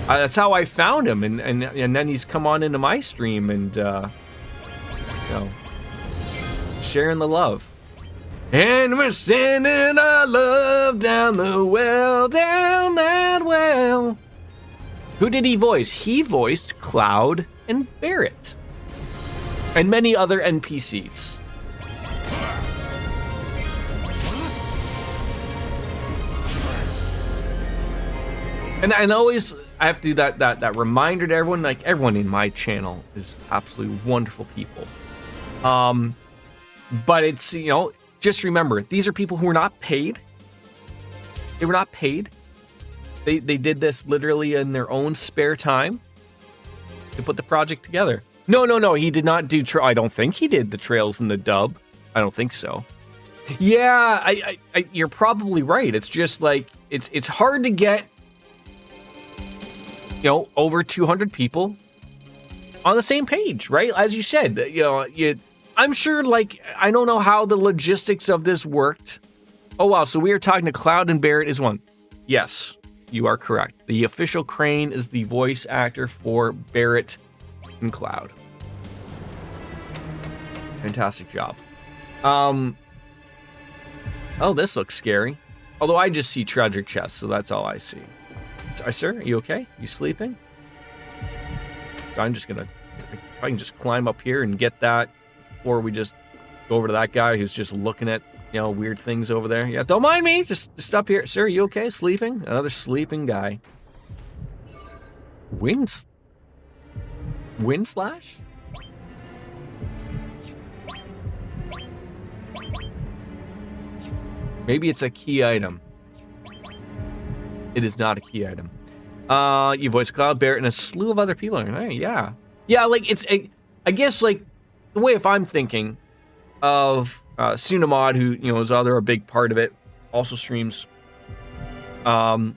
That's how I found him, and then he's come on into my stream and you know, sharing the love. And we're sending our love down the well, down that well. Who did he voice? He voiced Cloud and Barrett. And many other NPCs. And always, I have to do that reminder to everyone, like, everyone in my channel is absolutely wonderful people. But it's, you know, just remember, these are people who are not paid. They were not paid. They did this literally in their own spare time to put the project together. No, he did not do, I don't think he did the Trails in the Dub. I don't think so. Yeah, I you're probably right. It's just like, it's hard to get, you know, over 200 people on the same page, right? As you said, you know, I'm sure, like, I don't know how the logistics of this worked. Oh, wow, so we are talking to Cloud and Barrett is one. Yes, you are correct. The official Crane is the voice actor for Barrett and Cloud. Fantastic job. Oh, this looks scary. Although I just see treasure chests, so that's all I see. Sir, are you okay? You sleeping? So I'm just gonna, if I can just climb up here and get that, or we just go over to that guy who's just looking at, you know, weird things over there. Yeah, don't mind me. Just up here. Sir, you okay? Sleeping? Another sleeping guy. Wind slash? Maybe it's a key item. It is not a key item. You voice Cloud, Barrett, and a slew of other people. Hey, yeah. Yeah, like, it's, I guess, like, the way if I'm thinking of Sunamod, who, you know, is a big part of it, also streams. I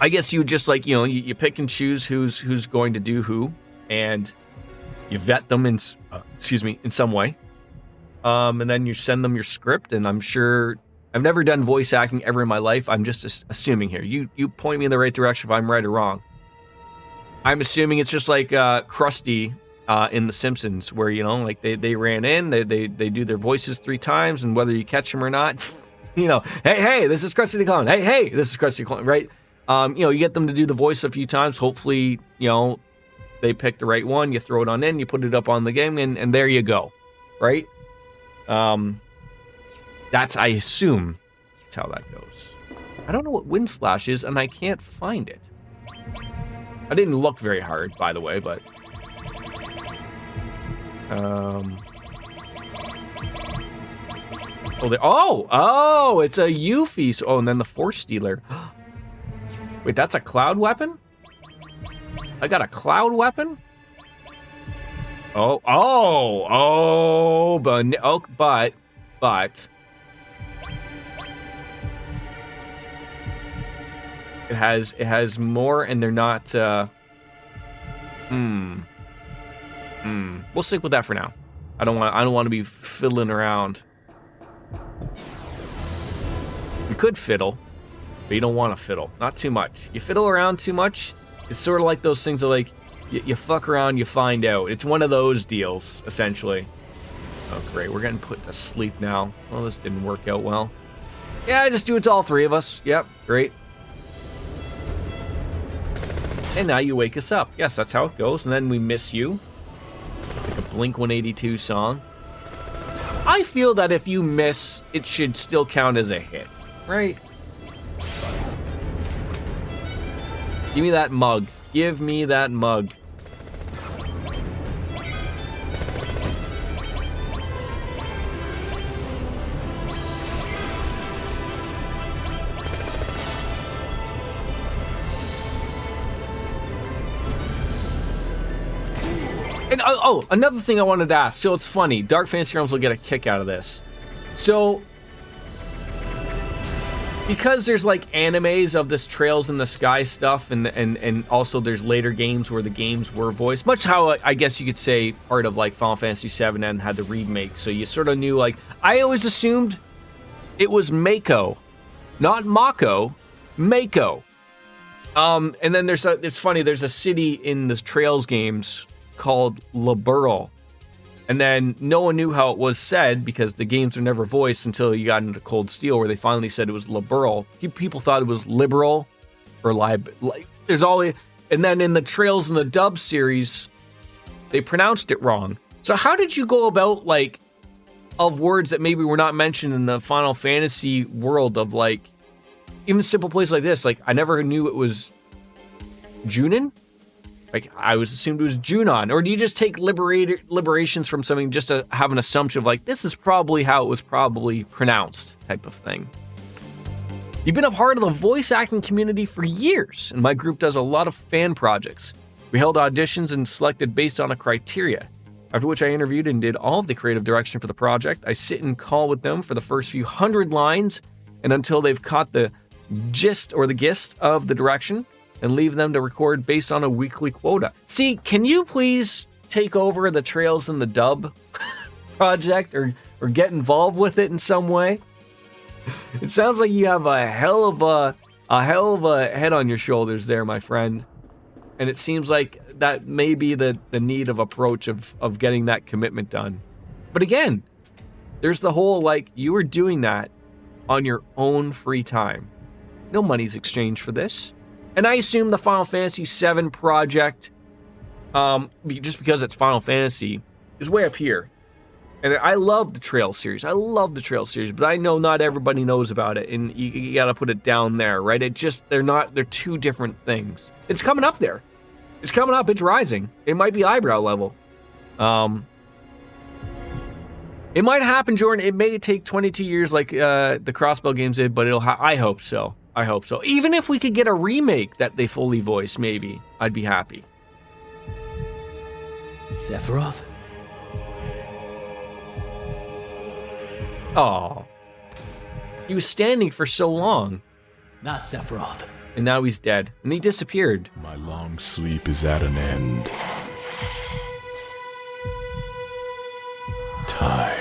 guess you just, like, you know, you pick and choose who's going to do who, and you vet them in, in some way. And then you send them your script, and I'm sure, I've never done voice acting ever in my life. I'm just assuming here. You point me in the right direction if I'm right or wrong. I'm assuming it's just like Krusty in The Simpsons, where, you know, like they ran in, they do their voices 3 times, and whether you catch them or not, you know, hey, this is Krusty the Clown. Hey, this is Krusty the Clown, right? You know, you get them to do the voice a few times. Hopefully, you know, they pick the right one. You throw it on in, you put it up on the game, and there you go, right? That's, I assume, that's how that goes. I don't know what Wind Slash is, and I can't find it. I didn't look very hard, by the way, but... Oh, it's a Yuffie. Oh, and then the Force Stealer. Wait, that's a cloud weapon? I got a cloud weapon? But it has more, and they're not. We'll stick with that for now. I don't want to be fiddling around. You could fiddle, but you don't want to fiddle. Not too much. You fiddle around too much, it's sort of like those things that, like, you fuck around, you find out. It's one of those deals, essentially. Oh, great. We're getting put to sleep now. Well, this didn't work out well. Yeah, just do it to all 3 of us. Yep, great. And now you wake us up. Yes, that's how it goes. And then we miss you. Like a Blink-182 song. I feel that if you miss, it should still count as a hit, right? Give me that mug. Give me that mug. And another thing I wanted to ask. So it's funny. Dark Fantasy Realms will get a kick out of this. So, because there's like animes of this Trails in the Sky stuff, and also there's later games where the games were voiced, much how I guess you could say part of like Final Fantasy VII and had the remake. So you sort of knew, like, I always assumed it was Mako, not Mako, Mako. And then it's funny, there's a city in the Trails games called Liberal, and then no one knew how it was said because the games were never voiced until you got into Cold Steel, where they finally said it was Liberal. People thought it was liberal or there's always, and then in the Trails in the Dub series they pronounced it wrong. So how did you go about, like, of words that maybe were not mentioned in the Final Fantasy world, of like even simple places like this? Like, I never knew it was Junin. Like, I was assumed it was Junon. Or do you just take liberations from something just to have an assumption of, like, this is probably how it was probably pronounced type of thing? You've been a part of the voice acting community for years, and my group does a lot of fan projects. We held auditions and selected based on a criteria, after which I interviewed and did all of the creative direction for the project. I sit and call with them for the first few hundred lines, and until they've caught the gist or the gist of the direction, and leave them to record based on a weekly quota. See, can you please take over the Trails in the Dub project, or get involved with it in some way? It sounds like you have a hell of a head on your shoulders there, my friend. And it seems like that may be the need of approach of getting that commitment done. But again, there's the whole, like, you were doing that on your own free time. No money's exchanged for this. And I assume the Final Fantasy VII project just because it's Final Fantasy, is way up here. And I love the Trail series. But I know not everybody knows about it, and you gotta put it down there, right? They're two different things. It's coming up there. It's coming up, it's rising. It might be eyebrow level. It might happen, Jordan. It may take 22 years like the Crossbow games did, but I hope so. Even if we could get a remake that they fully voice, maybe, I'd be happy. Sephiroth? Oh, he was standing for so long. Not Sephiroth. And now he's dead. And he disappeared. My long sleep is at an end. Time.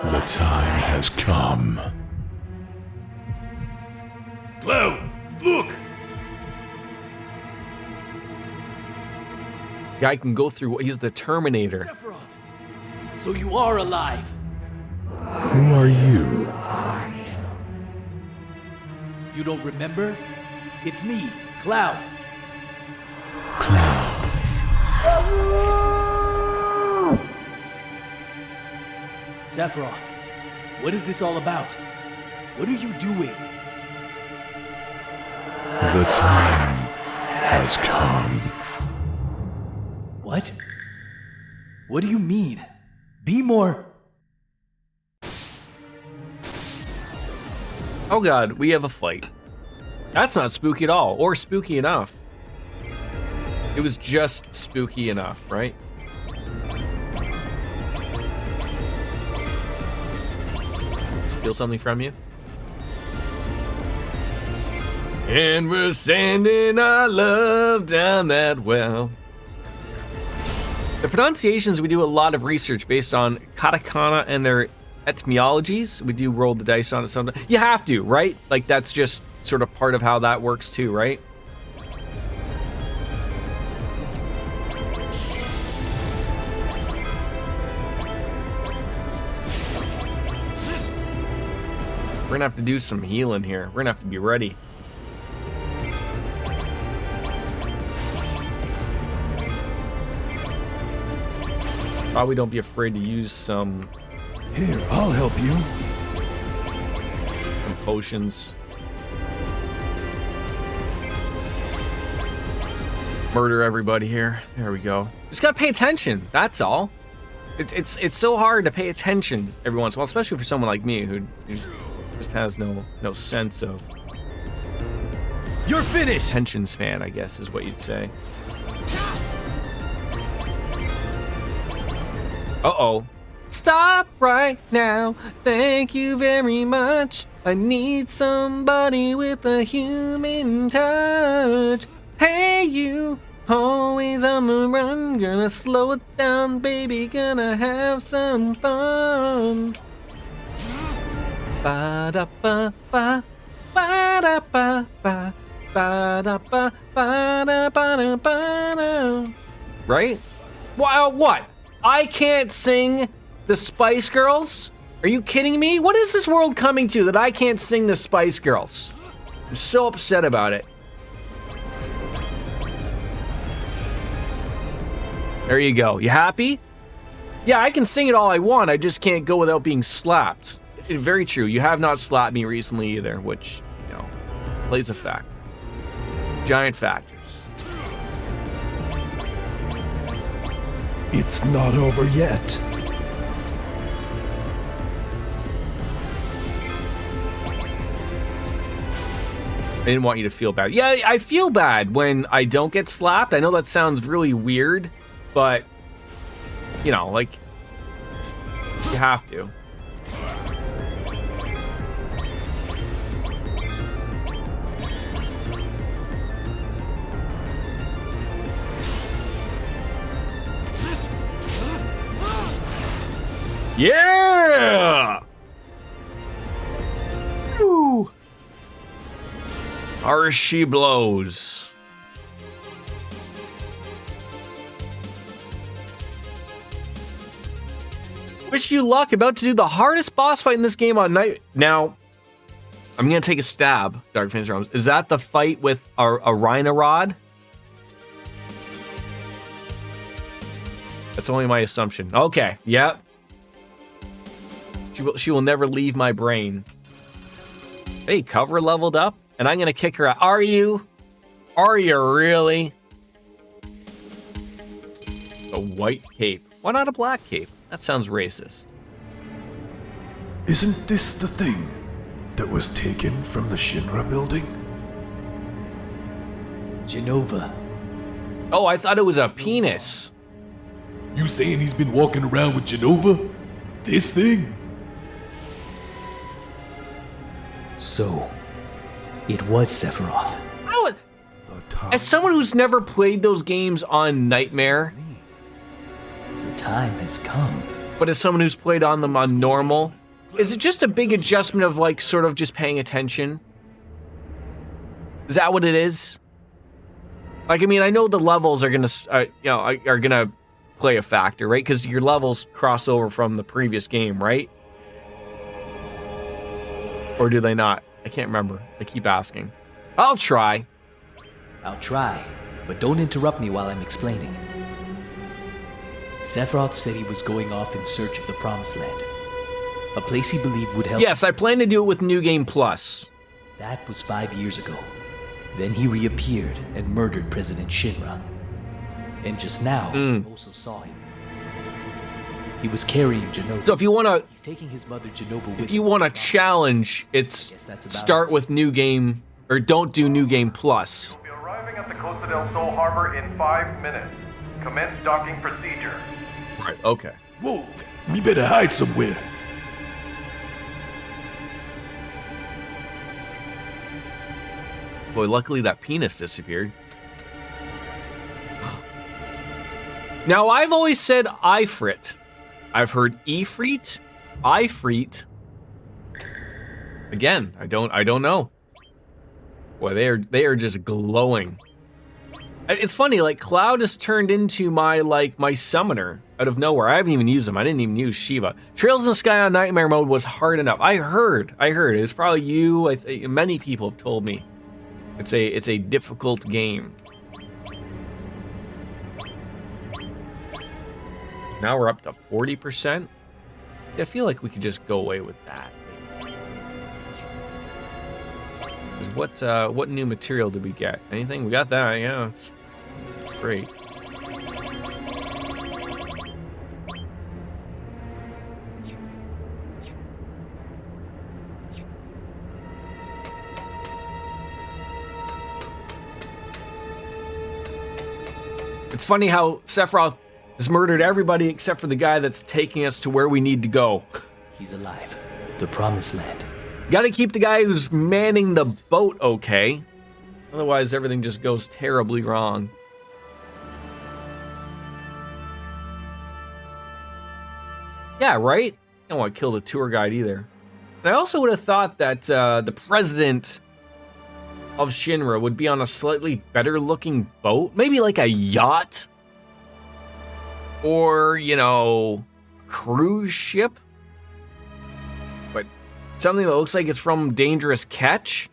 The time has come. Cloud, look! Guy can go through. He's the Terminator. Sephiroth! So you are alive! Who are you? You don't remember? It's me, Cloud. Sephiroth, what is this all about? What are you doing? The time has come. What? What do you mean? Be more... Oh god, we have a fight. That's not spooky at all, or spooky enough. It was just spooky enough, right? Steal something from you? And we're sending our love down that well. The pronunciations, we do a lot of research based on katakana and their etymologies. We do roll the dice on it sometimes. You have to, right? Like, that's just sort of part of how that works too, right? We're gonna have to do some healing here. We're gonna have to be ready. Probably don't be afraid to use some... Here, I'll help you. Some potions. Murder everybody here. There we go. Just gotta pay attention. That's all. It's so hard to pay attention every once in a while, especially for someone like me who just has no sense of... You're finished! Attention span, I guess, is what you'd say. Uh-oh. Stop right now. Thank you very much. I need somebody with a human touch. Hey, you. Always on the run. Gonna slow it down, baby. Gonna have some fun. Ba-da-ba-ba. Ba-da-ba-ba. Ba-da-ba. Ba-da-ba-da-ba-da. Right? Wow, what? I can't sing the Spice Girls? Are you kidding me? What is this world coming to that I can't sing the Spice Girls? I'm so upset about it. There you go. You happy? Yeah, I can sing it all I want. I just can't go without being slapped. Very true. You have not slapped me recently either, which, you know, plays a factor. Giant factors. It's not over yet. I didn't want you to feel bad. Yeah, I feel bad when I don't get slapped. I know that sounds really weird, but, you know, like, you have to. Yeah! Woo! Harsh she blows. Wish you luck. About to do the hardest boss fight in this game on night. Now, I'm gonna take a stab, Dark Phoenix Realms. Is that the fight with a Rhino Rod? That's only my assumption. Okay, yep. She will never leave my brain. Hey, cover leveled up, and I'm gonna kick her out. Are you? Are you really? A white cape. Why not a black cape? That sounds racist. Isn't this the thing that was taken from the Shinra building? Genova. Oh, I thought it was a penis. You saying he's been walking around with Genova? This thing? So, it was Sephiroth. As someone who's never played those games on Nightmare, the time has come. But as someone who's played on them on normal, is it just a big adjustment of like sort of just paying attention? Is that what it is? Like, I mean, I know the levels are gonna, are gonna play a factor, right? Because your levels cross over from the previous game, right? Or do they not? I can't remember. I keep asking. I'll try. I'll try, but don't interrupt me while I'm explaining. Sephiroth said he was going off in search of the Promised Land, a place he believed would help. Yes, I plan to do it with New Game Plus. That was 5 years ago. Then he reappeared and murdered President Shinra. And just now, I also saw him. He was carrying Genova. So if you want to, he's taking his mother Genova with him. If you want to challenge, it's start with New Game or don't do New Game Plus. You'll be arriving at the Costa del Sol harbor in 5 minutes. Commence docking procedure. Right. Okay. Whoa! We better hide somewhere. Boy, luckily that penis disappeared. Now, I've always said Ifrit. I've heard Ifrit, Ifrit. Again, I don't know. Boy, they are just glowing. It's funny, like Cloud has turned into my summoner out of nowhere. I haven't even used him. I didn't even use Shiva. Trails in the Sky on Nightmare mode was hard enough. I heard. It's probably you. Many people have told me it's a difficult game. Now we're up to 40%. I feel like we could just go away with that. What new material did we get? Anything? We got that. Yeah, it's great. It's funny how Sephiroth has murdered everybody except for the guy that's taking us to where we need to go. He's alive. The Promised Land. Gotta keep the guy who's manning the boat okay. Otherwise, everything just goes terribly wrong. Yeah, right? I don't want to kill the tour guide either. And I also would have thought that the president of Shinra would be on a slightly better looking boat. Maybe like a yacht. Or, cruise ship. But something that looks like it's from Dangerous Catch.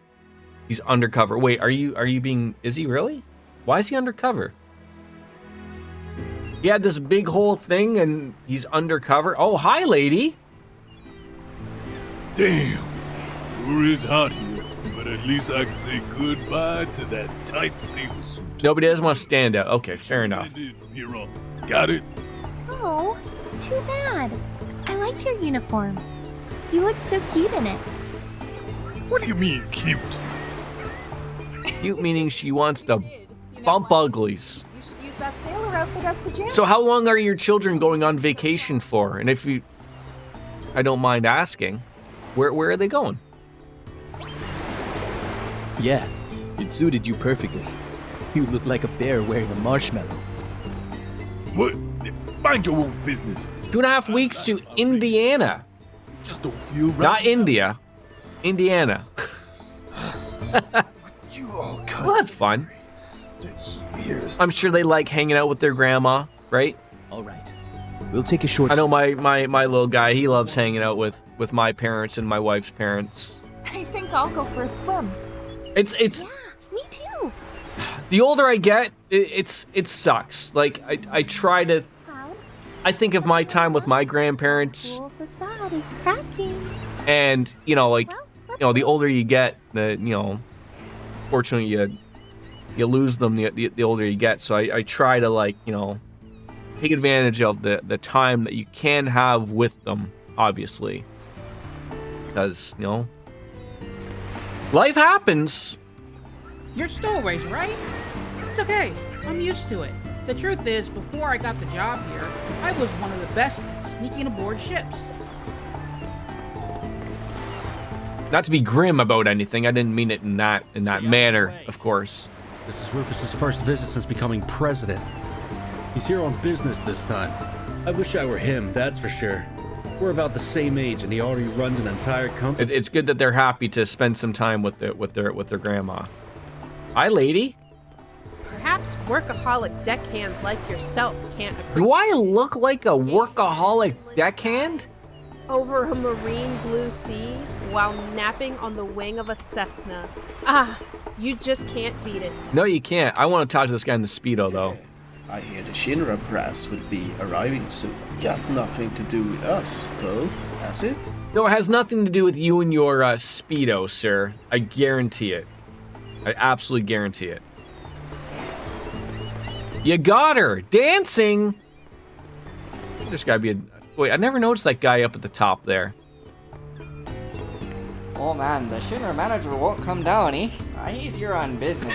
He's undercover. Wait, is he really? Why is he undercover? He had this big whole thing and he's undercover. Oh, hi, lady. Damn, sure is hot here, but at least I can say goodbye to that tight sailor suit. Nobody doesn't want to stand out. Okay, fair enough. From here on. Got it? Oh, too bad. I liked your uniform. You looked so cute in it. What do you mean, cute? Cute meaning she wants to bump uglies. You should use that sailor outfit as pajamas. So how long are your children going on vacation for? And if I don't mind asking, where are they going? Yeah, it suited you perfectly. You look like a bear wearing a marshmallow. What? Mind your own business. 2.5 weeks to Indiana. Just don't feel right. Not India. Indiana. Well, that's fun. I'm sure they like hanging out with their grandma, right? All right. We'll take a short... I know my little guy, he loves hanging out with my parents and my wife's parents. I think I'll go for a swim. It's Yeah, me too. the older I get, it sucks. Like I try to. I think of my time with my grandparents, Cool facade is cracking. and you know, like the older you get, fortunately you lose them the older you get. So I try to like take advantage of the time that you can have with them, obviously, because life happens. You're stowaways, right? It's okay. I'm used to it. The truth is, before I got the job here, I was one of the best at sneaking aboard ships. Not to be grim about anything, I didn't mean it in that manner, of course. This is Rufus's first visit since becoming president. He's here on business this time. I wish I were him, that's for sure. We're about the same age, and he already runs an entire company. It's good that they're happy to spend some time with their grandma. Hi, lady. Perhaps workaholic deckhands like yourself can't agree. Do I look like a workaholic deckhand? Over a marine blue sea while napping on the wing of a Cessna. Ah, you just can't beat it. No, you can't. I want to talk to this guy in the Speedo, though. I hear the Shinra brass will be arriving soon. Got nothing to do with us, though, has it? No, it has nothing to do with you and your Speedo, sir. I guarantee it. I absolutely guarantee it. You got her! Dancing! There's gotta be a... Wait, I never noticed that guy up at the top there. Oh man, the Shinra manager won't come down, eh? He's here on business.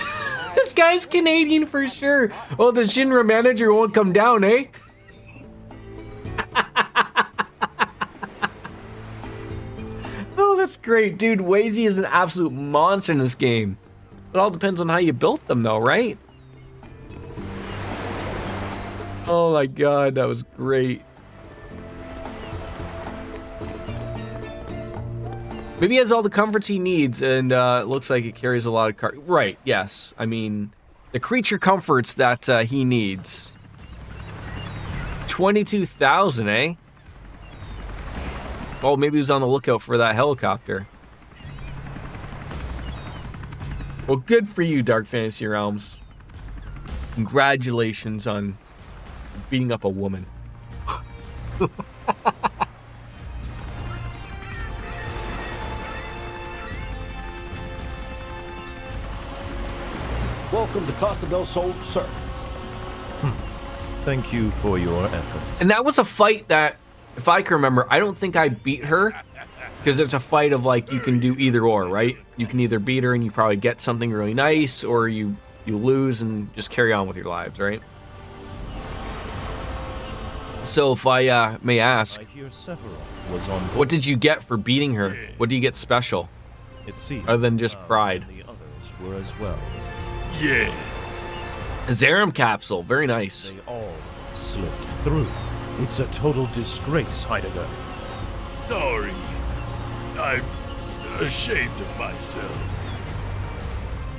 This guy's Canadian for sure. Oh, the Shinra manager won't come down, eh? Oh, that's great. Dude, Wazy is an absolute monster in this game. It all depends on how you built them, though, right? Oh my god, that was great. Maybe he has all the comforts he needs, and it looks like it carries a lot of right, yes. I mean, the creature comforts that he needs. 22,000, eh? Oh, maybe he was on the lookout for that helicopter. Well, good for you, Dark Fantasy Realms. Congratulations on beating up a woman. Welcome to Costa del Sol, sir. Thank you for your efforts. And that was a fight that, if I can remember, I don't think I beat her. Because it's a fight of, like, you can do either or, right? You can either beat her and you probably get something really nice, or you lose and just carry on with your lives, right? So if I may ask, I hear Sephiroth was on board. What did you get for beating her? What do you get special? It seems other than just pride. The others were as well. Yes. A Zerum capsule, very nice. They all slipped through. It's a total disgrace, Heidegger. Sorry. I'm ashamed of myself.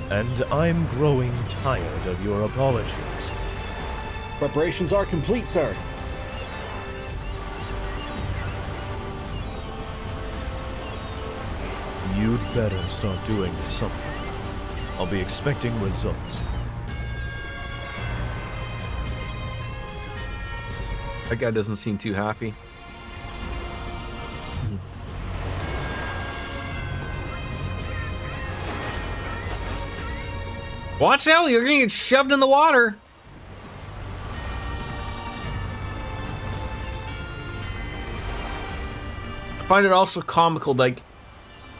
And I'm growing tired of your apologies. Preparations are complete, sir. You'd better start doing something. I'll be expecting results. That guy doesn't seem too happy. Watch out, you're gonna get shoved in the water. I find it also comical, like,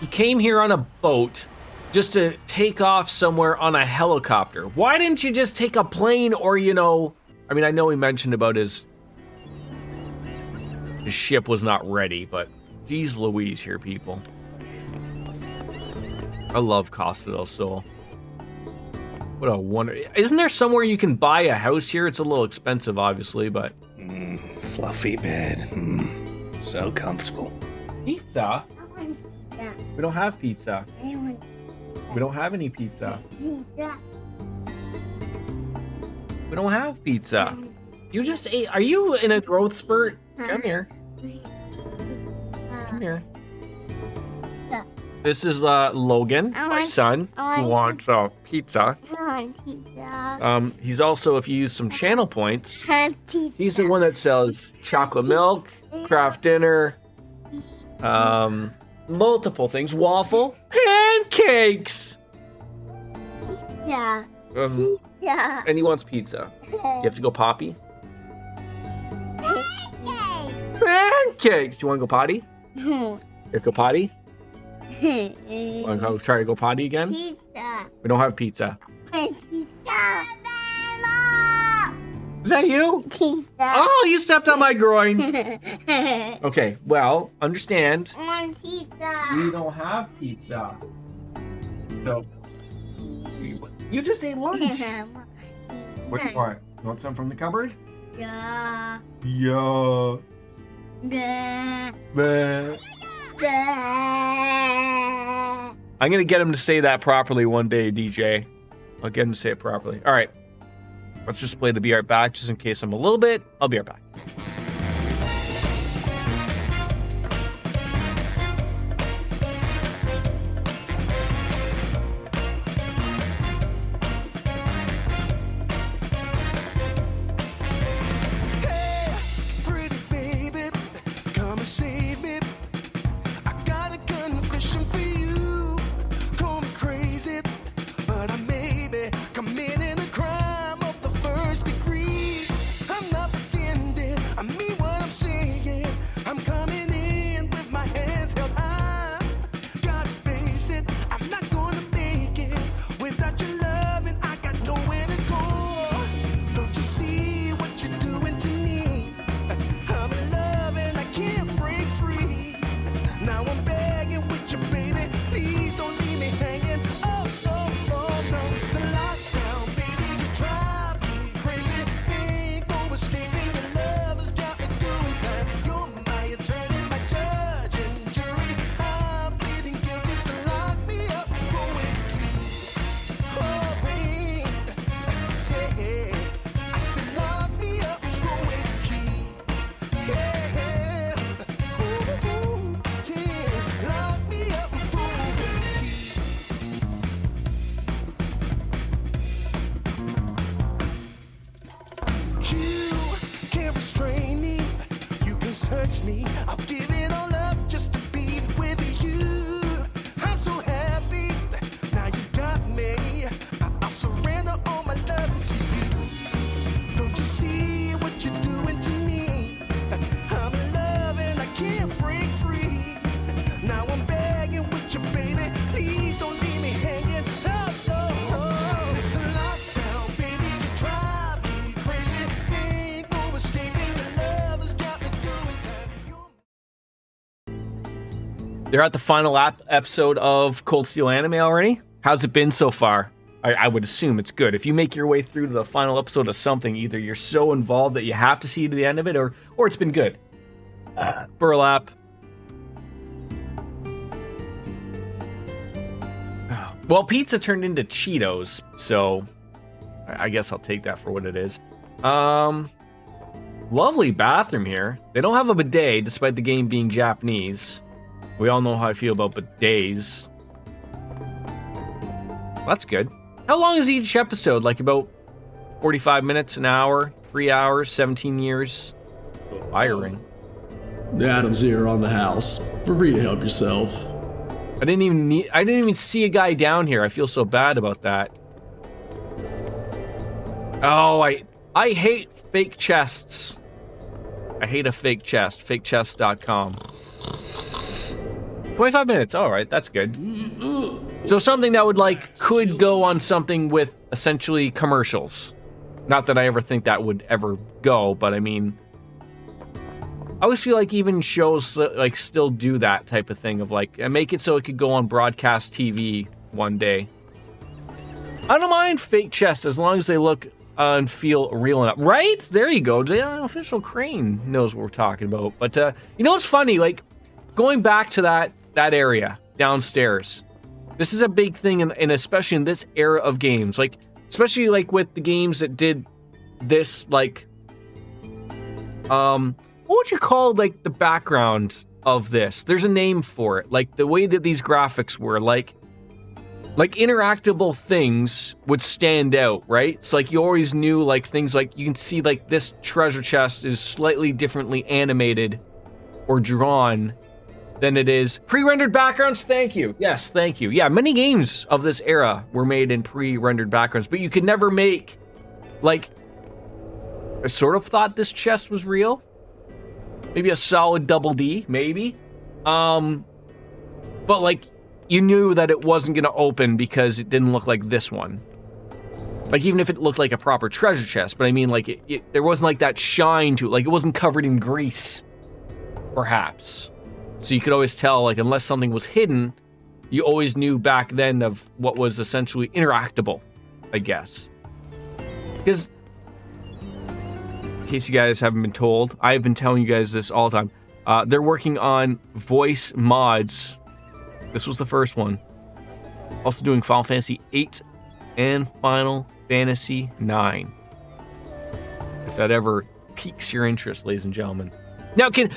he came here on a boat just to take off somewhere on a helicopter. Why didn't you just take a plane or, I mean, I know he mentioned about his ship was not ready, but geez Louise here, people. I love Costa del Sol. What a wonder. Isn't there somewhere you can buy a house here? It's a little expensive, obviously, but... Fluffy bed. So comfortable. Pizza? We don't have pizza. We don't have any pizza. We don't have pizza. You just ate. Are you in a growth spurt? Come here. Come here. This is Logan, my son, who wants pizza. He's also, if you use some channel points, he's the one that sells chocolate milk, craft dinner, multiple things, waffle, pancakes. Yeah. And he wants pizza. You have to go potty? Pancakes. Do you want to go potty? You go potty? Want to try to go potty again? Pizza. We don't have pizza. Pizza. Is that you? Pizza. Oh, you stepped on my groin. Okay, well, understand. I want pizza. We don't have pizza. No. You just ate lunch. What do you want? You want some from the cupboard? Yeah. Yeah. Bleh. Bleh. Bleh. I'm gonna get him to say that properly one day, DJ. I'll get him to say it properly. All right. Let's just play the Be Right Back just in case I'm a little bit. I'll be right back. Pretty baby, come and save me. I got a confession for you. Call me crazy, but I may be committing a crime of the first degree. I'm not pretending, I mean what I'm saying. I'm coming in with my hands held high. Gotta face it, I'm not gonna make it without your love, and I got nowhere to go. Don't you see what you're doing to me? I'm in love and I can't break free. Now I'm begging with you, baby. Please don't leave me hanging. Oh, oh, oh, no. It's a lockdown, baby. You drive me crazy. Ain't no escaping. Your love has got me doing time. You're my attorney, my judge and jury. I'm pleading guilty, so lock me up. Go and keep. Oh, wait. Hey, I said lock me up. Go and keep. Yeah, ooh, yeah, lock me up and go and keep. You can't restrain me. You can search me. I'll give it all up just to be with you. I'm so happy. Now you got me. I'll surrender all my love to you. Don't you see what you're doing to me? I'm in love and I can't break free. Now I'm begging with you, baby. Please don't leave me hanging. Oh, oh, oh. It's a lockdown, baby. You drive me crazy. Ain't no escaping. Your love has got me doing time. They're at the final episode of Cold Steel Anime already. How's it been so far? I would assume it's good. If you make your way through to the final episode of something, either you're so involved that you have to see to the end of it, or it's been good. Burlap. Well, pizza turned into Cheetos, so I guess I'll take that for what it is. Lovely bathroom here. They don't have a bidet, despite the game being Japanese. We all know how I feel about bidets. That's good. How long is each episode? Like about 45 minutes, an hour, 3 hours, 17 years? Firing. The items here on the house. Feel free to help yourself. I didn't even see a guy down here. I feel so bad about that. Oh, I hate fake chests. I hate a fake chest. Fakechest.com. 25 minutes. All right, that's good. So something that would could go on something with essentially commercials. Not that I ever think that would ever go, but I mean, I always feel like even shows still do that type of thing of and make it so it could go on broadcast TV one day. I don't mind fake chests as long as they look and feel real enough. Right? There you go. The official Crane knows what we're talking about. But you know what's funny? Going back to that area downstairs. This is a big thing, and especially in this era of games. Especially with the games that did this, what would you call, the background of this. There's a name for it. Like the way that these graphics were, like interactable things would stand out, right? It's like you always knew like things like you can see like this treasure chest is slightly differently animated or drawn than it is. Pre-rendered backgrounds, thank you. Yes, thank you. Yeah, many games of this era were made in pre-rendered backgrounds, but you could never make, like, I sort of thought this chest was real. Maybe a solid double D, maybe. But like, you knew that it wasn't gonna open because it didn't look like this one. Like, even if it looked like a proper treasure chest, but I mean, like, there wasn't like that shine to it. Like, it wasn't covered in grease, perhaps. So you could always tell, like, unless something was hidden, you always knew back then of what was essentially interactable, I guess. Because, in case you guys haven't been told, I've been telling you guys this all the time. They're working on voice mods. This was the first one. Also doing Final Fantasy VIII and Final Fantasy IX. If that ever piques your interest, ladies and gentlemen. Now, can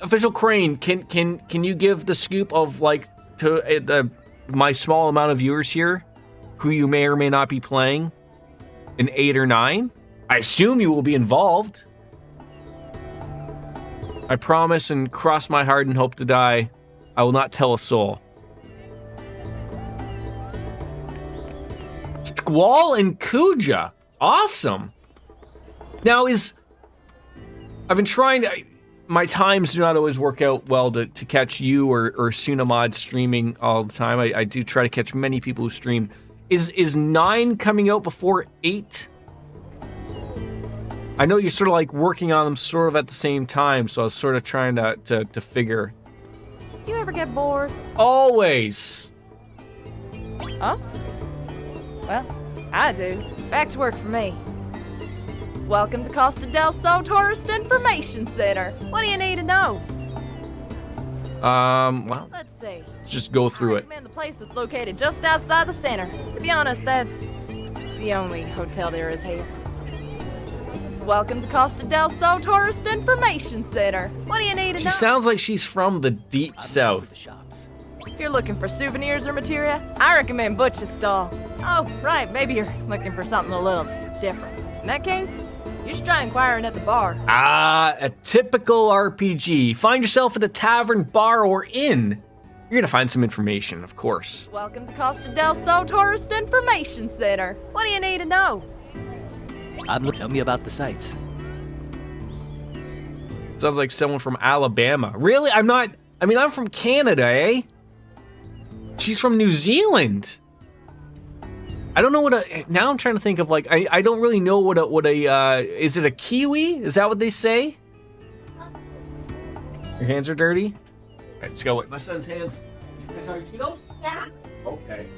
Official Crane, can you give the scoop of like to my small amount of viewers here, who you may or may not be playing in 8 or 9? I assume you will be involved. I promise and cross my heart and hope to die, I will not tell a soul. Squall and Kuja, awesome. Now I've been trying to. My times do not always work out well to catch you or Sunamod streaming all the time. I do try to catch many people who stream. Is 9 coming out before 8? I know you're sort of like working on them sort of at the same time, so I was sort of trying to figure. You ever get bored? Always. Huh? Well, I do. Back to work for me. Welcome to Costa del Sol Tourist Information Center. What do you need to know? Well, Let's see. Let's just go through it. I recommend the place that's located just outside the center. To be honest, that's the only hotel there is here. Welcome to Costa del Sol Tourist Information Center. What do you need to know? She sounds like she's from the deep south. If you're looking for souvenirs or materia, I recommend Butch's stall. Oh, right, maybe you're looking for something a little different. In that case, you should try inquiring at the bar. Ah, a typical RPG. Find yourself at a tavern, bar, or inn. You're gonna find some information, of course. Welcome to Costa del Sol Tourist Information Center. What do you need to know? Tell me about the sights. Sounds like someone from Alabama. Really? I'm from Canada, eh? She's from New Zealand. I don't know now I'm trying to think of like, I don't really know what a is it a Kiwi? Is that what they say? Your hands are dirty? All right, let's go with my son's hands. Can I try your Cheetos? Yeah. Okay.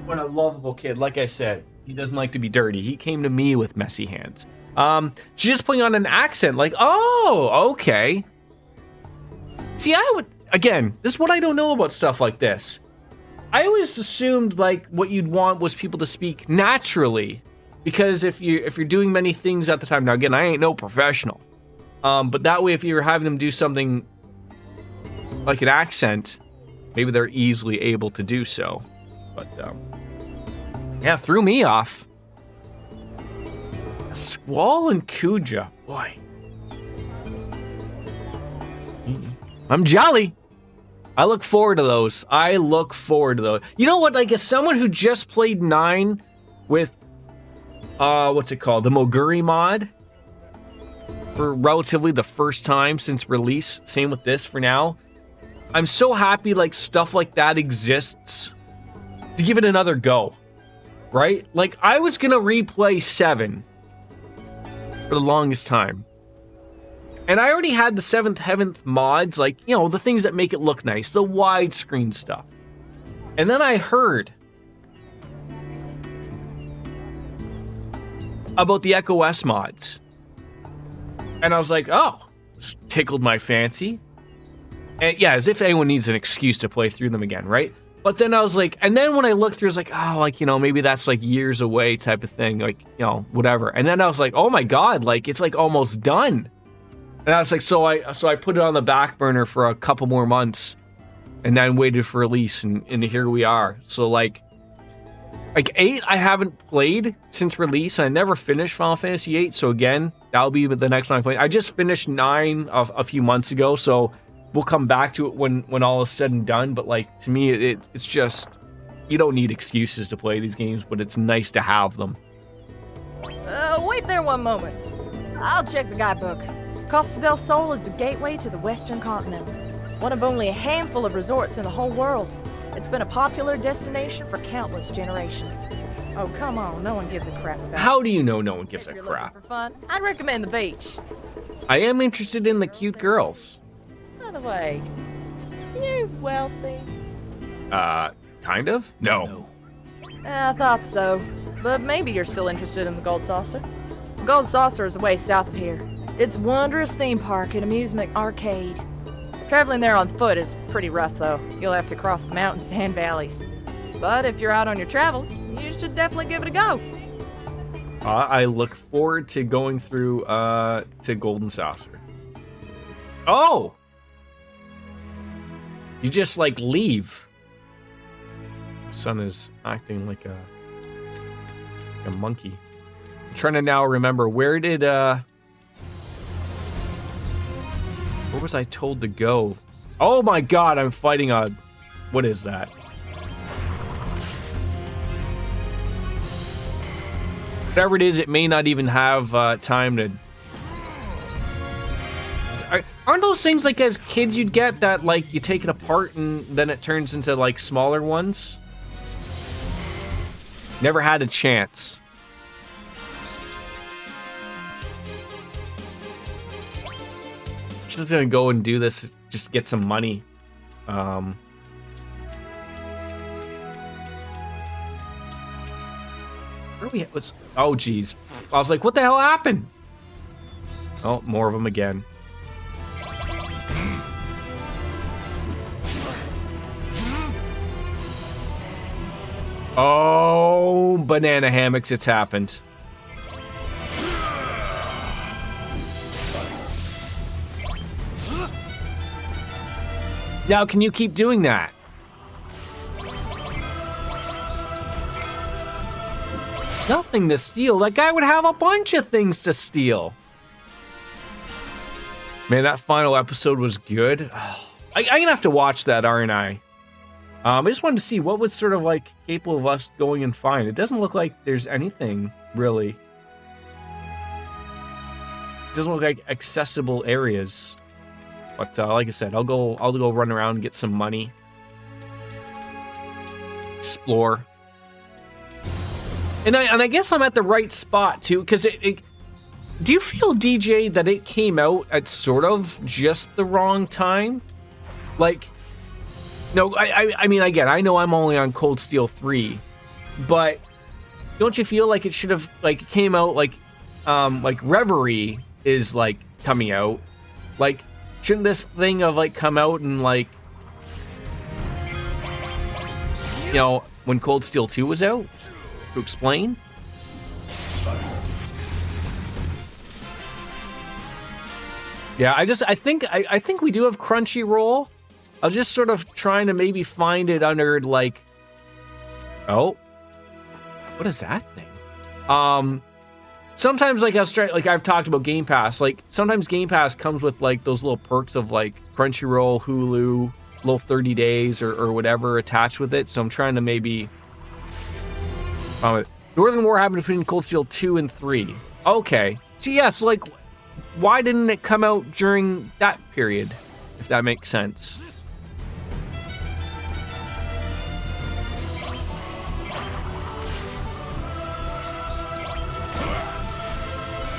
What a lovable kid. Like I said, he doesn't like to be dirty. He came to me with messy hands. She's just putting on an accent like, oh, okay. See, again, this is what I don't know about stuff like this. I always assumed like what you'd want was people to speak naturally, because if you're doing many things at the time, now again, I ain't no professional, but that way if you're having them do something like an accent, maybe they're easily able to do so. But yeah, threw me off. Squall and Kuja, boy. I'm jolly. I look forward to those. You know what? Like, as someone who just played 9 with, what's it called? The Moguri mod. for relatively the first time since release. Same with this for now. I'm so happy like stuff like that exists to give it another go, right? Like I was gonna replay 7 for the longest time. And I already had the 7th Heaven mods, like, you know, the things that make it look nice, the widescreen stuff. And then I heard about the Echo S mods. And I was like, oh, this tickled my fancy. And yeah, as if anyone needs an excuse to play through them again, right? But then I was like, and then when I looked through, I was like, oh, like, you know, maybe that's like years away type of thing, like, you know, whatever. And then I was like, oh my God, like, it's like almost done. And I was like, so I put it on the back burner for a couple more months and then waited for release, and here we are. So like 8 I haven't played since release. I never finished Final Fantasy VIII, so again, that'll be the next one I play. I just finished 9 a few months ago, so we'll come back to it when all is said and done. But like, to me, it's just, you don't need excuses to play these games, but it's nice to have them. Wait there one moment. I'll check the guidebook. Costa del Sol is the gateway to the Western continent. One of only a handful of resorts in the whole world. It's been a popular destination for countless generations. Oh, come on, no one gives a crap about it. How do you know no one gives a If you're crap? looking for fun, I'd recommend the beach. I am interested in the cute girls. By the way, you wealthy? Kind of? No. I thought so, but maybe you're still interested in the Gold Saucer. Gold Saucer is way south of here. It's a wondrous theme park and amusement arcade. Traveling there on foot is pretty rough, though. You'll have to cross the mountains and valleys. But if you're out on your travels, you should definitely give it a go. I look forward to going through to Golden Saucer. Oh! You just like leave. Son is acting like a monkey. I'm trying to now remember, where did where was I told to go? Oh my God, I'm fighting a, what is that? Whatever it is, it may not even have time to. Aren't those things like as kids you'd get that like you take it apart and then it turns into like smaller ones? Never had a chance. Just gonna go and do this, just get some money. Where we at? Oh geez, I was like, what the hell happened? Oh, more of them again. Oh, banana hammocks, it's happened. Now, can you keep doing that? Nothing to steal. That guy would have a bunch of things to steal. Man, that final episode was good. I'm gonna have to watch that, aren't I? I just wanted to see what was sort of like capable of us going and find. It doesn't look like there's anything really. It doesn't look like accessible areas. But like I said, I'll go run around and get some money. Explore. And I guess I'm at the right spot too, because do you feel, DJ, that it came out at sort of just the wrong time? Like, no, I mean, again, I know I'm only on Cold Steel 3, but don't you feel like it should have, like, came out, like Reverie is, like, coming out? Like, shouldn't this thing have, like, come out and, like, you know, when Cold Steel 2 was out? To explain? Yeah, I think we do have Crunchyroll. I was just sort of trying to maybe find it under, like, oh, what is that thing? Sometimes, like, I've talked about Game Pass. Like, sometimes Game Pass comes with, like, those little perks of, like, Crunchyroll, Hulu, little 30 days or whatever attached with it. So I'm trying to maybe... Northern War happened between Cold Steel 2 and 3. Okay. So, yes, like, why didn't it come out during that period, if that makes sense?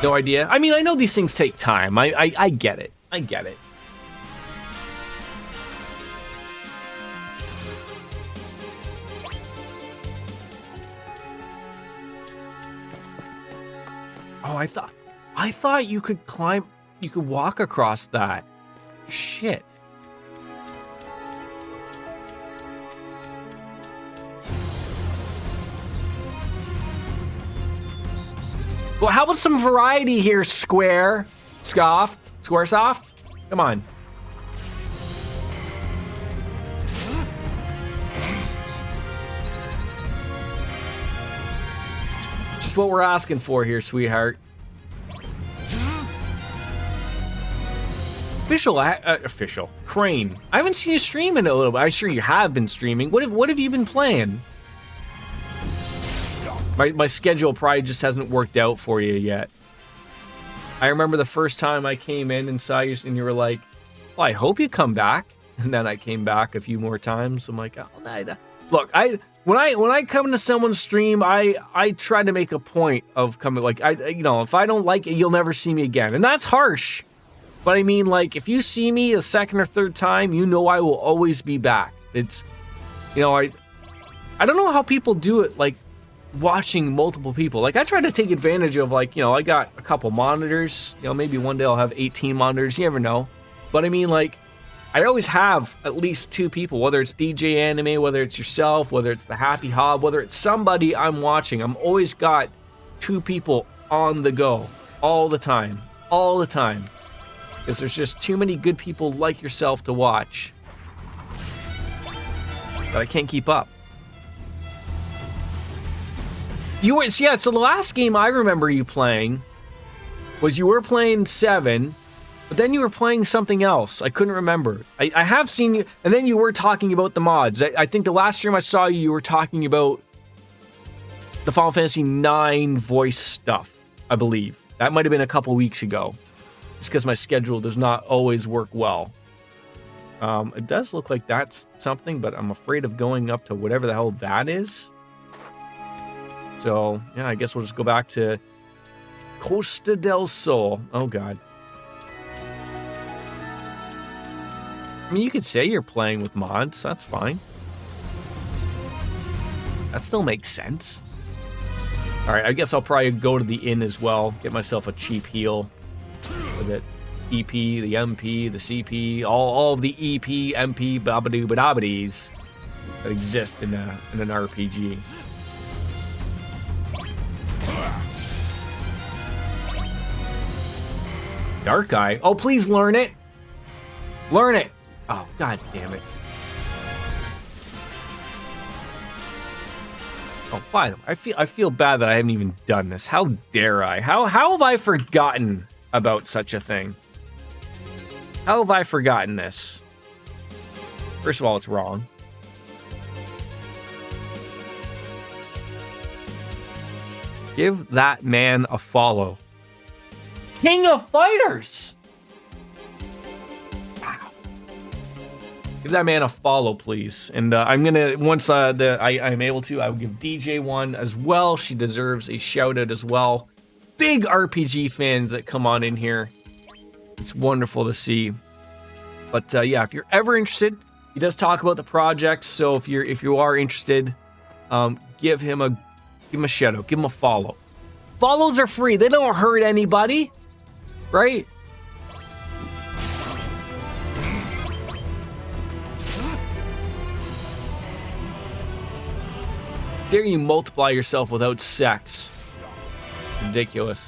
No idea. I mean, I know these things take time. I get it. I get it. Oh, I thought you could climb, you could walk across that. Shit. Well, how about some variety here, Squaresoft? Come on. Just what we're asking for here, sweetheart. Official. Crane. I haven't seen you stream in a little bit. I'm sure you have been streaming. What have you been playing? My schedule probably just hasn't worked out for you yet. I remember the first time I came in and saw you, and you were like, well, I hope you come back. And then I came back a few more times. I'm like, oh, look, when I come to someone's stream, I try to make a point of coming. Like, if I don't like it, you'll never see me again, and that's harsh. But I mean, like, if you see me a second or third time, you know I will always be back. It's, I don't know how people do it, like, watching multiple people. Like, I try to take advantage of, like, I got a couple monitors. Maybe one day I'll have 18 monitors. You never know. But I mean, like, I always have at least 2 people, whether it's DJ Anime, whether it's yourself, whether it's the Happy Hob, whether it's somebody I'm watching. I'm always got 2 people on the go all the time. All the time. Because there's just too many good people like yourself to watch. But I can't keep up. So the last game I remember you playing was you were playing 7, but then you were playing something else. I couldn't remember. I have seen you, and then you were talking about the mods. I think the last stream I saw you, you were talking about the Final Fantasy IX voice stuff, I believe. That might have been a couple weeks ago. It's because my schedule does not always work well. It does look like that's something, but I'm afraid of going up to whatever the hell that is. So, yeah, I guess we'll just go back to Costa del Sol. Oh, God. I mean, you could say you're playing with mods. That's fine. That still makes sense. All right, I guess I'll probably go to the inn as well. Get myself a cheap heal with it. EP, the MP, the CP, all of the EP, MP, babadoo-badabadies that exist in an RPG. Dark Eye? Oh, please learn it. Learn it. Oh, God damn it. Oh, by the way, I feel bad that I haven't even done this. How dare I? How have I forgotten about such a thing? How have I forgotten this? First of all, it's wrong. Give that man a follow. King of Fighters! Wow. Give that man a follow, please. And I'm gonna, once I'm able to, I will give DJ one as well. She deserves a shout out as well. Big RPG fans that come on in here. It's wonderful to see. But yeah, if you're ever interested, he does talk about the project. So if you are interested, give him a shout out, give him a follow. Follows are free. They don't hurt anybody. Right? Dare you multiply yourself without sex? Ridiculous.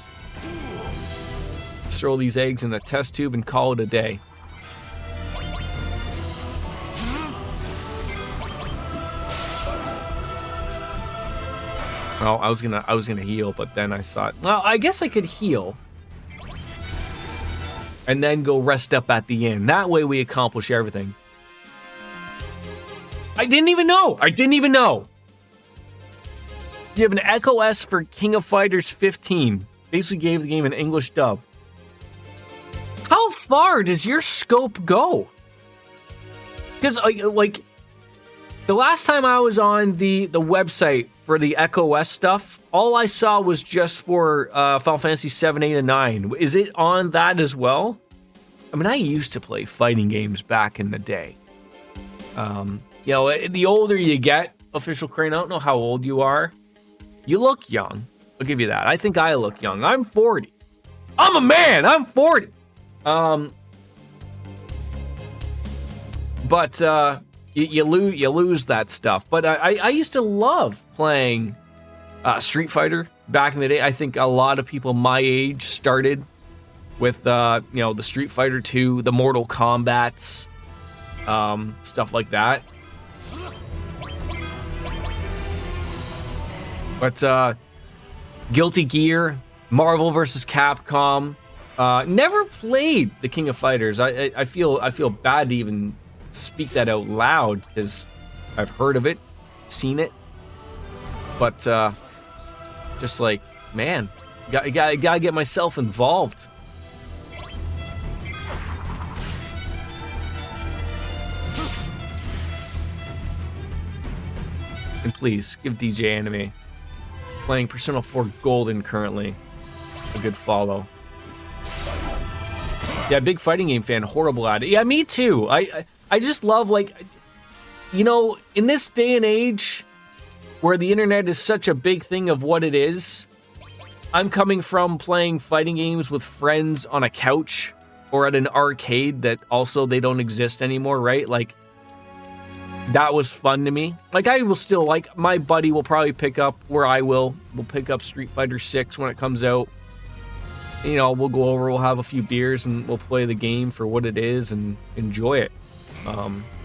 Let's throw these eggs in a test tube and call it a day. Well, I was gonna heal, but then I thought, well, I guess I could heal. And then go rest up at the inn. That way we accomplish everything. I didn't even know. You have an Echo S for King of Fighters 15. Basically gave the game an English dub. far does your scope go? Because like the last time I was on the website for the Echo S stuff, all I saw was just for Final Fantasy 7, 8, and 9. Is it on that as well? I mean, I used to play fighting games back in the day. You know, the older you get, Official Crane, I don't know how old you are. You look young. I'll give you that. I think I look young. I'm 40. I'm a man. I'm 40. But you lose that stuff. But I used to love playing Street Fighter back in the day. I think a lot of people my age started with you know, the Street Fighter 2, the Mortal Kombats, stuff like that. But Guilty Gear, Marvel vs. Capcom, never played the King of Fighters. I feel bad to even speak that out loud because I've heard of it, seen it, but just like, man, gotta get myself involved. And please give DJ Anime, playing Persona 4 Golden currently, a good follow. Yeah, big fighting game fan, horrible at it. Yeah, me too. I just love, like, you know, in this day and age where the internet is such a big thing of what it is, I'm coming from playing fighting games with friends on a couch or at an arcade that also they don't exist anymore, right? Like, that was fun to me. Like, I will still, like, my buddy will probably pick up, where I will, we'll pick up Street Fighter 6 when it comes out. You know, we'll go over, we'll have a few beers, and we'll play the game for what it is and enjoy it.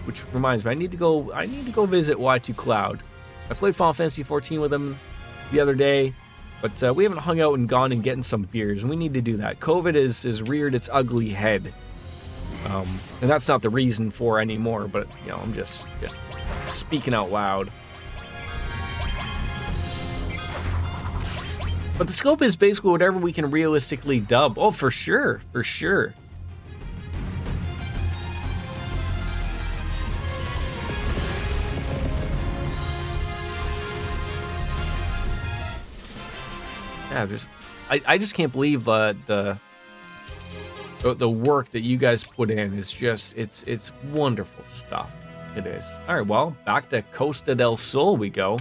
Which reminds me, I need to go visit Y2 Cloud. I played Final Fantasy 14 with him the other day, but we haven't hung out and gone and getting some beers, and we need to do that. COVID is reared its ugly head. And that's not the reason for anymore, but, you know, I'm just speaking out loud. But the scope is basically whatever we can realistically dub. Oh, for sure, for sure. Yeah, I just can't believe the work that you guys put in is just, it's wonderful stuff. It is. All right, well, back to Costa del Sol we go.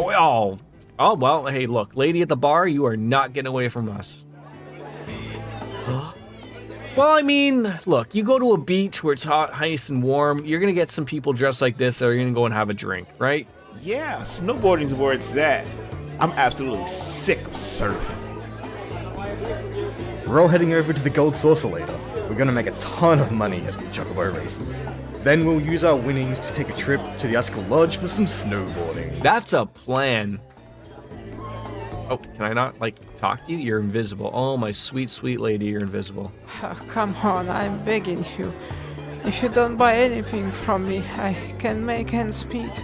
Oh, well, hey, look, lady at the bar, you are not getting away from us. Well, I mean, look, you go to a beach where it's hot, nice, and warm, you're going to get some people dressed like this that are going to go and have a drink, right? Yeah, snowboarding's where it's at. I'm absolutely sick of surfing. We're all heading over to the Gold Saucer later. We're gonna make a ton of money at the Chocobo races. Then we'll use our winnings to take a trip to the Escal Lodge for some snowboarding. That's a plan. Oh, can I not, like, talk to you? You're invisible. Oh, my sweet, sweet lady, you're invisible. Oh, come on, I'm begging you. If you don't buy anything from me, I can make ends meet.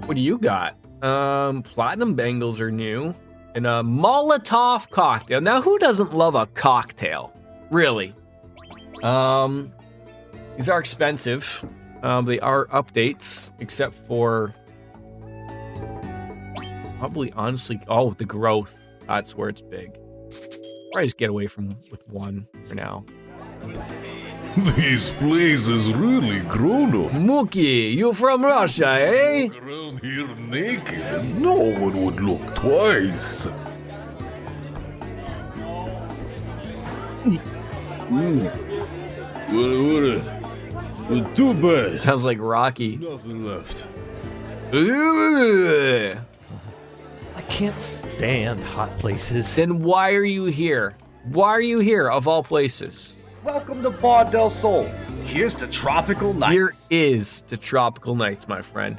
What do you got? Platinum bangles are new. And a Molotov cocktail. Now, who doesn't love a cocktail? Really? These are expensive. They are updates, except for probably, honestly, oh, the growth. That's where it's big. Probably just get away with one for now. This place is really grown up. Mookie, you from Russia, eh? Walk around here naked and no one would look twice. What too bad. Sounds like Rocky. Nothing left. I can't stand hot places. Then why are you here? Why are you here, of all places? Welcome to Bar del Sol. Here's to tropical nights. Here is to tropical nights, my friend.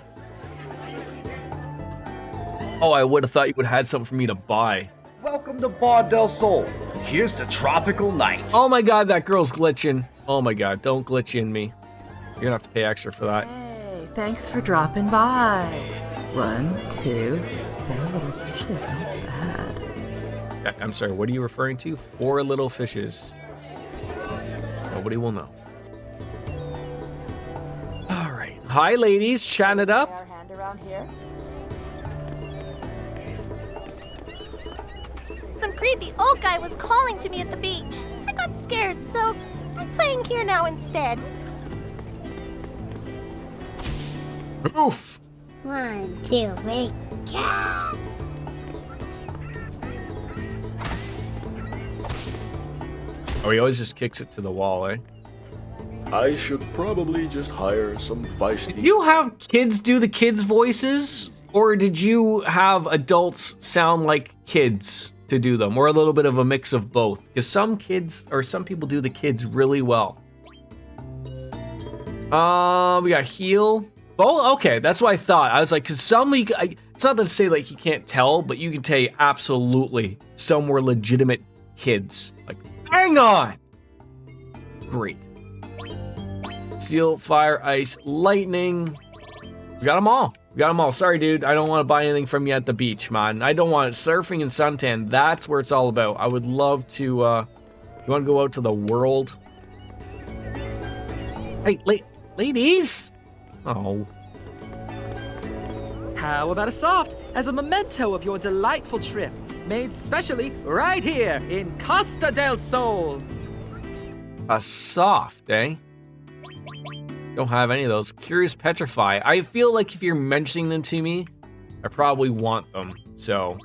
Oh, I would have thought you would have had something for me to buy. Welcome to Bar del Sol. Here's to tropical nights. Oh my god, that girl's glitching. Oh my god, don't glitch in me. You're gonna have to pay extra for that. Hey, thanks for dropping by. 1, 2, 4 little fishes, not bad. I'm sorry, what are you referring to? 4 little fishes. Nobody will know. All right. Hi, ladies. Chatting it up. Our hand around here. Some creepy old guy was calling to me at the beach. I got scared, so I'm playing here now instead. Oof. 1, 2, 3, go! Oh, he always just kicks it to the wall, eh? I should probably just hire some feisty. Did you have kids do the kids' voices? Or did you have adults sound like kids to do them? Or a little bit of a mix of both? Because some kids, or some people do the kids really well. We got heal. Oh, okay, that's what I thought. I was like, because some, it's not to say like you can't tell, but you can tell absolutely some were legitimate kids. Like, hang on! Great. Steel, fire, ice, lightning. We got them all. We got them all. Sorry, dude. I don't want to buy anything from you at the beach, man. I don't want it. Surfing and suntan. That's where it's all about. I would love to, you want to go out to the world? Hey, ladies! Oh. How about a soft as a memento of your delightful trip, made specially right here in Costa del Sol? A soft, eh? Don't have any of those. Curious Petrify. I feel like if you're mentioning them to me, I probably want them, so.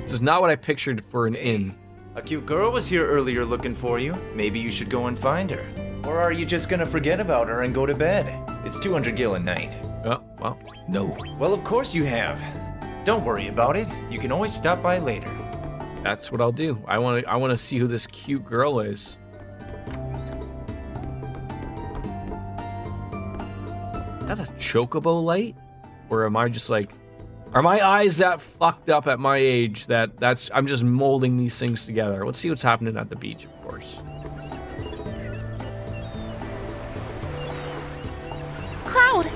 This is not what I pictured for an inn. A cute girl was here earlier looking for you. Maybe you should go and find her. Or are you just gonna forget about her and go to bed? It's 200 gil a night. Oh, well. No. Well, of course you have. Don't worry about it. You can always stop by later. That's what I'll do. I want to see who this cute girl is. Is that a chocobo light? Or am I just like, are my eyes that fucked up at my age that I'm just molding these things together? Let's see what's happening at the beach, of course. Cloud!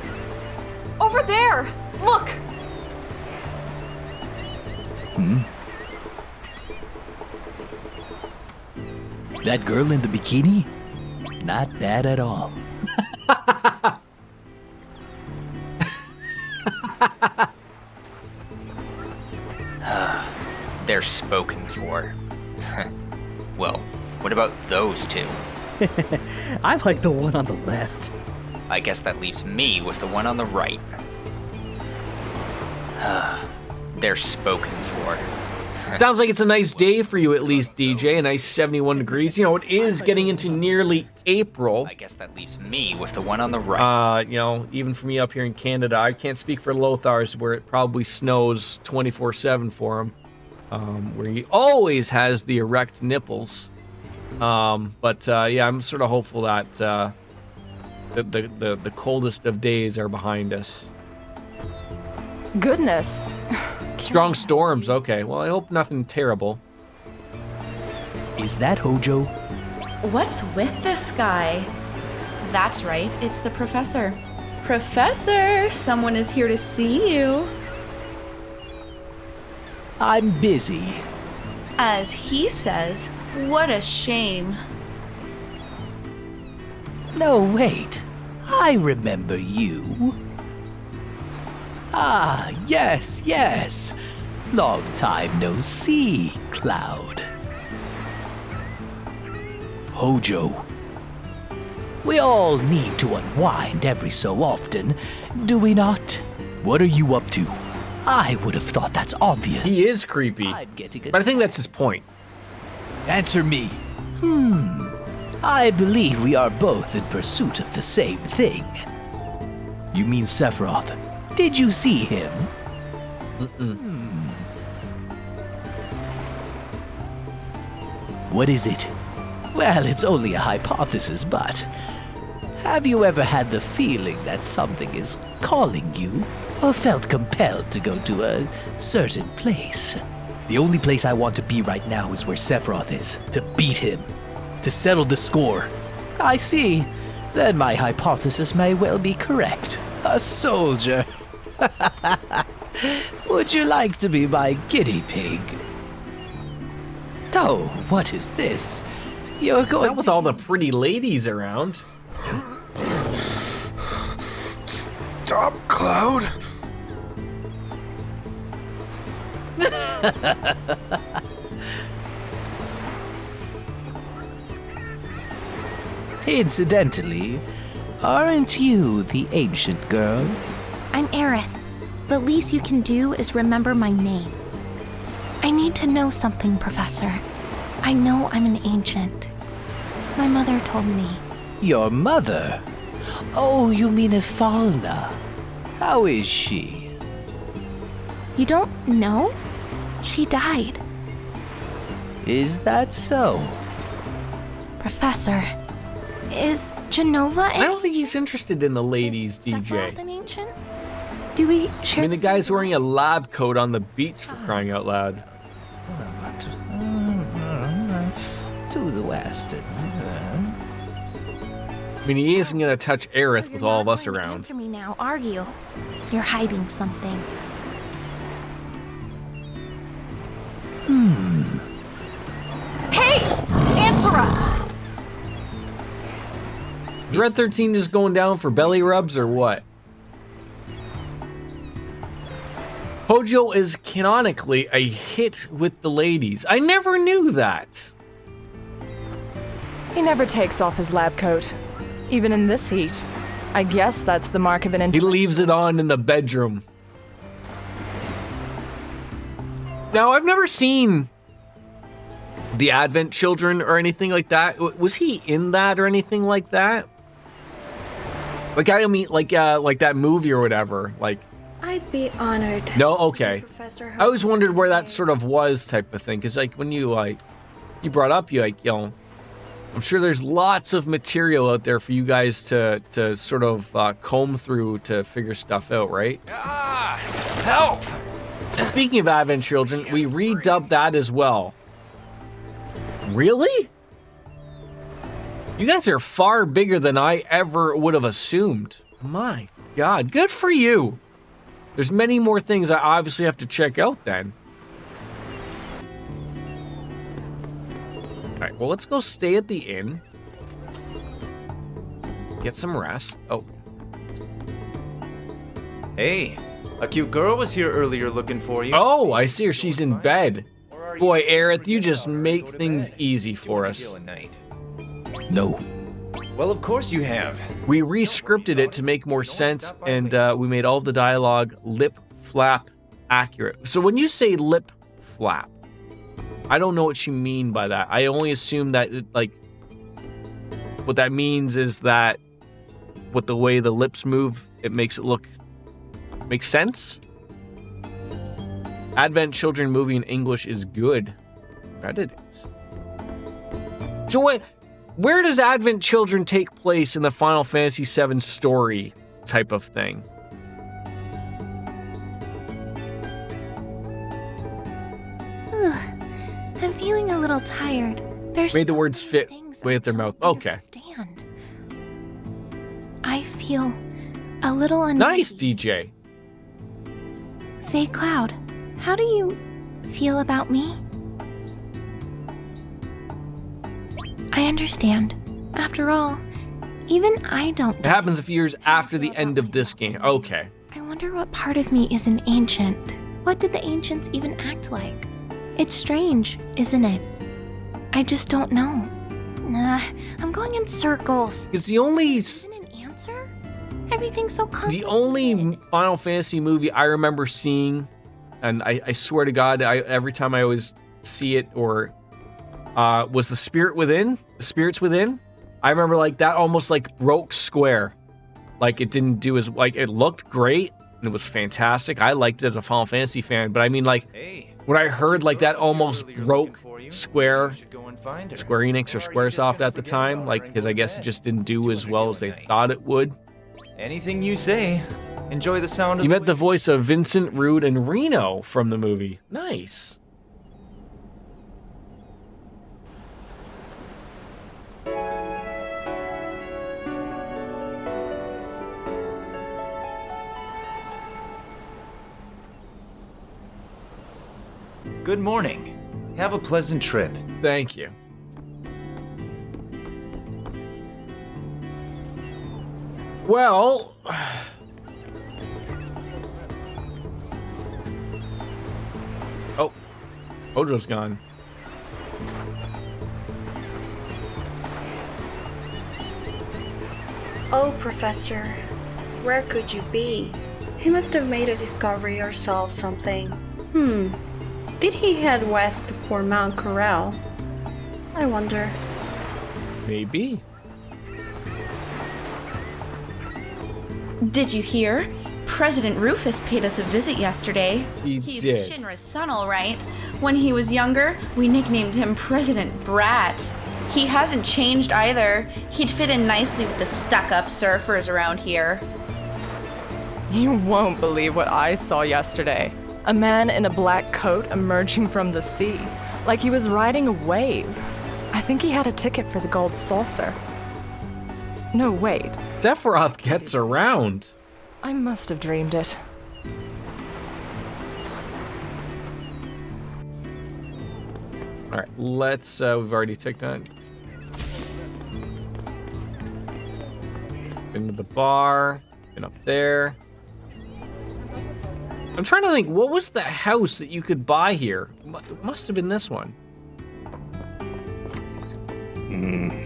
Over there! Look! That girl in the bikini? Not bad at all. They're spoken for. Well, what about those two? I like the one on the left. I guess that leaves me with the one on the right. They're spoken for. Sounds like it's a nice day for you, at least, DJ. A nice 71 degrees. You know, it is getting into nearly April. I guess that leaves me with the one on the right. You know, even for me up here in Canada, I can't speak for Lothar's, where it probably snows 24/7 for him, where he always has the erect nipples. Yeah, I'm sort of hopeful that the coldest of days are behind us. Goodness. Strong storms, okay. Well, I hope nothing terrible. Is that Hojo? What's with this guy? That's right, it's the professor. Professor, someone is here to see you. I'm busy. As he says, what a shame. No, wait. I remember you. Ah, yes. Long time no see, Cloud. Hojo. We all need to unwind every so often, do we not? What are you up to? I would have thought that's obvious. He is creepy, but I think that's his point. Answer me. I believe we are both in pursuit of the same thing. You mean Sephiroth? Did you see him? What is it? Well, it's only a hypothesis, but have you ever had the feeling that something is calling you, or felt compelled to go to a certain place? The only place I want to be right now is where Sephiroth is, to beat him, to settle the score. I see. Then my hypothesis may well be correct. A soldier. Would you like to be my guinea pig? Oh, what is this? You're going Not with all the pretty ladies around. Stop, Cloud. Incidentally, aren't you the ancient girl? I'm Aerith. The least you can do is remember my name. I need to know something, Professor. I know I'm an ancient. My mother told me. Your mother? Oh, you mean Ifalna. How is she? You don't know? She died. Is that so? Professor, is Genova I don't think he's interested in the ladies, DJ. an ancient? Do we share? I mean, the guy's wearing a lab coat on the beach for crying out loud. To the west. I mean, he isn't gonna touch Aerith with all of us around. Answer me now, are you? You're hiding something. Hey! Answer us! Red 13 just going down for belly rubs or what? Hojo is canonically a hit with the ladies. I never knew that. He never takes off his lab coat, even in this heat. I guess that's the mark of an He leaves it on in the bedroom. Now, I've never seen the Advent Children or anything like that. Was he in that or anything like that? Like, I mean, like that movie or whatever. Like, I'd be honored. no, okay. Professor I always wondered where that sort of was type of thing. Because, like, when you brought up, I'm sure there's lots of material out there for you guys to sort of comb through to figure stuff out, right? Help! Speaking of Advent Children, we redubbed that as well. Really? You guys are far bigger than I ever would have assumed. My God, good for you. There's many more things I obviously have to check out then. All right, well, let's go stay at the inn. Get some rest. Oh. Hey, a cute girl was here earlier looking for you. Oh, I see her. She's in bed. Boy, Aerith, you just make things easy for us. No. Well, of course you have. We re-scripted it to make more sense, and we made all of the dialogue lip flap accurate. So when you say lip flap, I don't know what you mean by that. I only assume that, what that means is that with the way the lips move, it makes it look... Makes sense? Advent Children movie in English is good. Bet it is. So where does Advent Children take place in the Final Fantasy VII story type of thing? I'm feeling a little tired. There's Made the words fit with their mouth. Okay. I feel a little uneasy. Nice, DJ. Say, Cloud, how do you feel about me? I understand. After all, even I don't. It happens a few years after the end of this game. Okay. I wonder what part of me is an ancient. What did the ancients even act like? It's strange, isn't it? I just don't know. Nah, I'm going in circles. Because the only... Isn't an answer? Everything's so complicated. The only Final Fantasy movie I remember seeing, and I swear to God, every time I always see it, or was The Spirit Within? The Spirits Within? I remember that almost broke Square. It didn't do as, it looked great, and it was fantastic. I liked it as a Final Fantasy fan, but I mean, when I heard that almost broke Square Enix or Squaresoft at the time, because I guess it just didn't do as well as they thought it would. Anything you say. Enjoy the sound of You met the voice of Vincent, Rude, and Reno from the movie. Nice. Good morning. Have a pleasant trip. Thank you. Well... Oh. Ojo's gone. Oh, Professor, where could you be? He must have made a discovery or solved something. Did he head west for Mount Corral? I wonder. Maybe. Did you hear? President Rufus paid us a visit yesterday. He's did. Shinra's son, all right. When he was younger, we nicknamed him President Brat. He hasn't changed either. He'd fit in nicely with the stuck-up surfers around here. You won't believe what I saw yesterday. A man in a black coat emerging from the sea, like he was riding a wave. I think he had a ticket for the gold saucer. No, wait. Sephiroth gets around. I must have dreamed it. All right, let's, we've already ticked on. Into the bar, and up there. I'm trying to think, what was the house that you could buy here? It must have been this one.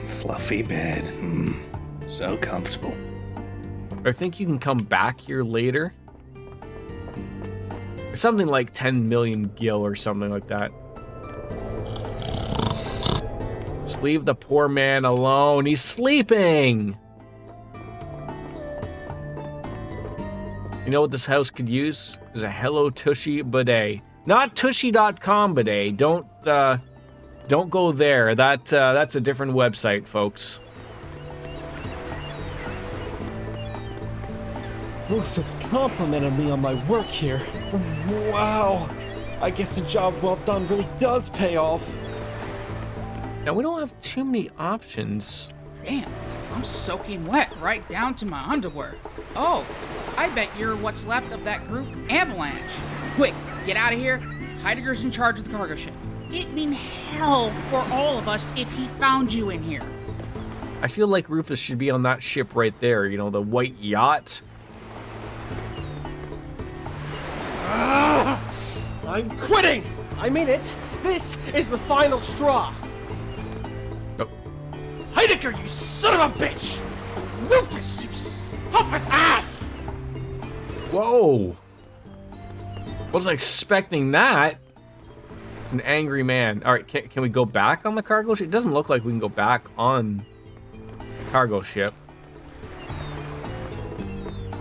Fluffy bed. So comfortable. I think you can come back here later. Something like 10 million gil or something like that. Just leave the poor man alone. He's sleeping. You know what this house could use? Is a Hello Tushy bidet. Not Tushy.com bidet. Don't go there. That's a different website, folks. Rufus complimented me on my work here. Wow. I guess a job well done really does pay off. Now, we don't have too many options. Damn, I'm soaking wet right down to my underwear. Oh, I bet you're what's left of that group Avalanche. Quick, get out of here. Heidegger's in charge of the cargo ship. It'd mean hell for all of us if he found you in here. I feel like Rufus should be on that ship right there, you know, the white yacht. I'm quitting! I mean it! This is the final straw! Oh. Heidegger, you son of a bitch! Rufus, you stuffus ass! Whoa! Wasn't expecting that. It's an angry man. All right, can we go back on the cargo ship? It doesn't look like we can go back on the cargo ship.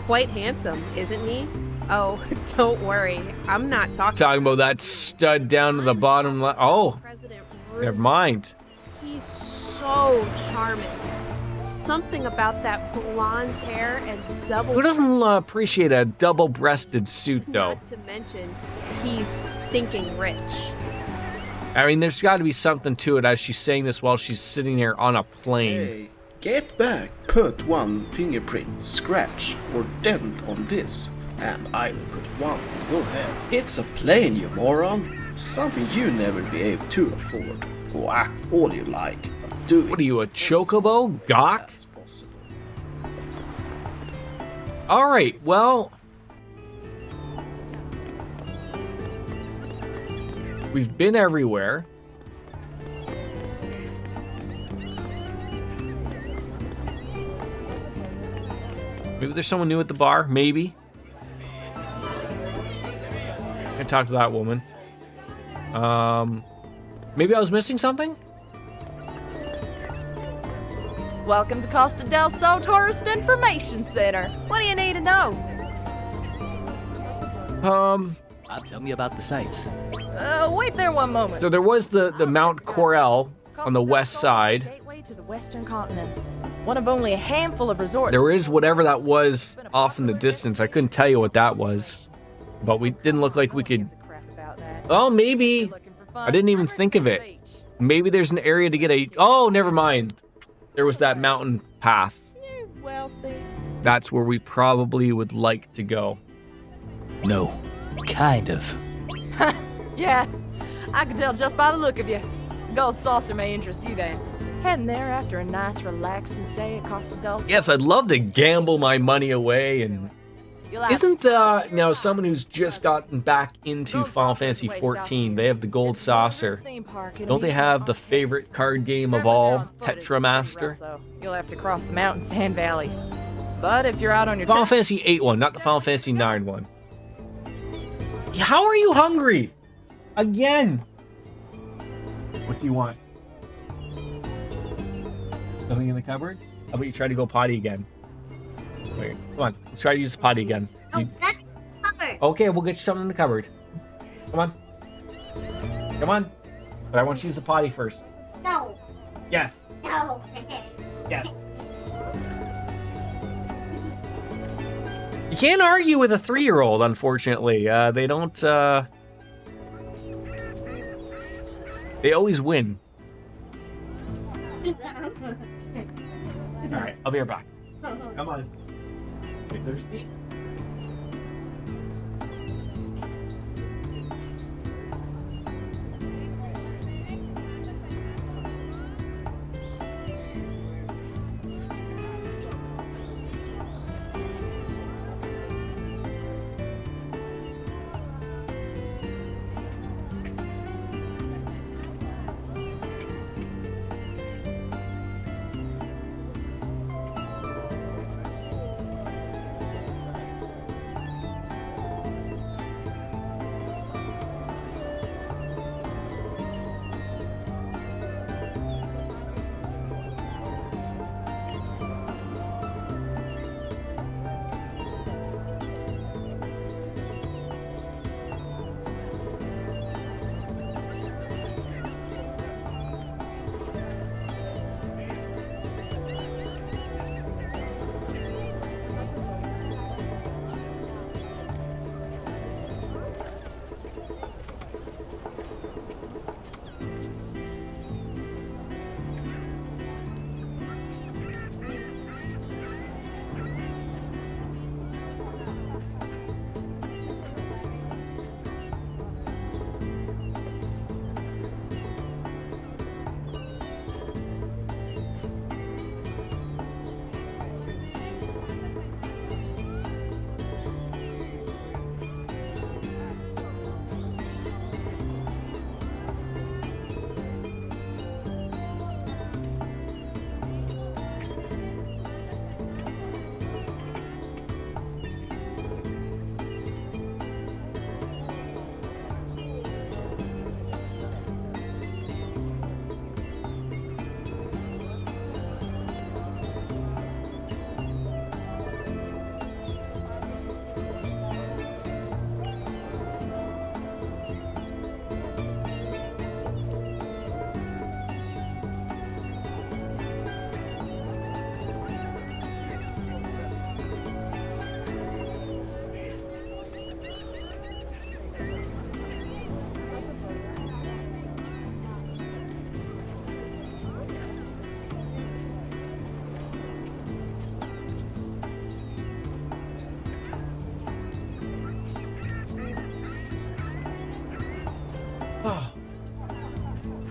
Quite handsome, isn't he? Oh, don't worry. I'm not Talking about that stud down to the bottom left. Oh, never mind. He's so charming. Something about that blonde hair and double... Who doesn't appreciate a double-breasted suit, though? Not to mention, he's stinking rich. I mean, there's got to be something to it as she's saying this while she's sitting there on a plane. Hey, get back, put one fingerprint, scratch, or dent on this, and I will put one on your head. It's a plane, you moron. Something you never be able to afford. Or act all you like, but do it. What are you, a chocobo? Gawk? Alright, well... We've been everywhere. Maybe there's someone new at the bar, maybe. I talk to that woman. Maybe I was missing something? Welcome to Costa del Sol Tourist Information Center. What do you need to know? Tell me about the sights. Wait there one moment. So there was the Mount Corel on the west side. Gateway to the Western Continent. One of only a handful of resorts. There is whatever that was off in the distance. I couldn't tell you what that was. But we didn't look like we could... Well, maybe. I didn't even think of it. Maybe there's an area to get a... Oh, never mind. There was that mountain path. That's where we probably would like to go. No, kind of. Yeah, I can tell just by the look of you. Gold Saucer may interest you then. Heading there after a nice relaxing stay at Costa del Sol. Yes, I'd love to gamble my money away. And isn't now someone who's just gotten back into Final Fantasy 14? They have the Gold Saucer. Don't they have the favorite card game of all, Tetramaster? You'll have to cross the mountains and valleys. But if you're out on your Final Fantasy 8 one, not the Final Fantasy 9 one. How are you hungry? Again. What do you want? Something in the cupboard? How about you try to go potty again? Wait, come on. Let's try to use the potty again. Okay, we'll get you something in the cupboard. Come on. Come on. But I want you to use the potty first. No. Yes. No. Yes. You can't argue with a 3-year-old, unfortunately. They don't, they always win. Alright, I'll be right back. Come on. You thirsty?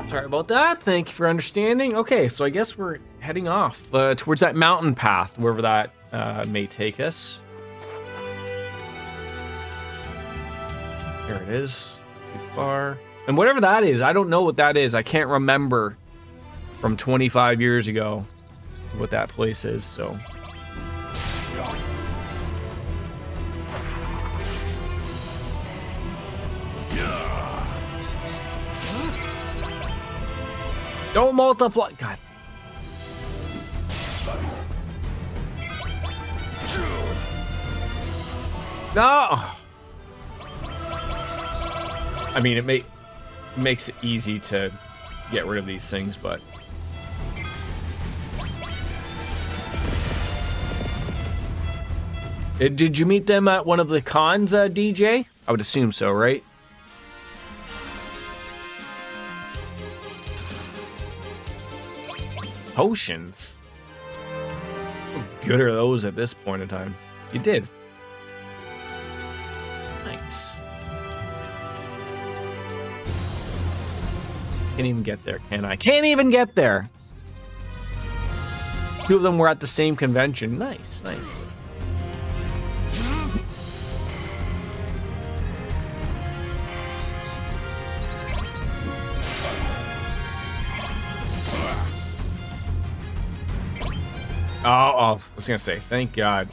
Sorry about that. Thank you for understanding. Okay, so I guess we're heading off towards that mountain path, wherever that may take us. There it is. Too far. And whatever that is, I don't know what that is. I can't remember from 25 years ago what that place is, so. Don't multiply. God. No. I mean, it makes it easy to get rid of these things, but. Did you meet them at one of the cons, DJ? I would assume so, right? Potions? How good are those at this point in time? You did. Nice. Can't even get there, can I? Can't even get there. 2 of them were at the same convention. Nice, nice. Oh, I was gonna say, thank God.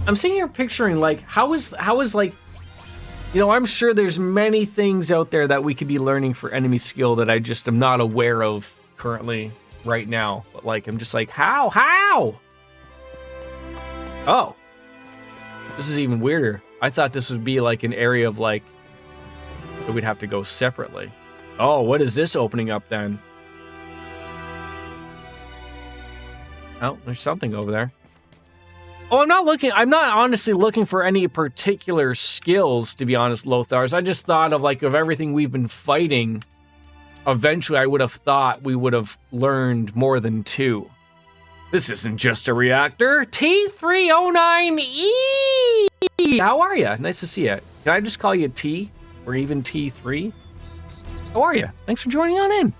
I'm sitting here picturing, like, how is like, you know, I'm sure there's many things out there that we could be learning for enemy skill that I just am not aware of currently right now. But like, I'm just like, how? Oh, this is even weirder. I thought this would be like an area of like, that we'd have to go separately. Oh, what is this opening up then? Oh, there's something over there. Oh, I'm not honestly looking for any particular skills, to be honest, Lothars. I just thought of like, of everything we've been fighting, eventually I would have thought we would have learned more than 2. This isn't just a reactor. T309E! How are you? Nice to see you. Can I just call you T? Or even T3? How are you? Thanks for joining on in.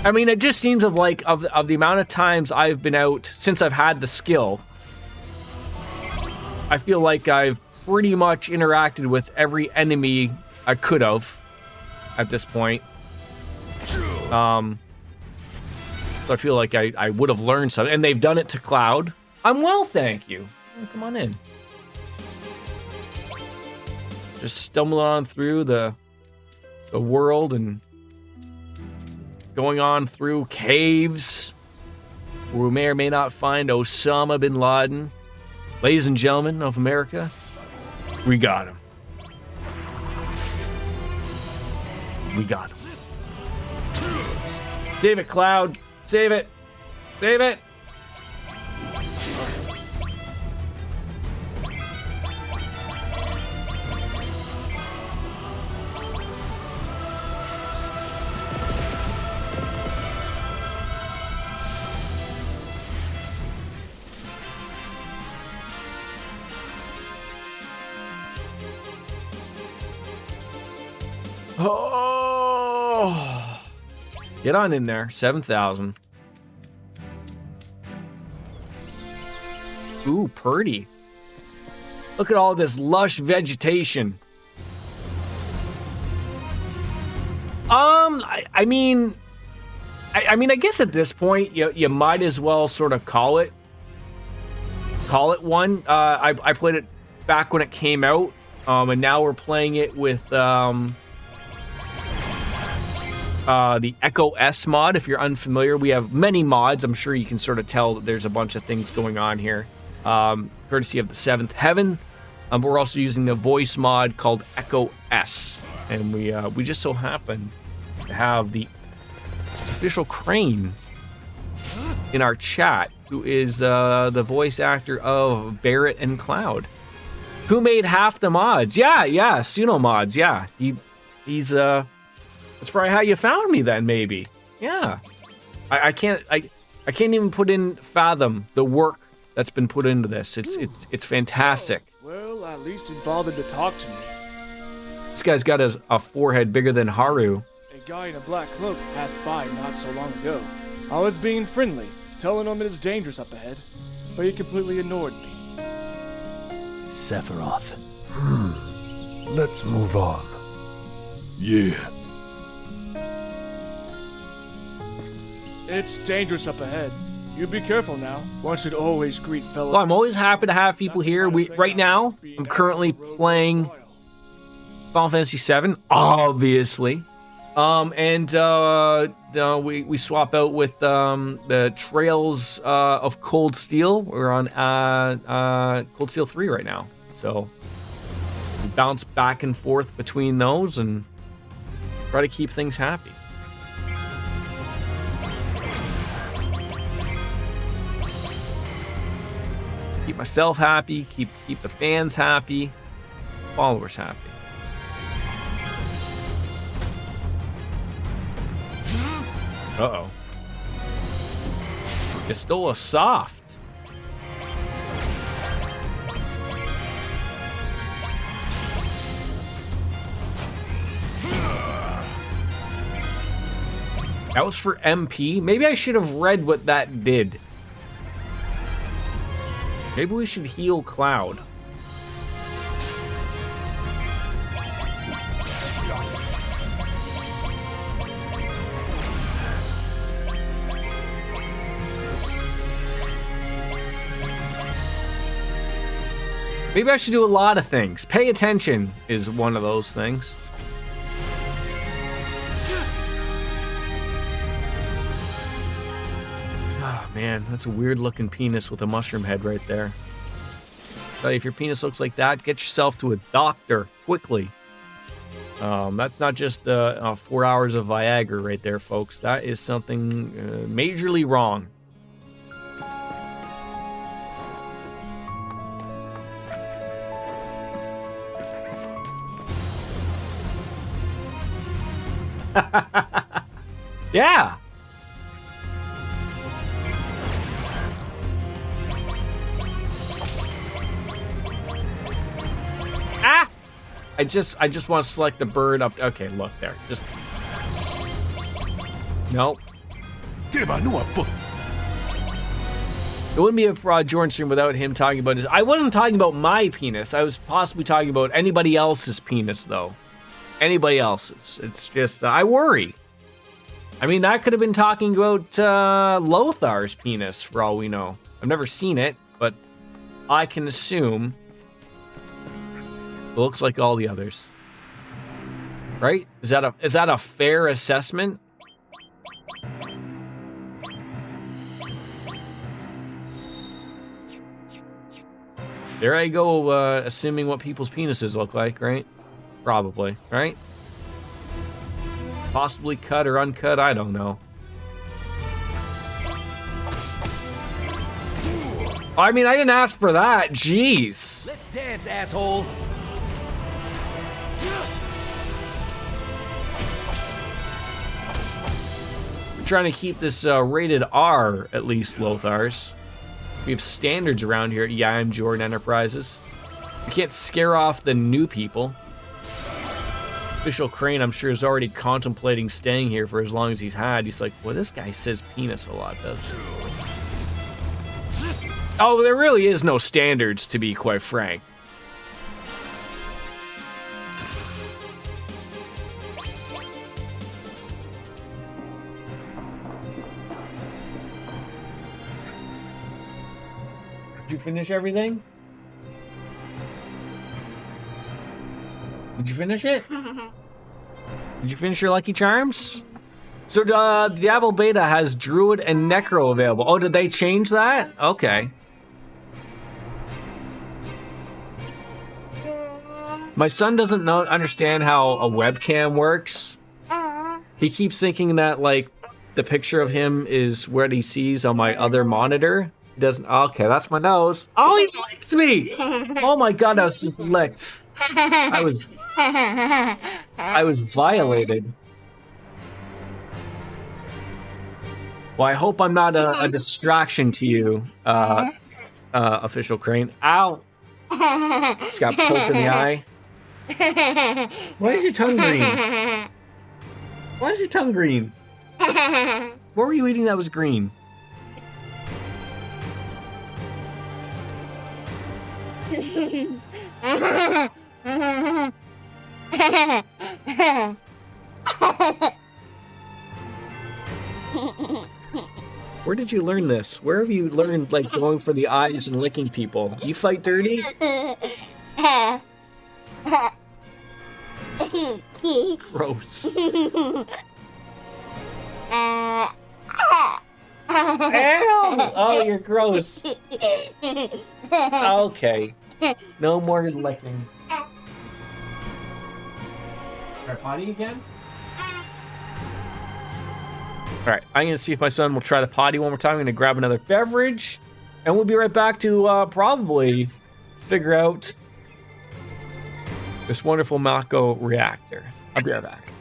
I mean, it just seems of like, of the amount of times I've been out since I've had the skill, I feel like I've pretty much interacted with every enemy I could have at this point. So I feel like I would have learned something, and they've done it to Cloud. I'm well, thank you. Oh, come on in. Just stumbling on through the world and going on through caves where we may or may not find Osama bin Laden. Ladies and gentlemen of America, we got him. We got him. Save it, Cloud. Save it. Save it. Oh, get on in there. 7,000. Ooh, pretty. Look at all this lush vegetation. I mean, I guess at this point you might as well sort of call it one. I played it back when it came out, and now we're playing it with the Echo S mod. If you're unfamiliar, we have many mods. I'm sure you can sort of tell that there's a bunch of things going on here, courtesy of the 7th Heaven. But we're also using the voice mod called Echo S, and we just so happen to have the official Crane in our chat, who is the voice actor of Barrett and Cloud, who made half the mods. Yeah, Suno mods. Yeah, he's that's probably how you found me then, maybe. Yeah. I can't even put in fathom the work that's been put into this. It's fantastic. Well, at least he bothered to talk to me. This guy's got a forehead bigger than Haru. A guy in a black cloak passed by not so long ago. I was being friendly, telling him it is dangerous up ahead, but he completely ignored me. Sephiroth. Let's move on. Yeah. It's dangerous up ahead. You be careful now. One should always greet fellow. Well, I'm always happy to have people here. Right now, I'm currently playing Final Fantasy VII, obviously. We swap out with the Trails of Cold Steel. We're on Cold Steel 3 right now. So we bounce back and forth between those and try to keep things happy. Keep myself happy, keep the fans happy. followers happy. Uh-oh. Pistola soft. That was for MP? Maybe I should have read what that did. Maybe we should heal Cloud. Maybe I should do a lot of things. Pay attention is one of those things. Oh man, that's a weird looking penis with a mushroom head right there. So if your penis looks like that, get yourself to a doctor quickly. That's not just 4 hours of Viagra right there, folks. That is something majorly wrong. Yeah. Ah! I just want to select the bird up. Okay, look there. Just nope. It wouldn't be a Jordan stream without him talking about his. I wasn't talking about my penis. I was possibly talking about anybody else's penis, though. Anybody else's. It's just I worry. I mean, that could have been talking about Lothar's penis, for all we know. I've never seen it, but I can assume it looks like all the others. Right? Is that a fair assessment? There I go, assuming what people's penises look like, right? Probably, right? Possibly cut or uncut, I don't know. I mean, I didn't ask for that. Jeez. Let's dance, asshole. We're trying to keep this rated R, at least, Lothars. We have standards around here at I'm Jordan Enterprises. We can't scare off the new people. Official Crane, I'm sure, is already contemplating staying here for as long as he's had. He's like, well, this guy says penis a lot, doesn't he? Oh, there really is no standards, to be quite frank. Did you finish everything? Did you finish it? Did you finish your Lucky Charms? So Diablo Beta has Druid and Necro available. Oh, did they change that? Okay. My son doesn't understand how a webcam works. He keeps thinking that, like, the picture of him is what he sees on my other monitor. He doesn't. Okay, that's my nose. Oh, he licked me! Oh my god, I was just licked. I was violated. Well, I hope I'm not a distraction to you, Official Crane. Ow! Just got poked in the eye. Why is your tongue green? Why is your tongue green? What were you eating that was green? Where did you learn this? Where have you learned, like, going for the eyes and licking people? You fight dirty? Gross. Ow! Oh, you're gross. Okay. No more licking. Try potty again? Alright, I'm going to see if my son will try the potty one more time. I'm going to grab another beverage. And we'll be right back to probably figure out this wonderful Mako reactor. I'll be right back.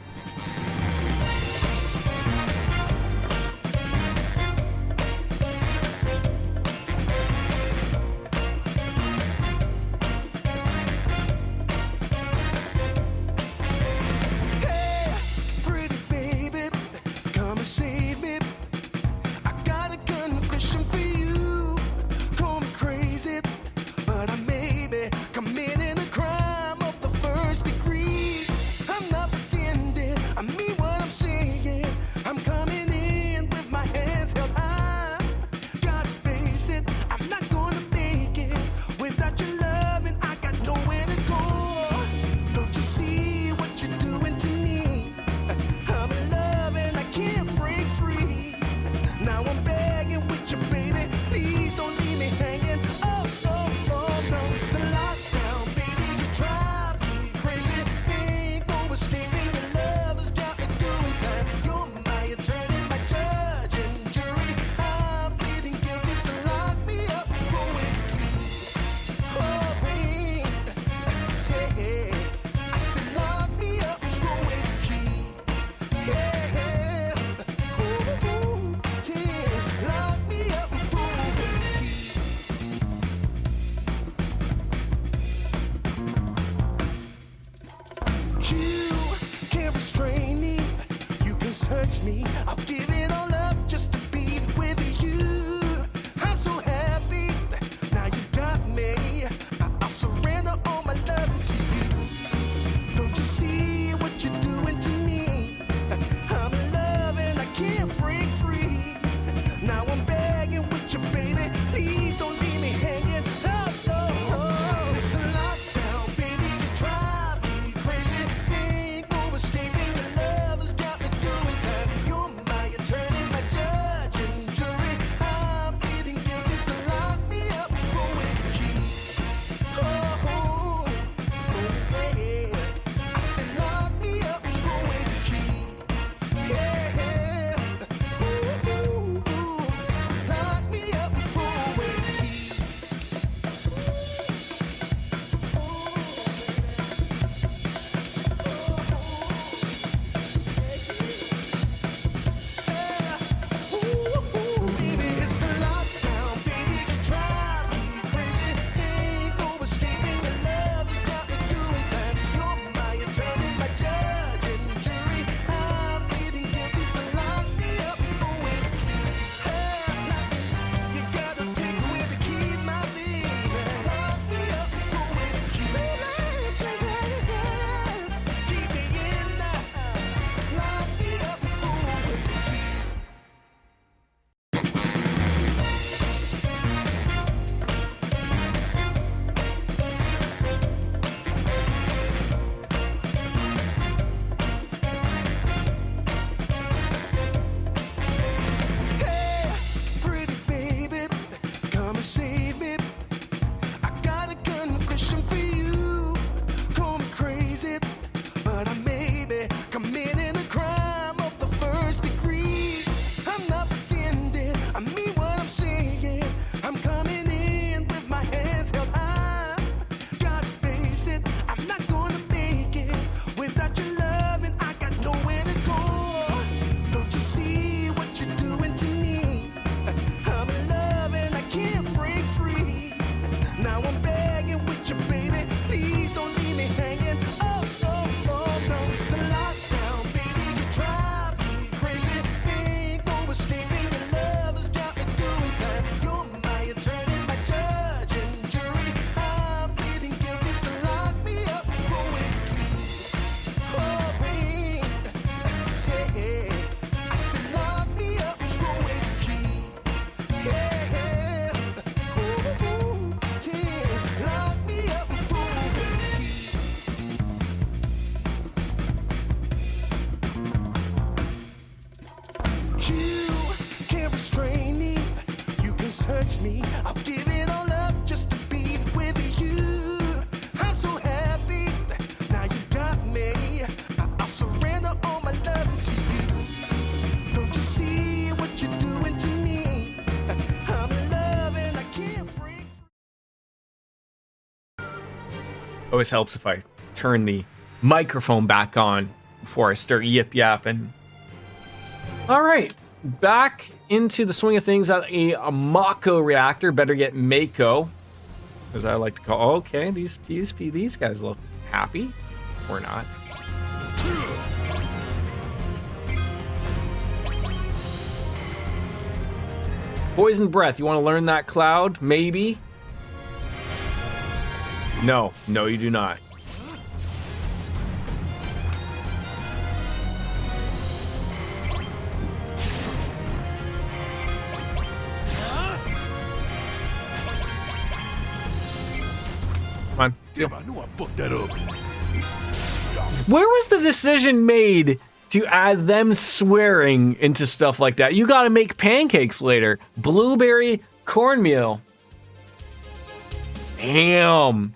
me. I'll give it all up just to be with you. I'm so happy. Now you got me. I'll surrender all my love to you. Don't you see what you're doing to me? I'm in love and I can't break. Always helps if I turn the microphone back on before I start yip-yapping. All right, back into the swing of things at a Mako reactor. Better get Mako, as I like to call. Okay, these guys look happy, or not. Poison breath. You want to learn that, Cloud? Maybe. No, you do not. Come on. Damn, I knew I fucked that up. Where was the decision made to add them swearing into stuff like that? You gotta make pancakes later. Blueberry cornmeal. Damn.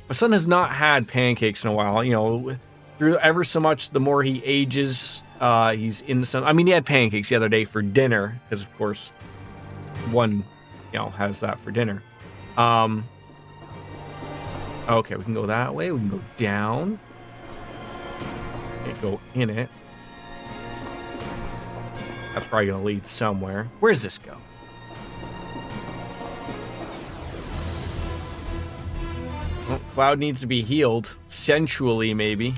My son has not had pancakes in a while. You know, through ever so much, the more he ages, he's in the sun. I mean, he had pancakes the other day for dinner, because of course, one, has that for dinner. Okay, we can go that way. We can go down. Can't go in it. That's probably gonna lead somewhere. Where does this go? Oh, Cloud needs to be healed. Sensually, maybe.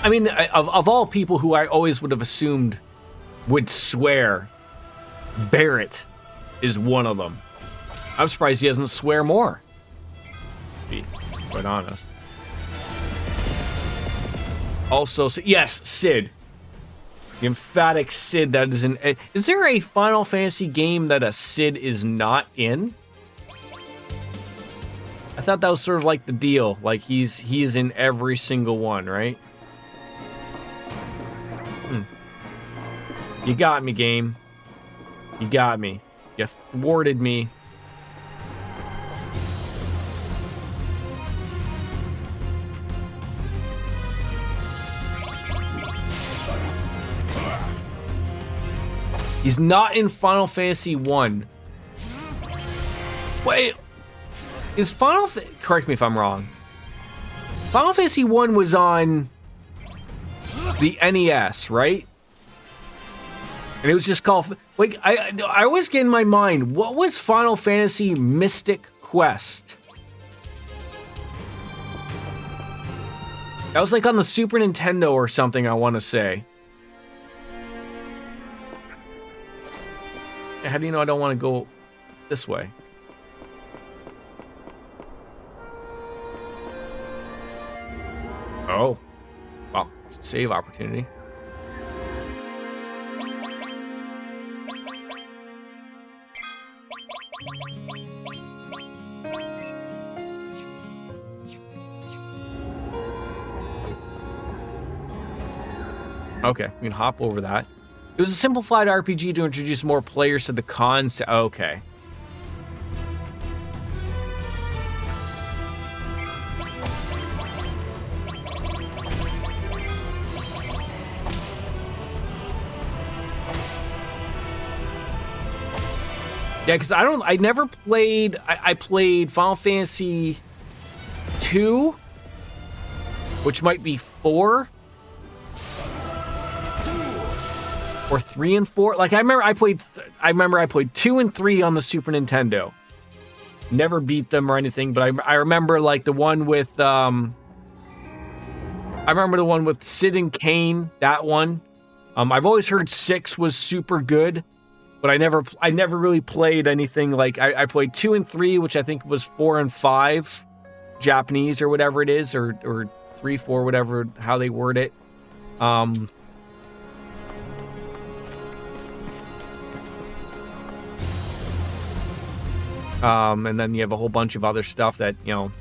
I mean, of all people who I always would have assumed would swear, Barrett is one of them. I'm surprised he doesn't swear more, to be quite honest. Also, yes, Sid. The emphatic Sid that is in... Is there a Final Fantasy game that a Sid is not in? I thought that was sort of like the deal. Like, he is in every single one, right? You got me, game. You got me. You thwarted me. He's not in Final Fantasy 1. Wait. Is correct me if I'm wrong. Final Fantasy 1 was on the NES, right? And it was just called, like, I always get in my mind, what was Final Fantasy Mystic Quest? That was like on the Super Nintendo or something, I want to say. How do you know I don't want to go this way? Oh. Well, save opportunity. Okay, we can hop over that. It was a simplified RPG to introduce more players to the concept. Okay. Yeah, because I never played, I played Final Fantasy 2, which might be 4. Or 3 and 4. Like I remember I played 2 and 3 on the Super Nintendo. Never beat them or anything, but I remember like the one with I remember the one with Sid and Kane, that one. I've always heard 6 was super good, but I never really played anything like I played 2 and 3, which I think was 4 and 5 Japanese or whatever it is, or 3, 4, whatever how they word it. And then you have a whole bunch of other stuff that, because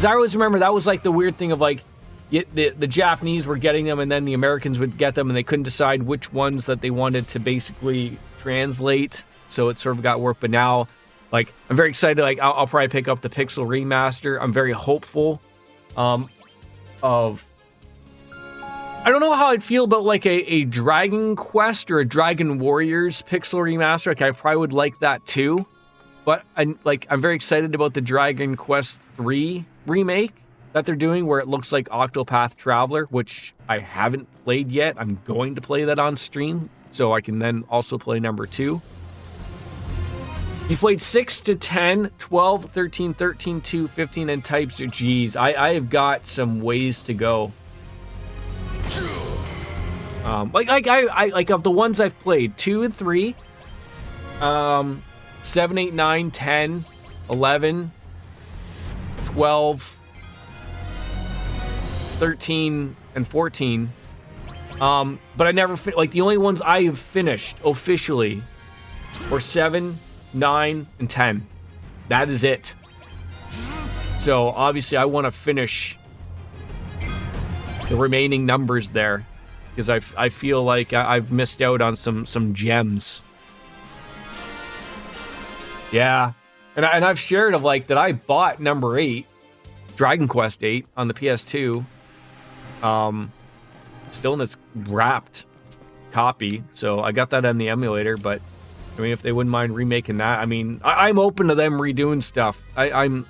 I always remember that was like the weird thing of like, the Japanese were getting them and then the Americans would get them and they couldn't decide which ones that they wanted to basically translate. So it sort of got worked. But now, Like, I'm very excited. Like, I'll probably pick up the Pixel Remaster. I'm very hopeful of... I don't know how I'd feel about, like, a Dragon Quest or a Dragon Warriors Pixel Remaster. Like, I probably would like that, too. But, I'm very excited about the Dragon Quest 3 remake that they're doing, where it looks like Octopath Traveler, which I haven't played yet. I'm going to play that on stream, so I can then also play number 2. You played 6 to 10, 12, 13, 13, 2, 15, and types of G's. I have got some ways to go. Like of the ones I've played, 2 and 3, 7, 8, 9, 10, 11, 12, 13, and 14. But I never, like, the only ones I have finished officially were 7, 9, and 10. That is it. So, obviously, I want to finish the remaining numbers there, because I feel like I've missed out on some gems. Yeah. And I've shared of, like, that I bought number 8, Dragon Quest 8, on the PS2. Still in this wrapped copy, so I got that on the emulator, but I mean, if they wouldn't mind remaking that, I mean, I'm open to them redoing stuff. I'm,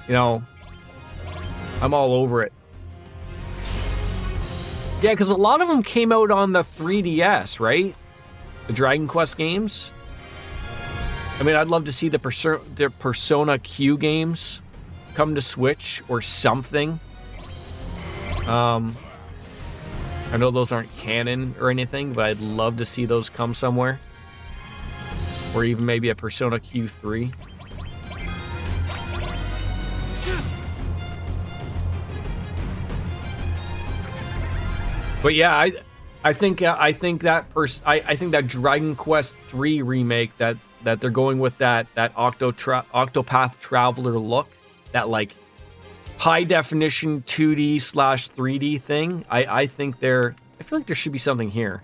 you know, I'm all over it. Yeah, because a lot of them came out on the 3DS, right? The Dragon Quest games. I mean, I'd love to see the Persona Q games come to Switch or something. I know those aren't canon or anything, but I'd love to see those come somewhere. Or even maybe a Persona Q3. But yeah, I think that Dragon Quest 3 remake that they're going with that Octopath Traveler look, that like high definition 2D/3D thing. I feel like there should be something here.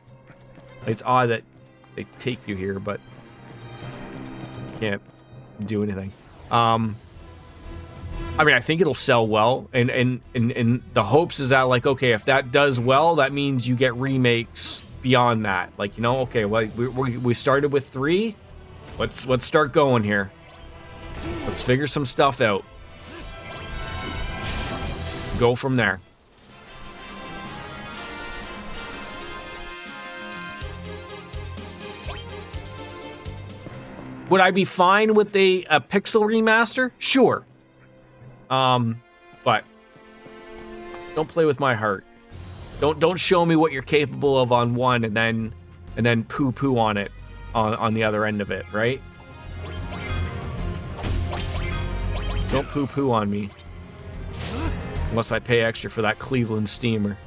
It's odd that they take you here, but you can't do anything. I mean, I think it'll sell well, and the hopes is that, like, okay, if that does well, that means you get remakes beyond that. Like, you know, okay, well, we started with 3. Let's start going here. Let's figure some stuff out. Go from there. Would I be fine with a pixel remaster? Sure. But don't play with my heart. Don't show me what you're capable of on one and then poo-poo on it on the other end of it, right? Don't poo-poo on me. Unless I pay extra for that Cleveland steamer.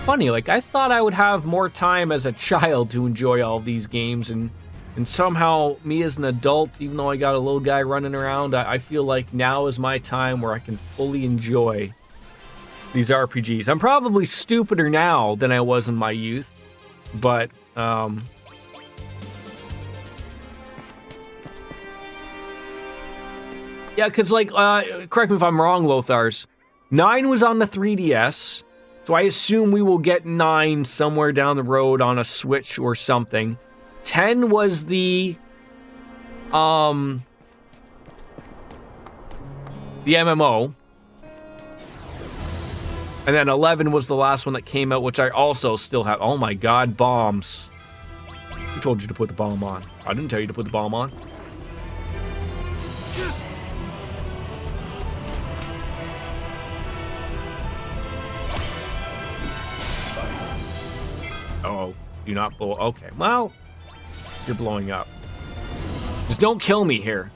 Funny, like, I thought I would have more time as a child to enjoy all of these games, and somehow me as an adult, even though I got a little guy running around, I feel like now is my time where I can fully enjoy these RPGs. I'm probably stupider now than I was in my youth, but yeah, because, like, correct me if I'm wrong, Lothars, 9 was on the 3DS. So I assume we will get 9 somewhere down the road on a Switch or something. 10 was the MMO. And then 11 was the last one that came out, which I also still have. Oh my god, bombs. Who told you to put the bomb on? I didn't tell you to put the bomb on. Oh, do not blow. Okay, well, you're blowing up. Just don't kill me here.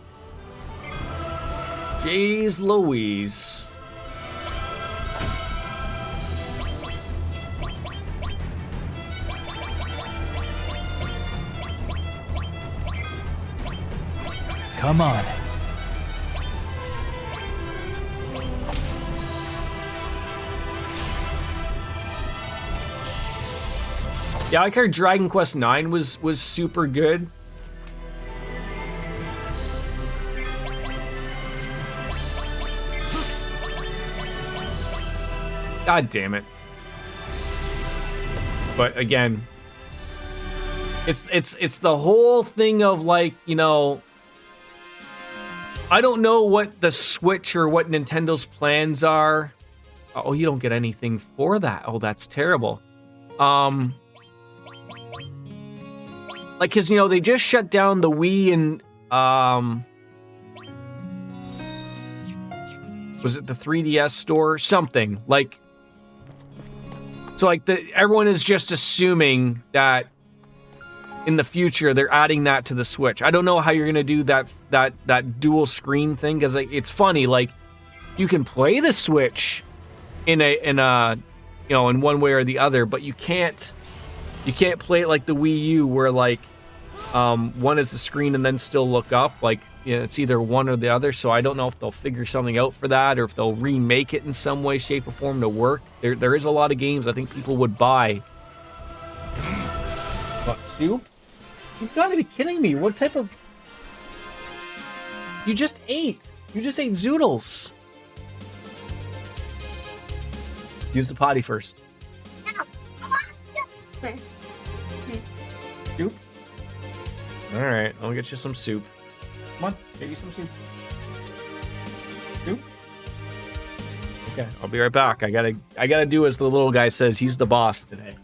Jeez Louise. Come on. Yeah, I like how Dragon Quest IX was super good. God damn it. But again, it's the whole thing of like, you know, I don't know what the Switch or what Nintendo's plans are. Oh, you don't get anything for that. Oh, that's terrible. Like, cause you know, they just shut down the Wii and was it the 3DS store? Something like. So like everyone is just assuming that in the future they're adding that to the Switch. I don't know how you're gonna do that dual screen thing, because like, it's funny, like you can play the Switch in a you know, in one way or the other, but you can't play it like the Wii U where like one is the screen and then still look up. Like, you know, it's either one or the other. So I don't know if they'll figure something out for that, or if they'll remake it in some way, shape, or form to work. There is a lot of games I think people would buy. What, soup? You've got to be kidding me. What type of... You just ate zoodles. Use the potty first. Soup? Alright, I'll get you some soup. Come on, get you some soup. Soup? Okay, I'll be right back. I gotta do as the little guy says. He's the boss today.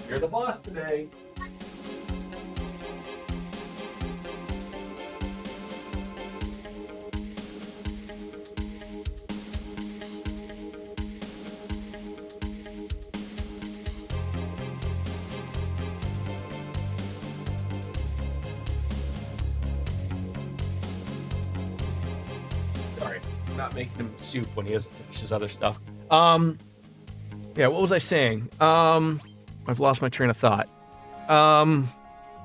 You're the boss today. Making him soup when he hasn't finished his other stuff. Yeah, what was I saying? I've lost my train of thought.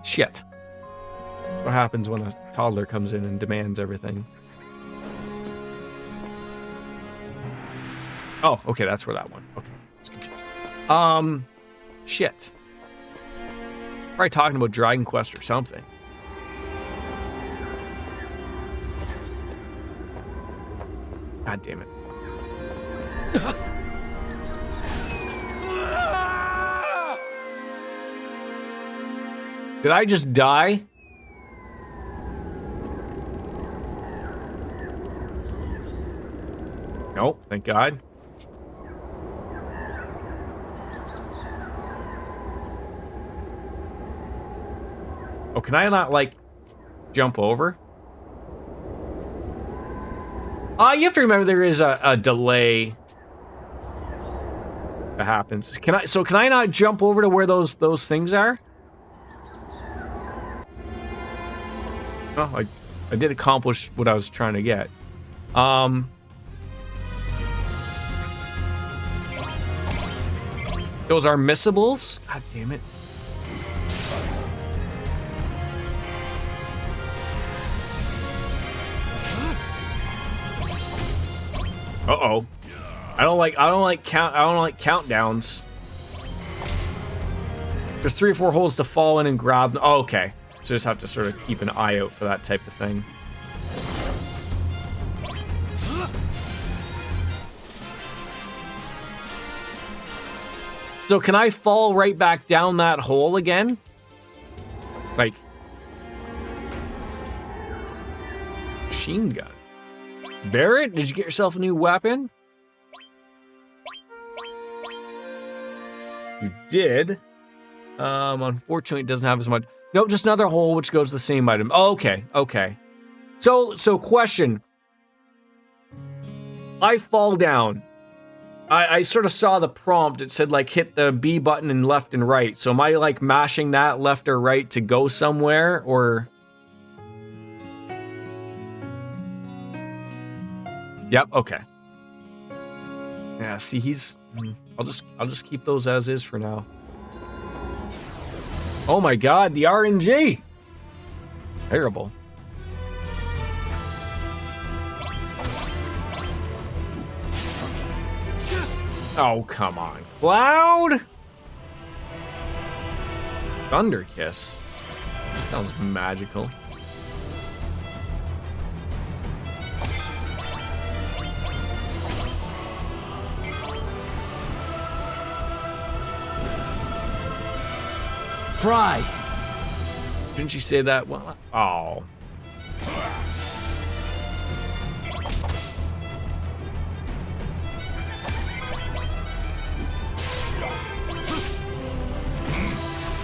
Shit. What happens when a toddler comes in and demands everything? Oh, okay, that's where that one. Okay, it's confused. Shit. Probably talking about Dragon Quest or something. God damn it. Did I just die? Nope, thank God. Oh, can I not, like, jump over? You have to remember there is a delay that happens. Can I not jump over to where those things are? Oh, I did accomplish what I was trying to get. Those are missables? God damn it. Uh-oh. I don't like countdowns. There's 3 or 4 holes to fall in and grab them. Oh, okay. So just have to sort of keep an eye out for that type of thing. So can I fall right back down that hole again? Like... Machine gun. Barrett, did you get yourself a new weapon? You did. Unfortunately, it doesn't have as much. Nope, just another hole which goes to the same item. Oh, okay, okay. So question. I fall down. I sort of saw the prompt. It said, like, hit the B button and left and right. So am I, like, mashing that left or right to go somewhere, or... Yep, okay. Yeah, see, he's... I'll just keep those as is for now. Oh my God, the RNG! Terrible. Oh, come on. Cloud? Thunder Kiss. That sounds magical. Fry! Didn't you say that? Well, oh.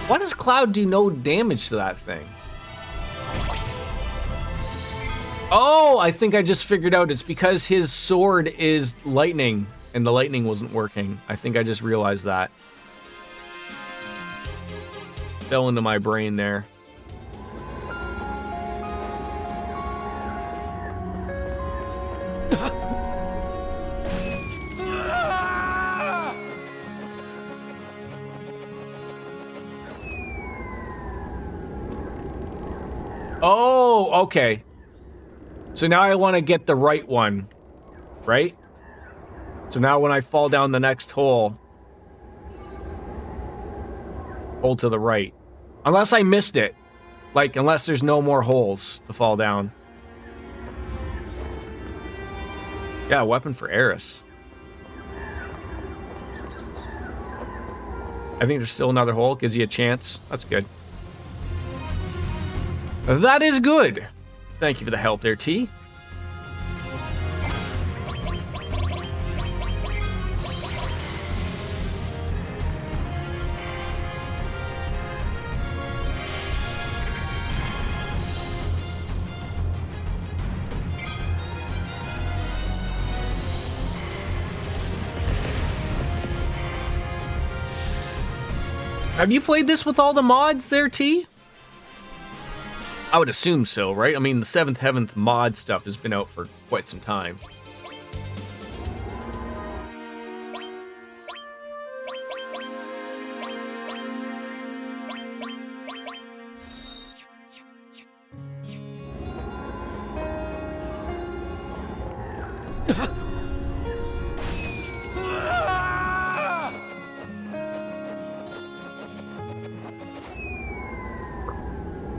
Why does Cloud do no damage to that thing? Oh, I think I just figured out it's because his sword is lightning and the lightning wasn't working. I think I just realized that. Fell into my brain there. Oh, okay. So now I want to get the right one, right? So now when I fall down the next hole, hold to the right. Unless I missed it. Like, unless there's no more holes to fall down. Yeah, weapon for Eris. I think there's still another hole. Gives you a chance. That's good. That is good. Thank you for the help there, T. Have you played this with all the mods there, T? I would assume so, right? I mean, the 7th Heaven mod stuff has been out for quite some time.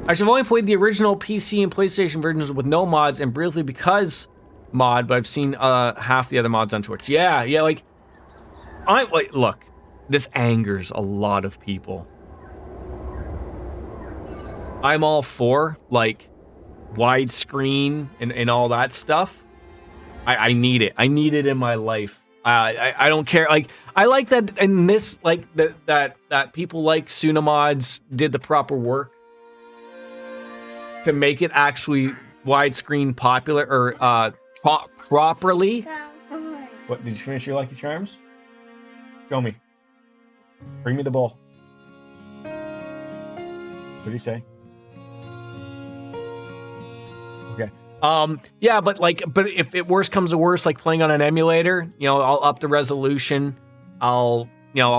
Actually, I've only played the original PC and PlayStation versions with no mods, and briefly because mod, but I've seen half the other mods on Twitch. Yeah, like, look, this angers a lot of people. I'm all for, like, widescreen and all that stuff. I need it. I need it in my life. I don't care. Like, I like that in this, like, that people like Sunamods did the proper work to make it actually widescreen popular or properly. What, did you finish your Lucky Charms? Show me. Bring me the bowl. What did he say? Okay. Yeah, but if it worse comes to worse, like playing on an emulator, you know, I'll up the resolution. I'll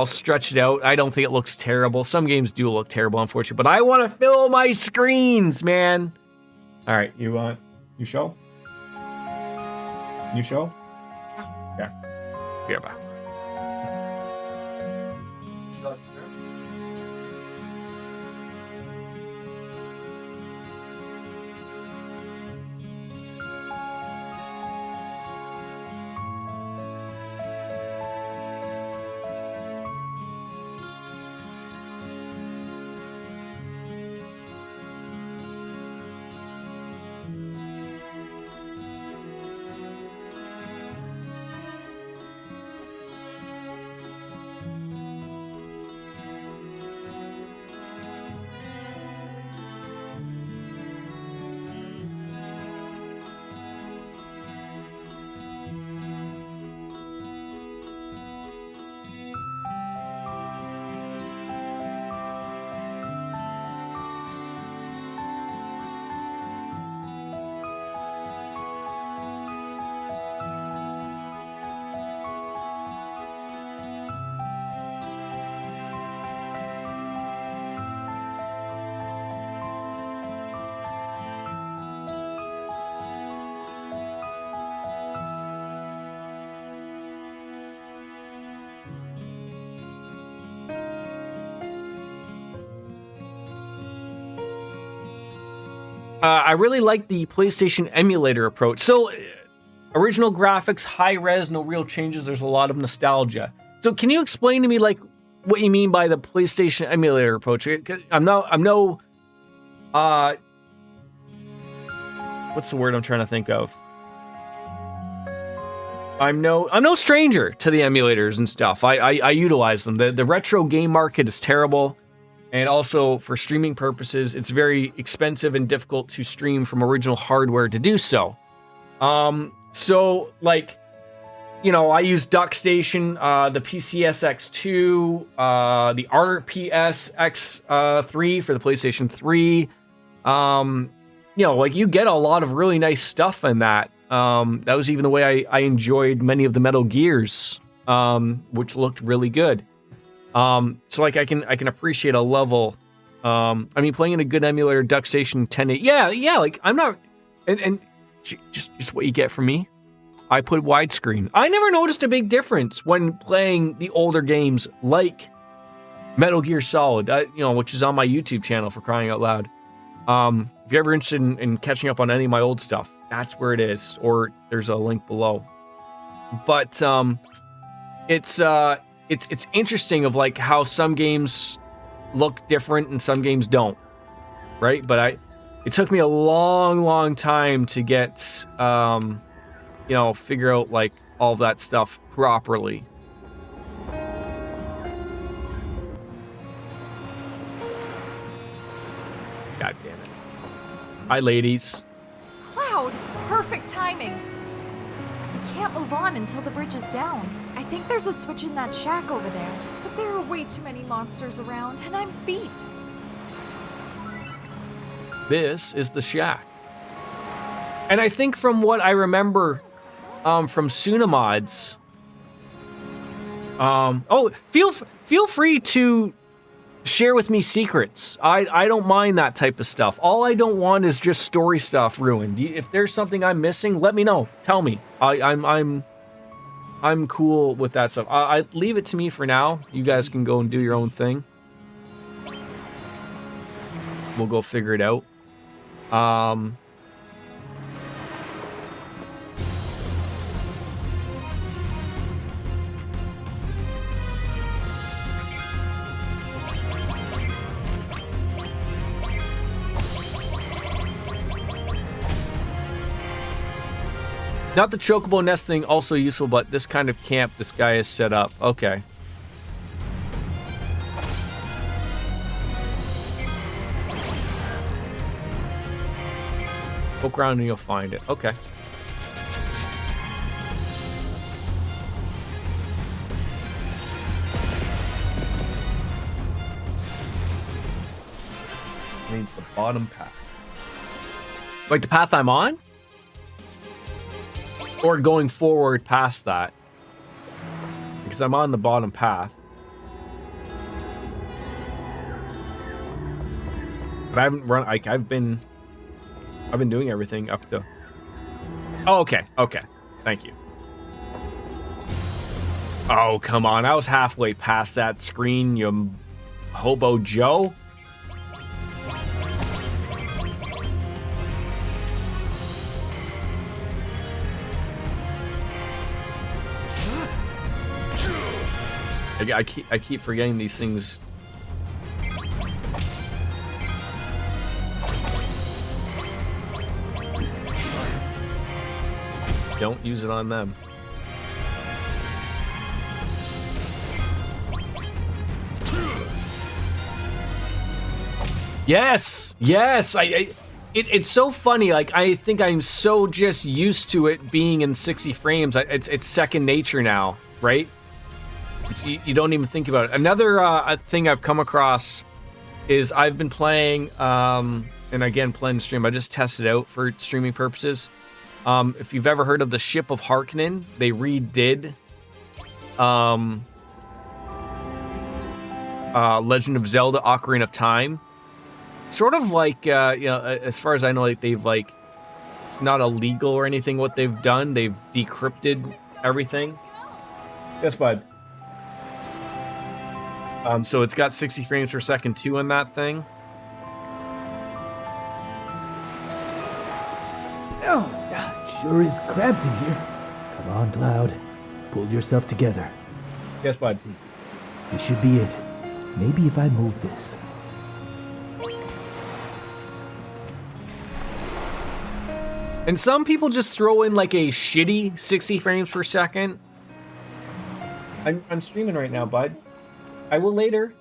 stretch it out. I don't think it looks terrible. Some games do look terrible, unfortunately, but I want to fill my screens, man. All right, you show? You show? Yeah. Be right back. I really like the PlayStation emulator approach. So, original graphics, high res, no real changes. There's a lot of nostalgia. So, can you explain to me like what you mean by the PlayStation emulator approach? I'm no. What's the word I'm trying to think of? I'm no stranger to the emulators and stuff. I utilize them. The retro game market is terrible. And also, for streaming purposes, it's very expensive and difficult to stream from original hardware to do so. So, like, you know, I use DuckStation, the PCSX2, the RPSX3 for the PlayStation 3. You know, like, you get a lot of really nice stuff in that. That was even the way I enjoyed many of the Metal Gears, which looked really good. So like I can appreciate a level. I mean, playing in a good emulator, DuckStation 1080. Yeah. Like I'm not, and just what you get from me. I put widescreen. I never noticed a big difference when playing the older games like Metal Gear Solid, you know, which is on my YouTube channel for crying out loud. If you're ever interested in catching up on any of my old stuff, that's where it is, or there's a link below. But it's interesting of like how some games look different and some games don't, right? But it took me a long time to get, you know, figure out like all of that stuff properly. God damn it. Hi, ladies. Cloud, perfect timing. We can't move on until the bridge is down. I think there's a switch in that shack over there, but there are way too many monsters around, and I'm beat. This is the shack. And I think from what I remember from Sunamods, feel free to share with me secrets. I don't mind that type of stuff. All I don't want is just story stuff ruined. If there's something I'm missing, let me know. Tell me. I'm cool with that stuff. I leave it to me for now. You guys can go and do your own thing. We'll go figure it out. Not the chocobo nest thing, also useful, but this kind of camp this guy is set up. Okay. Poke around and you'll find it. Okay. Needs the bottom path. Like the path I'm on? Or going forward past that. Because I'm on the bottom path. But I haven't run, like, I've been doing everything up to... Oh, okay. Thank you. Oh, come on. I was halfway past that screen, you hobo Joe. I keep forgetting these things. Don't use it on them. Yes. It's so funny. Like, I think I'm so just used to it being in 60 frames. It's second nature now, right? You don't even think about it. Another thing I've come across is I've been playing, and again, playing stream. I just tested out for streaming purposes. If you've ever heard of the Ship of Harkonnen, they redid Legend of Zelda: Ocarina of Time. Sort of like, you know, as far as I know, like they've like, it's not illegal or anything what they've done. They've decrypted everything. Yes, bud. So it's got 60 frames per second too in that thing. sure is cramped in here. Come on, Cloud. Pull yourself together. Yes, bud. This should be it. Maybe if I move this. And some people just throw in like a shitty 60 frames per second. I'm streaming right now, bud. I will later.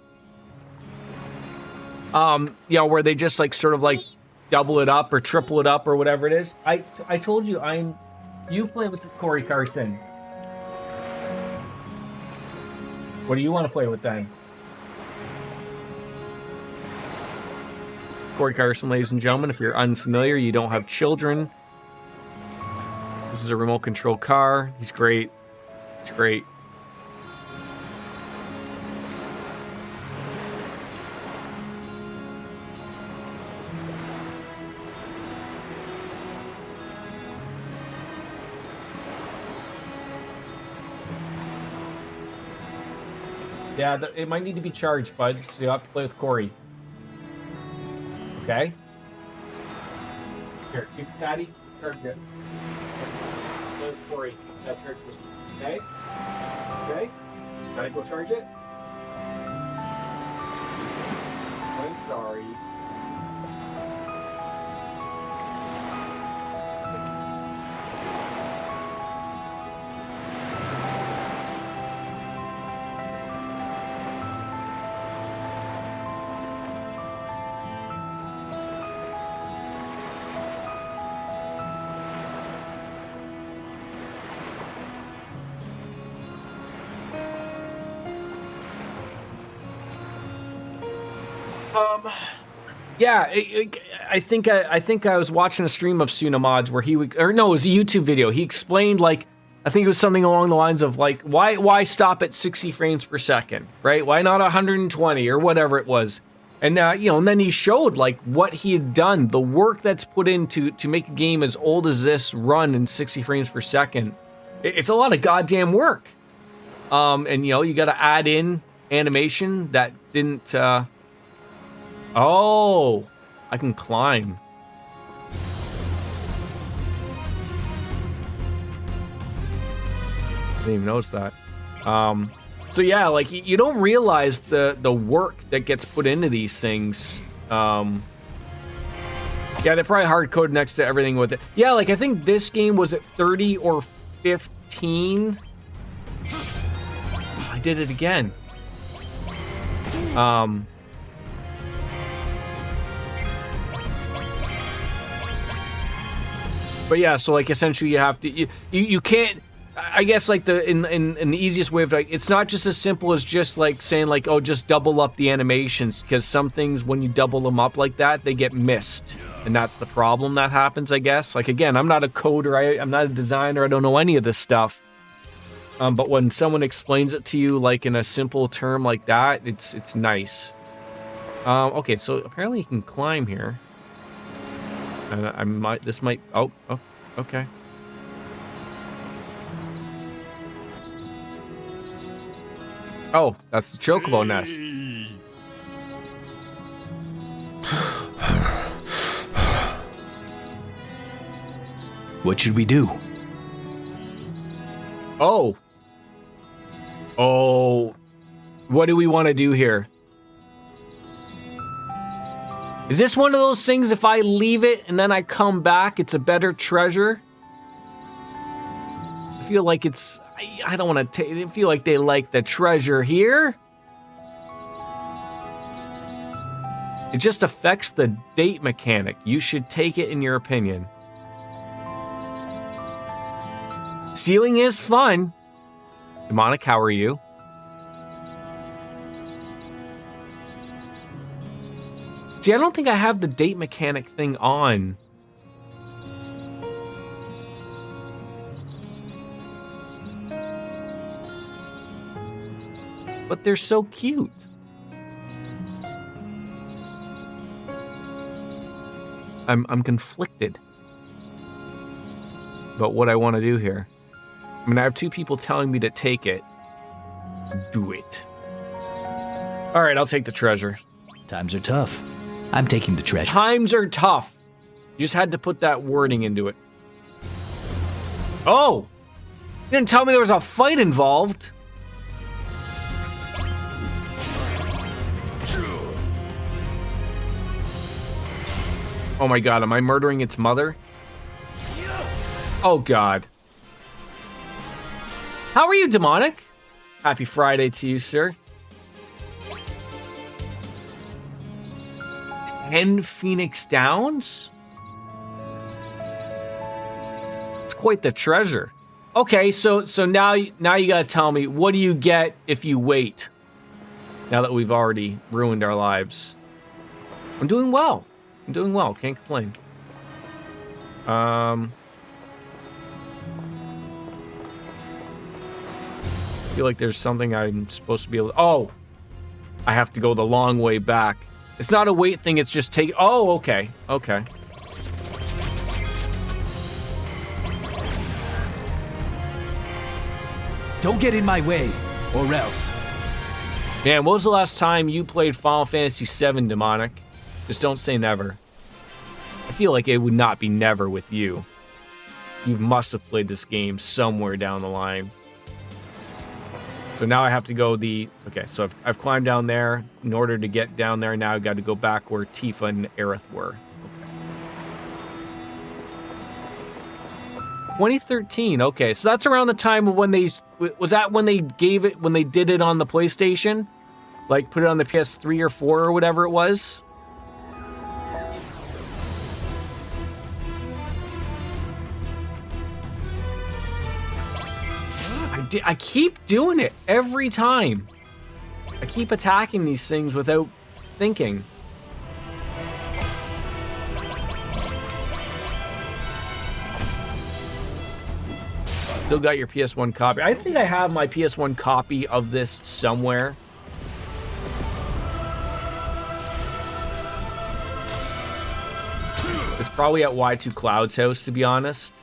You know, where they just like sort of like double it up or triple it up or whatever it is. I told you you play with Corey Carson. What do you want to play with then? Corey Carson, ladies and gentlemen, if you're unfamiliar, you don't have children. This is a remote control car. He's great. It's great. Yeah, it might need to be charged, bud, so you'll have to play with Corey. Okay? Here, keep the caddy, charge it. Play with Corey, keep that charge this one. Okay? Okay? Can I go charge it? I'm sorry. Yeah, I think I was watching a stream of Sunamods where it was a YouTube video. He explained like, I think it was something along the lines of like, why stop at 60 frames per second, right? Why not 120 or whatever it was? And you know, and then he showed like what he had done, the work that's put into to make a game as old as this run in 60 frames per second. It's a lot of goddamn work. And you know, you got to add in animation that didn't. Oh, I can climb. Didn't even notice that. So yeah, like you don't realize the work that gets put into these things. Yeah, they're probably hard coded next to everything with it. Yeah, like I think this game was at 30 or 15. Oh, I did it again. But yeah, so like essentially you have to you can't, I guess like in the easiest way of like, it's not just as simple as just like saying like, oh, just double up the animations, because some things when you double them up like that, they get missed. And that's the problem that happens, I guess. Like again, I'm not a coder, I'm not a designer, I don't know any of this stuff. But when someone explains it to you like in a simple term like that, it's nice. Okay, so apparently you can climb here. And this might, oh, okay. Oh, that's the chocobo nest. What should we do? Oh, what do we want to do here? Is this one of those things, if I leave it and then I come back, it's a better treasure? I feel like it's, I don't want to I feel like they like the treasure here. It just affects the date mechanic. You should take it in your opinion. Stealing is fun. Demonic, how are you? See, I don't think I have the date mechanic thing on. But they're so cute. I'm conflicted about what I want to do here. I mean, I have two people telling me to take it. Do it. All right, I'll take the treasure. Times are tough. I'm taking the treasure. Times are tough. You just had to put that wording into it. Oh! You didn't tell me there was a fight involved. Oh my god, am I murdering its mother? Oh god. How are you, Demonic? Happy Friday to you, sir. 10 Phoenix Downs? It's quite the treasure. Okay, so now you gotta tell me, what do you get if you wait? Now that we've already ruined our lives. I'm doing well. I'm doing well, can't complain. I feel like there's something I'm supposed to be able to... Oh! I have to go the long way back. It's not a wait thing, it's just take... Oh, okay. Okay. Don't get in my way, or else. Man, when was the last time you played Final Fantasy VII, Demonic? Just don't say never. I feel like it would not be never with you. You must have played this game somewhere down the line. So now I have to go the... Okay, so I've climbed down there. In order to get down there, now I've got to go back where Tifa and Aerith were. Okay. 2013. Okay, so that's around the time of when they... Was that when they gave it... When they did it on the PlayStation? Like, put it on the PS3 or 4 or whatever it was? I keep doing it every time. I keep attacking these things without thinking. Still got your PS1 copy. I think I have my PS1 copy of this somewhere. It's probably at Y2 Cloud's house, to be honest.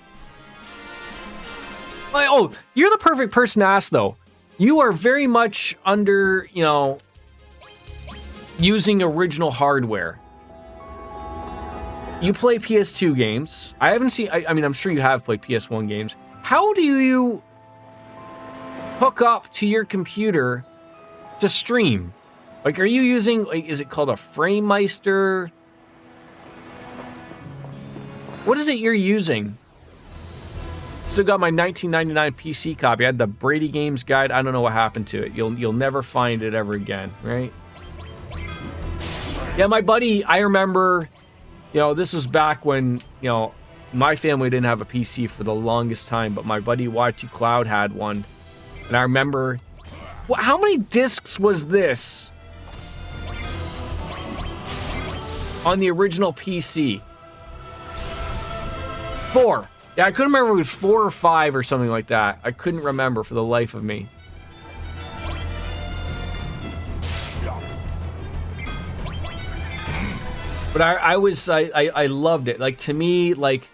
Oh, you're the perfect person to ask, though. You are very much under, you know, using original hardware. You play PS2 games. I haven't seen, I mean, I'm sure you have played PS1 games. How do you hook up to your computer to stream? Like, are you using, like, is it called a FrameMeister? What is it you're using? Still got my 1999 PC copy. I had the Brady Games Guide. I don't know what happened to it. You'll never find it ever again, right? Yeah, my buddy, I remember, you know, this was back when, you know, my family didn't have a PC for the longest time, but my buddy Y2 Cloud had one. And I remember, how many discs was this on the original PC? 4. Yeah, I couldn't remember if it was 4 or 5 or something like that. I couldn't remember for the life of me. But I loved it. Like, to me, like,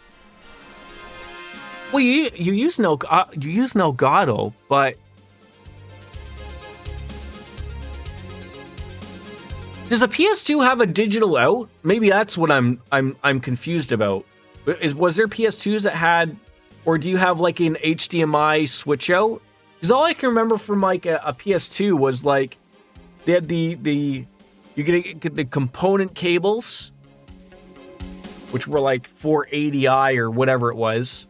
well, you use Elgato, but does a PS2 have a digital out? Maybe that's what I'm confused about. Was there PS2s that had, or do you have like an HDMI switch out? Because all I can remember from like a PS2 was like they had you get the component cables, which were like 480i or whatever it was.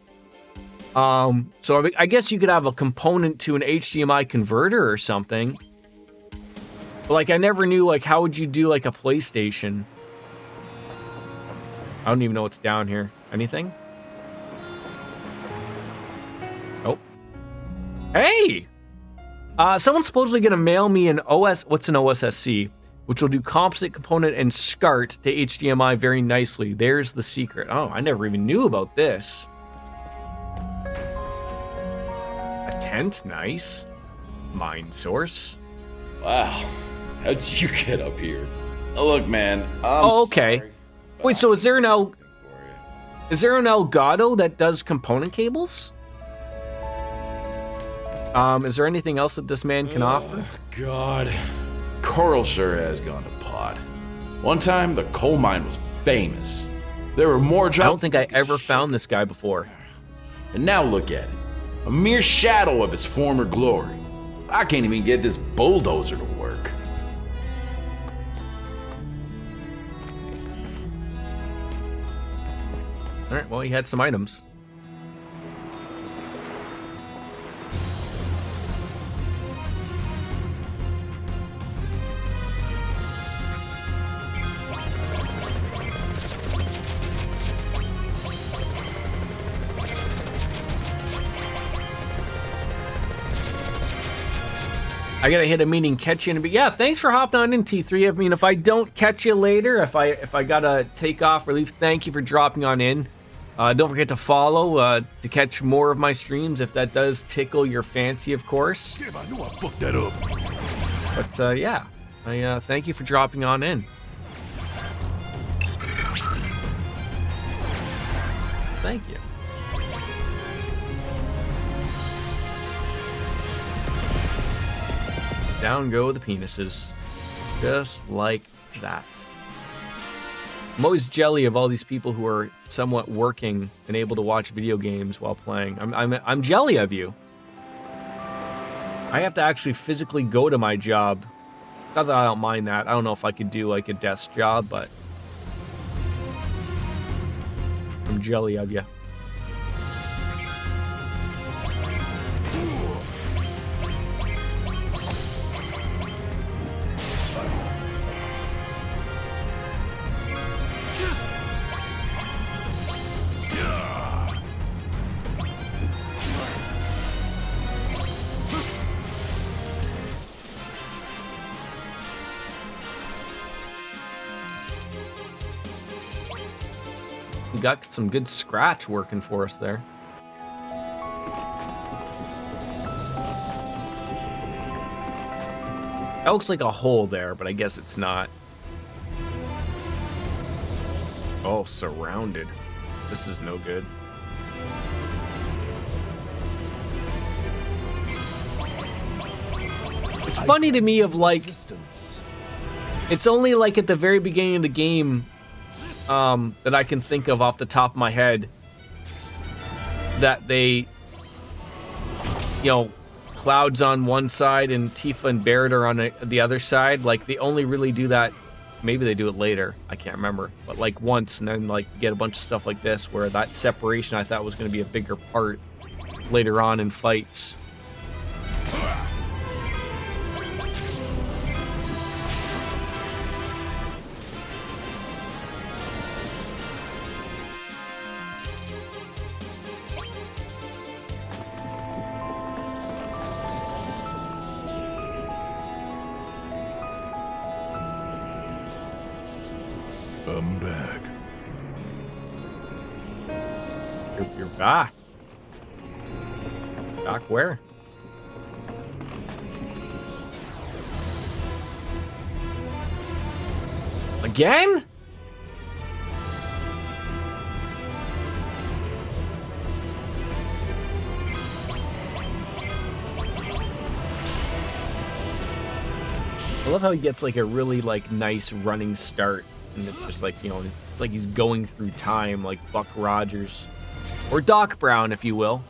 So I guess you could have a component to an HDMI converter or something. But like I never knew like how would you do like a PlayStation? I don't even know what's down here. Anything? Nope. Hey! Someone's supposedly gonna mail me an what's an OSSC, which will do composite component and SCART to HDMI very nicely. There's the secret. Oh, I never even knew about this. A tent, nice. Mind source. Wow. How'd you get up here? Oh, look, man. Okay. Sorry. Wait, so is there an Elgato that does component cables? Is there anything else that this man can offer? God. Coral sure has gone to pot. One time, the coal mine was famous. There were more jobs. I don't think I ever found this guy before. And now look at it. A mere shadow of its former glory. I can't even get this bulldozer to work. All right, well, he had some items. I gotta hit a meeting, catch you in a bit. Yeah, thanks for hopping on in, T3. I mean, if I don't catch you later, if I gotta take off or leave, thank you for dropping on in. Don't forget to follow to catch more of my streams if that does tickle your fancy, of course. Damn, I knew I fucked that up. But yeah, I thank you for dropping on in. Thank you. Down go the penises. Just like that. I'm always jelly of all these people who are somewhat working and able to watch video games while playing. I'm jelly of you. I have to actually physically go to my job. Not that I don't mind that. I don't know if I could do like a desk job, but I'm jelly of you. We got some good scratch working for us there. That looks like a hole there, but I guess it's not. Oh, surrounded. This is no good. It's funny to me of like, it's only like at the very beginning of the game that I can think of off the top of my head that they, you know, Cloud's on one side and Tifa and Barrett are on the other side. Like they only really do that. Maybe they do it later. I can't remember. But like once, and then like get a bunch of stuff like this where that separation I thought was going to be a bigger part later on in fights. I'm back. You're back. Back where? Again? I love how he gets like a really like nice running start. And it's just like, you know, it's like he's going through time like Buck Rogers. Or Doc Brown, if you will.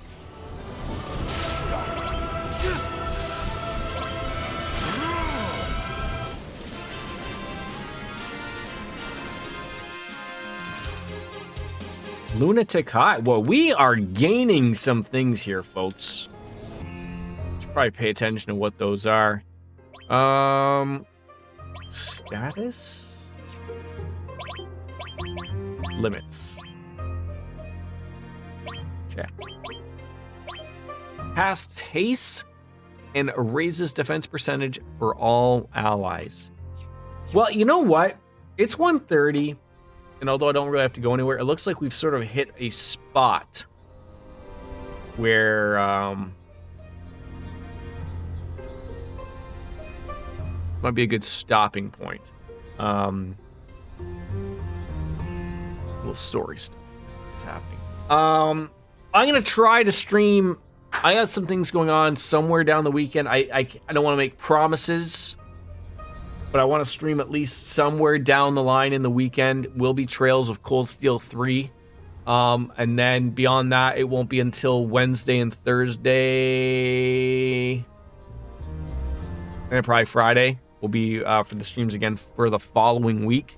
Lunatic High. Well, we are gaining some things here, folks. Should probably pay attention to what those are. Status? Limits. Check. Past haste and raises defense percentage for all allies. Well, you know what? It's 1:30, and although I don't really have to go anywhere, it looks like we've sort of hit a spot where might be a good stopping point. Little story stuff that's happening. I'm gonna try to stream. I got some things going on somewhere down the weekend. I don't want to make promises, but I want to stream at least somewhere down the line in the weekend. Will be Trails of Cold Steel 3. And then beyond that, it won't be until Wednesday and Thursday. And probably Friday will be for the streams again for the following week.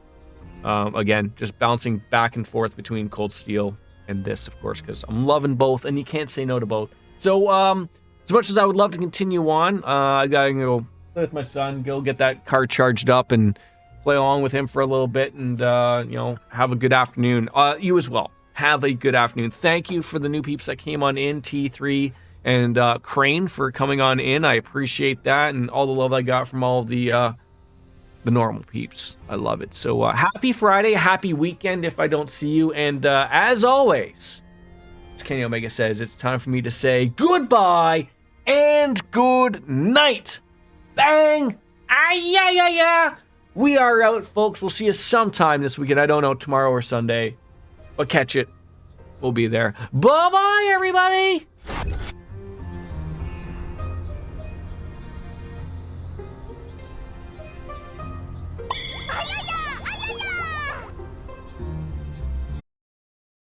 Again, just bouncing back and forth between Cold Steel and this, of course, because I'm loving both, and you can't say no to both. So, as much as I would love to continue on, I gotta go play with my son, go get that car charged up, and play along with him for a little bit, and have a good afternoon. You as well. Have a good afternoon. Thank you for the new peeps that came on in, T3 and Crane for coming on in. I appreciate that, and all the love I got from all of the normal peeps. I love it. So happy Friday, happy weekend if I don't see you, and as always, as Kenny Omega says, it's time for me to say goodbye and good night. Bang! Ah-ya-ya-ya! We are out, folks. We'll see you sometime this weekend. I don't know, tomorrow or Sunday. But catch it. We'll be there. Bye-bye, everybody!